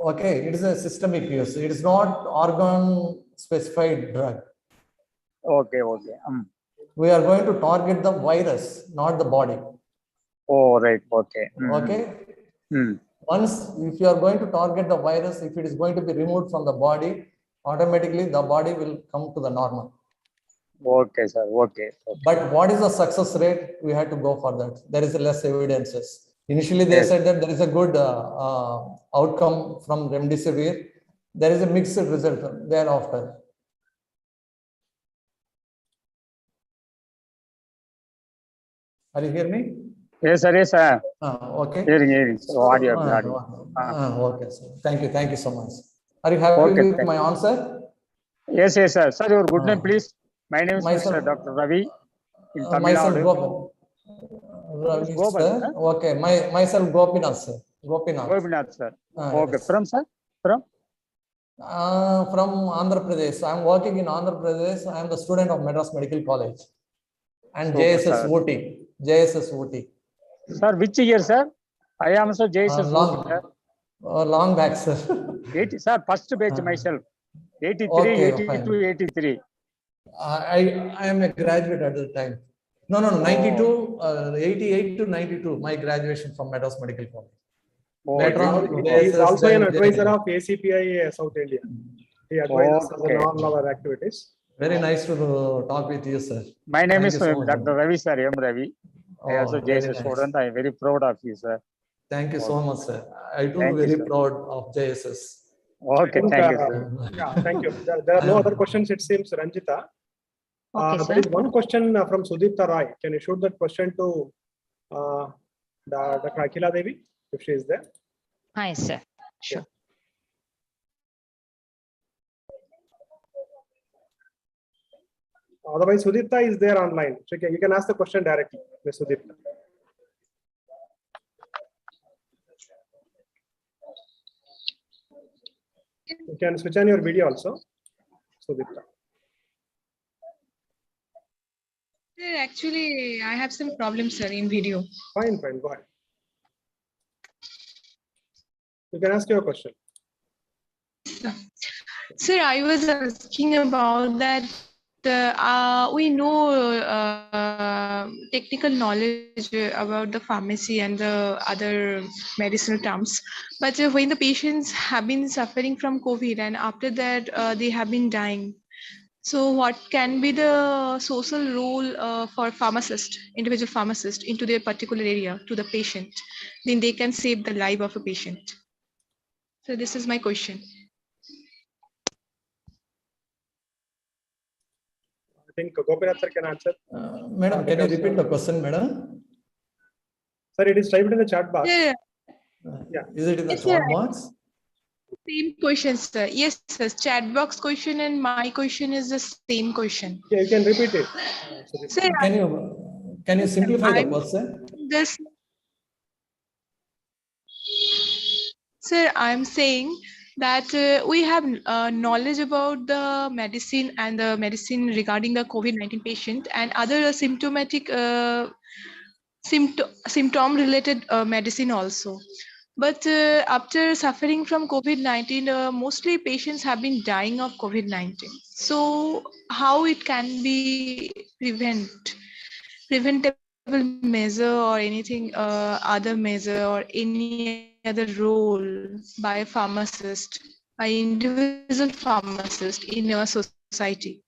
Okay, it is a systemic use. It is not organ specified drug. Okay. We are going to target the virus, not the body. Oh, right. Okay. Okay. Mm. Once, if you are going to target the virus, if it is going to be removed from the body, automatically the body will come to the normal. Okay, sir. Okay. But what is the success rate? We had to go for that. There is less evidences. Initially, they Yes. said that there is a good outcome from remdesivir. There is a mixed result thereafter. Are you hear me? Yes, sir. Yes, sir. Okay. Hearing. So, audio. Okay, sir. Thank you so much. Are you happy with my answer? Yes, sir. Sir, your good name, please. My name is Myself, Mr. Dr. Ravi in Tamil myself, Nadu. Ravi, Gopan, sir. Okay, myself, Gopinath, sir. Gopinath, sir. Okay, Yes. from, sir? From? From Andhra Pradesh. I am working in Andhra Pradesh. I am the student of Madras Medical College and Super, JSS sir. Ooty. JSS Ooty. Sir, which year, sir? I am also JSS. Long back, sir. 80, sir, first batch myself. 83, Okay, 82, fine. 83. I am a graduate at the time. No, 92, 88 to 92, my graduation from Madras Medical College. Later on, He is JSS, also an then advisor JSS. of ACPI South India. He advises us on all our activities. Very nice to talk with you, sir. My name Thank is you so much. Dr. Ravi, sir. M. Ravi. I also Very JSS nice. student. I am very proud of you, sir. Thank you so much, sir. I too Thank you, very sir. proud of JSS. Okay, thank you, sir. Yeah, thank you. There are no other questions, it seems, Ranjita. Okay, There sir. is one question from Sudipta Roy. Can you shoot that question to Dr. Akila Devi, if she is there? Hi, sir. Sure. Otherwise, Sudipta is there online. So you can ask the question directly, Ms. Sudipta. You can switch on your video also, Sudipta. Sir, actually, I have some problems, sir, in video. Fine, go ahead. You can ask your question. Sir, I was asking about that. We know technical knowledge about the pharmacy and the other medicinal terms, but when the patients have been suffering from COVID and after that they have been dying, so what can be the social role for pharmacist, individual pharmacist into their particular area to the patient? Then they can save the life of a patient. So this is my question. I think Gopinath sir can answer. Madam, can you repeat the question, madam? Sir, it is typed in the chat box. Yeah. Is it in the Yes, chat sir. box? Same question, sir. Yes, sir. Chat box question and my question is the same question. Yeah, you can repeat it. Sir, Can you simplify the question? this, sir, I'm saying that we have knowledge about the medicine and the medicine regarding the COVID-19 patient and other symptomatic symptom related medicine also. But after suffering from COVID-19, mostly patients have been dying of COVID-19. So how it can be preventable measure or anything other measure or any other role by a pharmacist, by individual pharmacist in our society?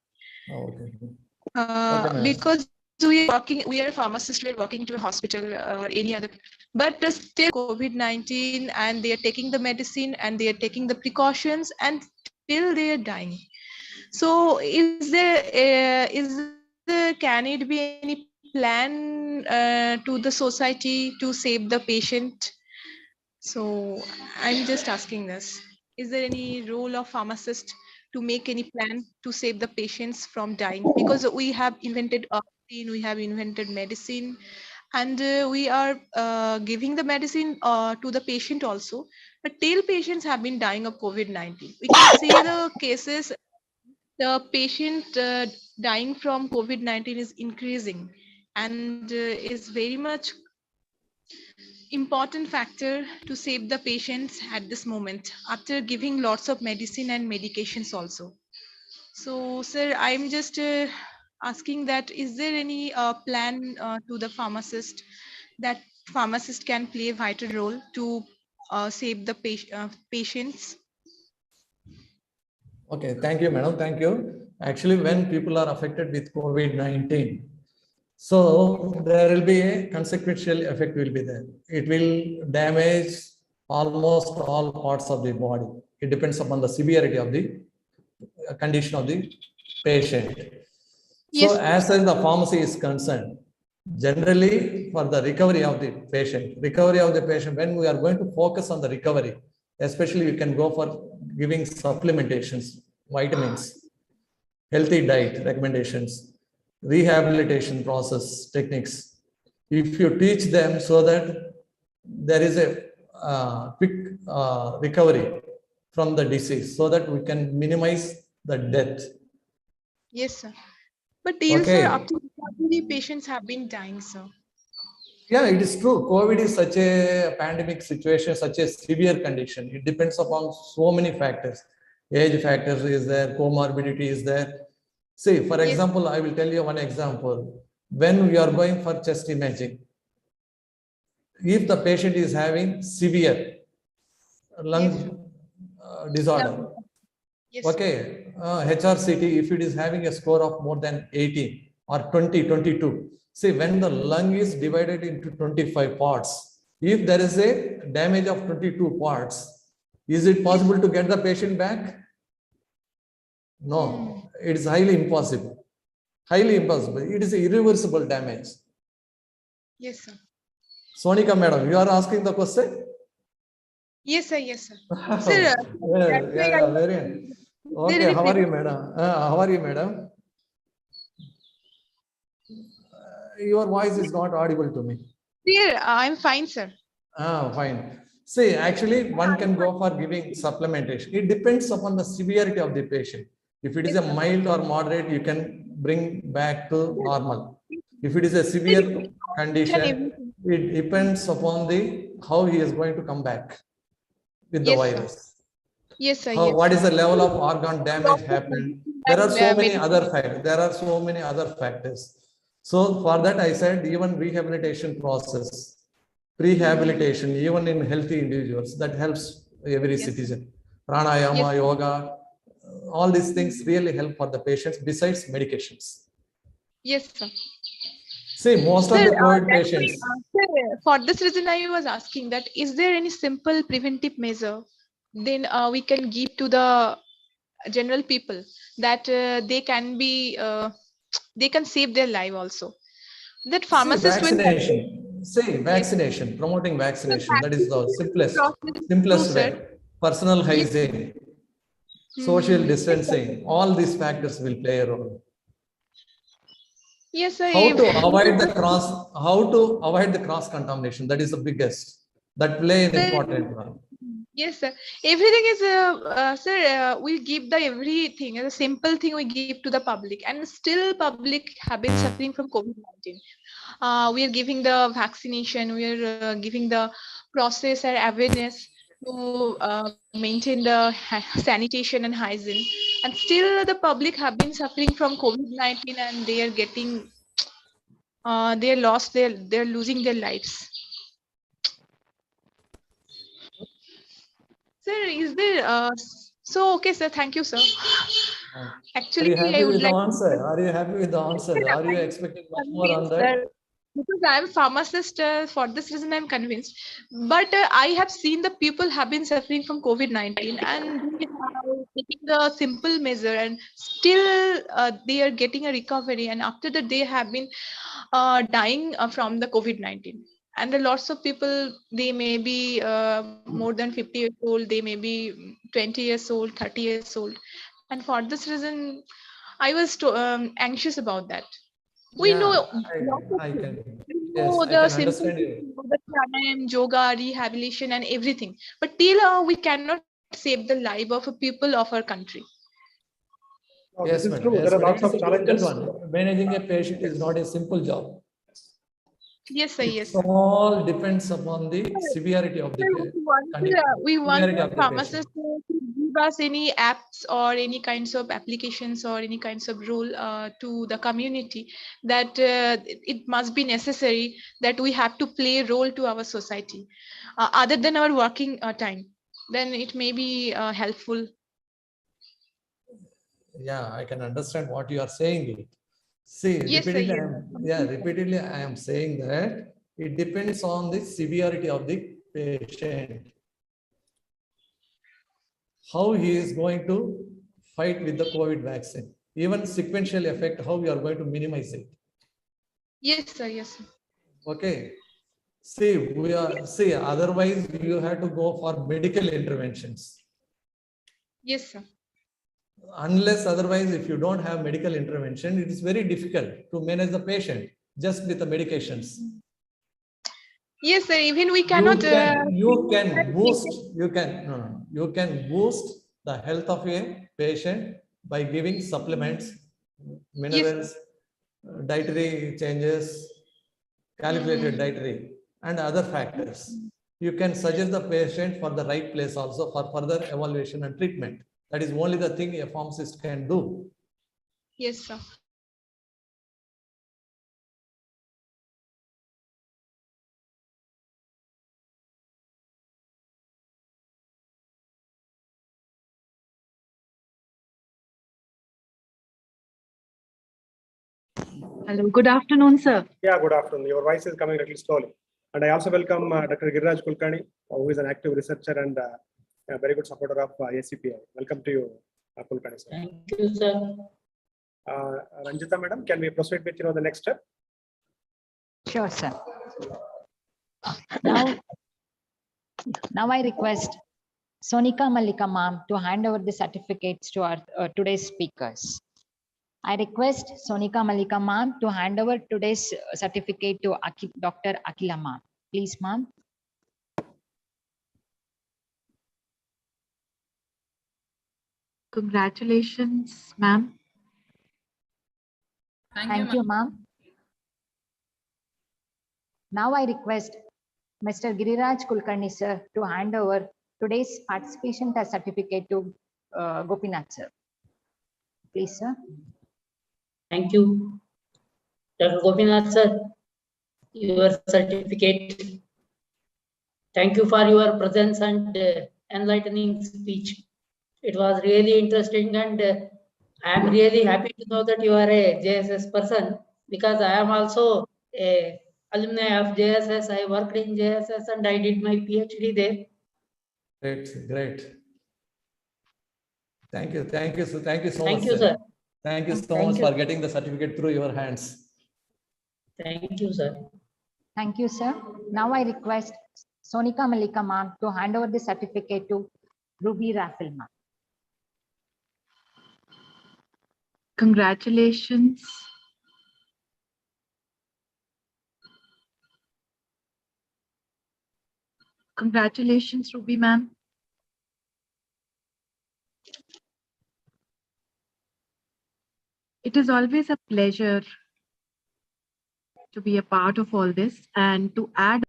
Because we are pharmacists, we are working to a hospital or any other, but still COVID-19 and they are taking the medicine and they are taking the precautions and still they are dying. So can it be any plan to the society to save the patient? So I'm just asking this. Is there any role of pharmacist to make any plan to save the patients from dying? Because we have invented vaccine, we have invented medicine, and we are giving the medicine to the patient also. But till patients have been dying of COVID-19, we can see the cases. The patient dying from COVID-19 is increasing and is very much important factor to save the patients at this moment after giving lots of medicine and medications also. So, sir, I'm just asking that is there any plan to the pharmacist that pharmacist can play a vital role to save the patients? Okay, thank you, madam. Thank you. Actually, when people are affected with COVID-19, so there will be a consequential effect will be there. It will damage almost all parts of the body. It depends upon the severity of the condition of the patient. So as far as the pharmacy is concerned, generally for the recovery of the patient, when we are going to focus on the recovery, especially you can go for giving supplementations, vitamins, healthy diet recommendations, rehabilitation process techniques. If you teach them so that there is a quick recovery from the disease, so that we can minimize the death. Yes, sir. But still, sir, up to 40 patients have been dying, sir. Yeah, it is true. COVID is such a pandemic situation, such a severe condition. It depends upon so many factors. Age factors is there, comorbidity is there. See, for example, I will tell you one example. When we are going for chest imaging, if the patient is having severe lung disorder, okay, HRCT, if it is having a score of more than 18 or 20, 22, see, when the lung is divided into 25 parts, if there is a damage of 22 parts, is it possible to get the patient back? No, it is highly impossible. Highly impossible. It is irreversible damage. Yes, sir. Sonika madam, you are asking the question? Yes, sir. Yes, sir. Sir, very. Okay, how are you, madam? How are you, madam? Your voice is not audible to me. Sir, I'm fine, sir. Fine. See, actually, one can go for giving supplementation. It depends upon the severity of the patient. If it is a mild or moderate, you can bring back to normal. If it is a severe condition, it depends upon the how he is going to come back with the virus. Yes, sir. What is the level of organ damage happened? There are so many other factors. So for that, I said even rehabilitation process, rehabilitation, even in healthy individuals, that helps every citizen. Pranayama, yoga, all these things really help for the patients besides medications. Yes, sir. See, most of the COVID patients. Sir, for this reason, I was asking that is there any simple preventive measure then we can give to the general people that they can be they can save their life also. That pharmacist will vaccination, promoting vaccination. That is the simplest way. Personal hygiene, social distancing, all these factors will play a role. Yes, sir. How to avoid the cross contamination? That is the biggest. That play an important role. Yes, sir. Everything is, sir, we give the everything as a simple thing we give to the public, and still public have been suffering from COVID-19. We are giving the vaccination, we are giving the process and awareness to maintain the sanitation and hygiene, and still the public have been suffering from COVID-19, and they are getting, they're losing their lives. Sir, is there so okay, sir, thank you, sir. Actually, Are you happy with the answer? Are you expecting much more on that? Because I'm a pharmacist, for this reason I'm convinced. But I have seen the people have been suffering from COVID-19 and they are taking the simple measure, and still they are getting a recovery. And after that, they have been dying from the COVID-19. And the lots of people, they may be more than 50 years old, they may be 20 years old, 30 years old. And for this reason, I was anxious about that. We know I can the simple understand you. the pranayam, yoga, rehabilitation, and everything. But till we cannot save the life of a people of our country. This is true. There are lots of challenges. Managing a patient is not a simple job. Yes, sir. Yes. It all depends upon the severity of the We want severity of the patient. pharmacists to give us any apps or any kinds of applications or any kinds of rule to the community that it must be necessary that we have to play a role to our society other than our working time. Then it may be helpful. Yeah, I can understand what you are saying. See, Yes, sir, repeatedly I am saying that it depends on the severity of the patient. How he is going to fight with the COVID vaccine. Even sequential effect, how we are going to minimize it. Yes, sir. Yes, sir. Okay. Otherwise you have to go for medical interventions. Yes, sir. Unless otherwise, if you don't have medical intervention, it is very difficult to manage the patient just with the medications. Yes, sir. Even we cannot. You can boost the health of a patient by giving supplements, minerals, dietary changes, calculated dietary, and other factors. You can suggest the patient for the right place also for further evaluation and treatment. That is only the thing a pharmacist can do. Yes, sir. Hello, good afternoon, sir. Yeah, good afternoon. Your voice is coming a little slowly. And I also welcome Dr. Giriraj Kulkarni, who is an active researcher and a very good supporter of ACPI. Welcome to you, Kulkarni, sir. Thank you, sir. Ranjita, madam, can we proceed with the next step? Sure, sir. Now I request Sonika Malika ma'am to hand over the certificates to our today's speakers. I request Sonika Malika ma'am to hand over today's certificate to Dr. Akila ma'am. Please, ma'am. Congratulations, ma'am. Thank you, ma'am. Now I request Mr. Giriraj Kulkarni sir to hand over today's participation test certificate to Gopinath sir. Please, sir. Thank you, Dr. Gopinath sir. Your certificate. Thank you for your presence and enlightening speech. It was really interesting, and I am really happy to know that you are a JSS person, because I am also a alumni of JSS. I worked in JSS and I did my PhD there. Great. Thank you so Thank much, you, sir. Thank you so much for getting the certificate through your hands. Thank you, sir. Thank you, sir. Now I request Sonika Malika ma'am to hand over the certificate to Ruby Raffle ma'am. Congratulations. Congratulations, Ruby ma'am. It is always a pleasure to be a part of all this, and to add,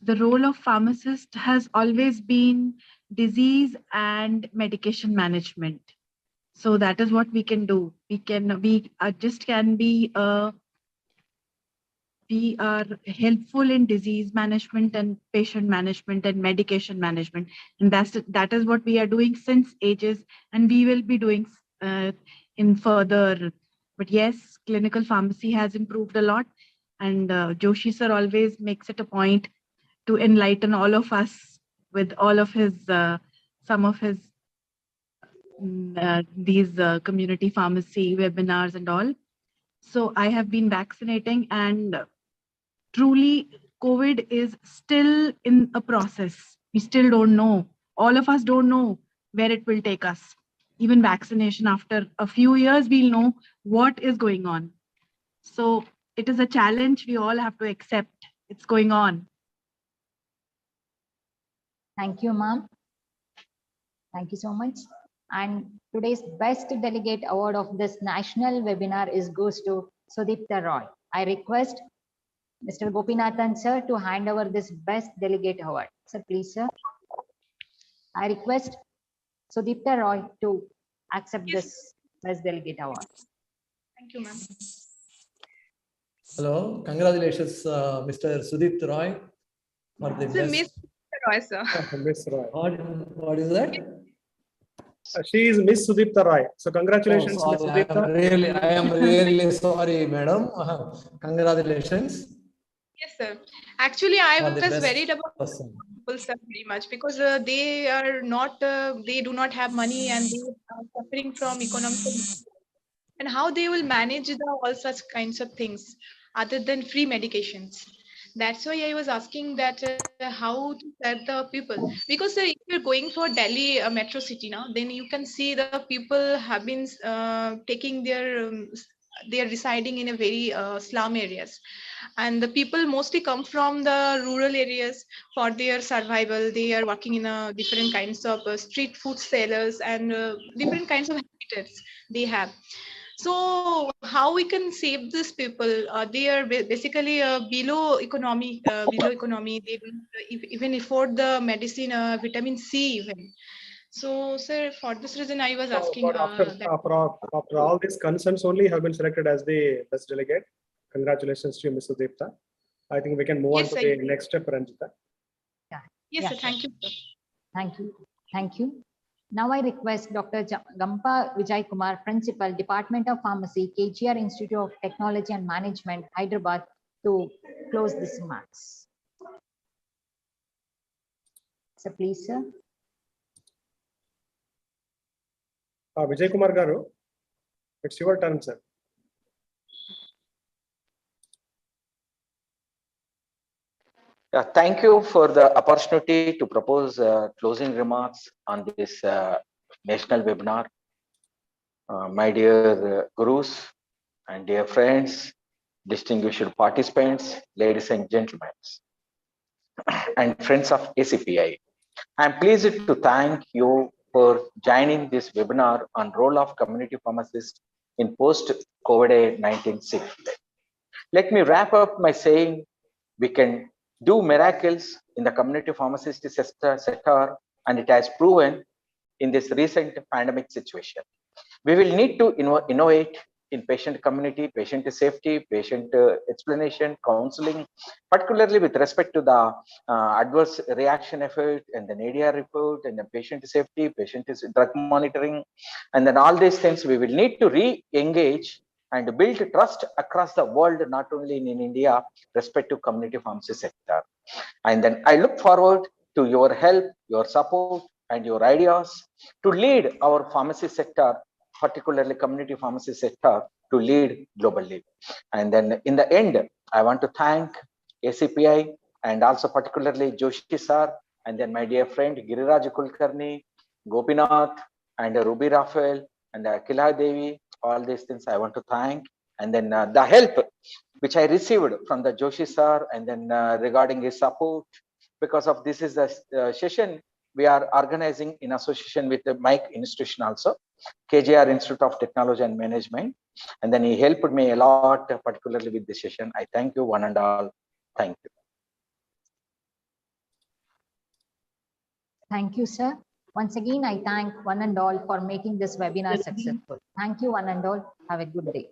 the role of pharmacist has always been disease and medication management. So that is what we can do. We are helpful in disease management and patient management and medication management, and that is what we are doing since ages, and we will be doing in further. But yes, clinical pharmacy has improved a lot, and Joshi sir always makes it a point to enlighten all of us with all of his some of his these community pharmacy webinars and all. So I have been vaccinating, and truly COVID is still in a process. We still don't know. All of us don't know where it will take us. Even vaccination, after a few years, we'll know what is going on. So it is a challenge we all have to accept. It's going on. Thank you, ma'am. Thank you so much. And today's best delegate award of this national webinar goes to Sudipta Roy. I request Mr. Gopinathan sir to hand over this Best Delegate Award. Sir, please, sir. I request Sudipta Roy to accept this Best Delegate Award. Thank you, ma'am. Hello, congratulations, Mr. Sudip Roy, for the Sir, best. Miss Roy, sir. Miss Roy. What is that? She is Miss Sudipta Roy. So congratulations, Oh, Miss sorry, Sudipta. I am really sorry, madam. Congratulations. Yes, sir. Actually, I For the was best worried about person. people, sir, very much because they are not, they do not have money and they are suffering from economic, and how they will manage all such kinds of things other than free medications. That's why I was asking that how to serve the people, because if you're going for Delhi metro city now, then you can see the people have been taking their they are residing in a very slum areas, and the people mostly come from the rural areas for their survival. They are working in different kinds of street food sellers and different kinds of habitats they have. So how we can save these people? They are basically below economy. Below economy, they don't even afford the medicine, vitamin C even. So, sir, for this reason, I was asking. But after all these concerns only have been selected as the best delegate. Congratulations to you, Ms. Sudipta. I think we can move on to the next step, Ranjita. Yes, sir. Thank you, sir. Thank you. Thank you. Now I request Dr. Gampa Vijay Kumar, Principal, Department of Pharmacy, KGR Institute of Technology and Management, Hyderabad, to close this remarks. So please, sir. Vijay Kumar Garu, it's your turn, sir. Thank you for the opportunity to propose closing remarks on this national webinar. My dear gurus and dear friends, distinguished participants, ladies and gentlemen, and friends of ACPI. I'm pleased to thank you for joining this webinar on role of community pharmacists in post-COVID-19 Sequelae. Let me wrap up by saying we can do miracles in the community pharmacist sector, and it has proven in this recent pandemic situation. We will need to innovate in patient community, patient safety, patient explanation, counseling, particularly with respect to the adverse reaction effect and then ADR report and the patient safety, patient drug monitoring, and then all these things we will need to re-engage and build trust across the world, not only in India, respect to community pharmacy sector. And then I look forward to your help, your support, and your ideas to lead our pharmacy sector, particularly community pharmacy sector, to lead globally. And then in the end, I want to thank ACPI and also particularly Joshi sir, and then my dear friend Giriraj Kulkarni, Gopinath, and Ruby Raphael, and Akila Devi. All these things I want to thank. And then the help which I received from the Joshi sir, and then regarding his support, because of this is the session we are organizing in association with the Mike Institution also, KGR Institute of Technology and Management. And then he helped me a lot, particularly with this session. I thank you one and all. Thank you. Thank you, sir. Once again, I thank one and all for making this webinar successful. Thank you, one and all. Have a good day.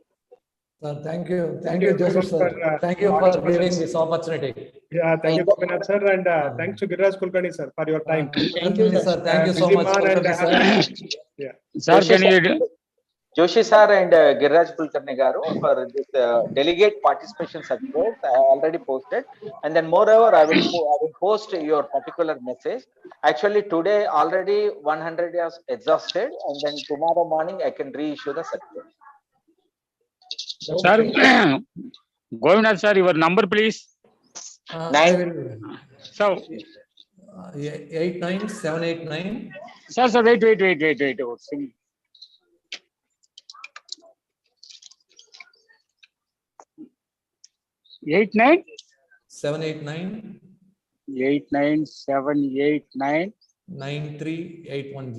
Thank you, Joshi sir. Thank you for giving this opportunity. Yeah, thank you, Gopinath sir, and thanks to Giriraj Kulkarni sir for your time. Thank you, sir. Thank you so much, Kulkarni sir. Yeah. Sir, can you? Joshi sir and Giriraj Kulkarni garu for this delegate participation certificate I have already posted, and then moreover I will post your particular message. Actually today already 100 is exhausted, and then tomorrow morning I can reissue the certificate. Sir, Govinath sir, your number please. I will. So 89789. Sir, wait. 89 789 89789 93810.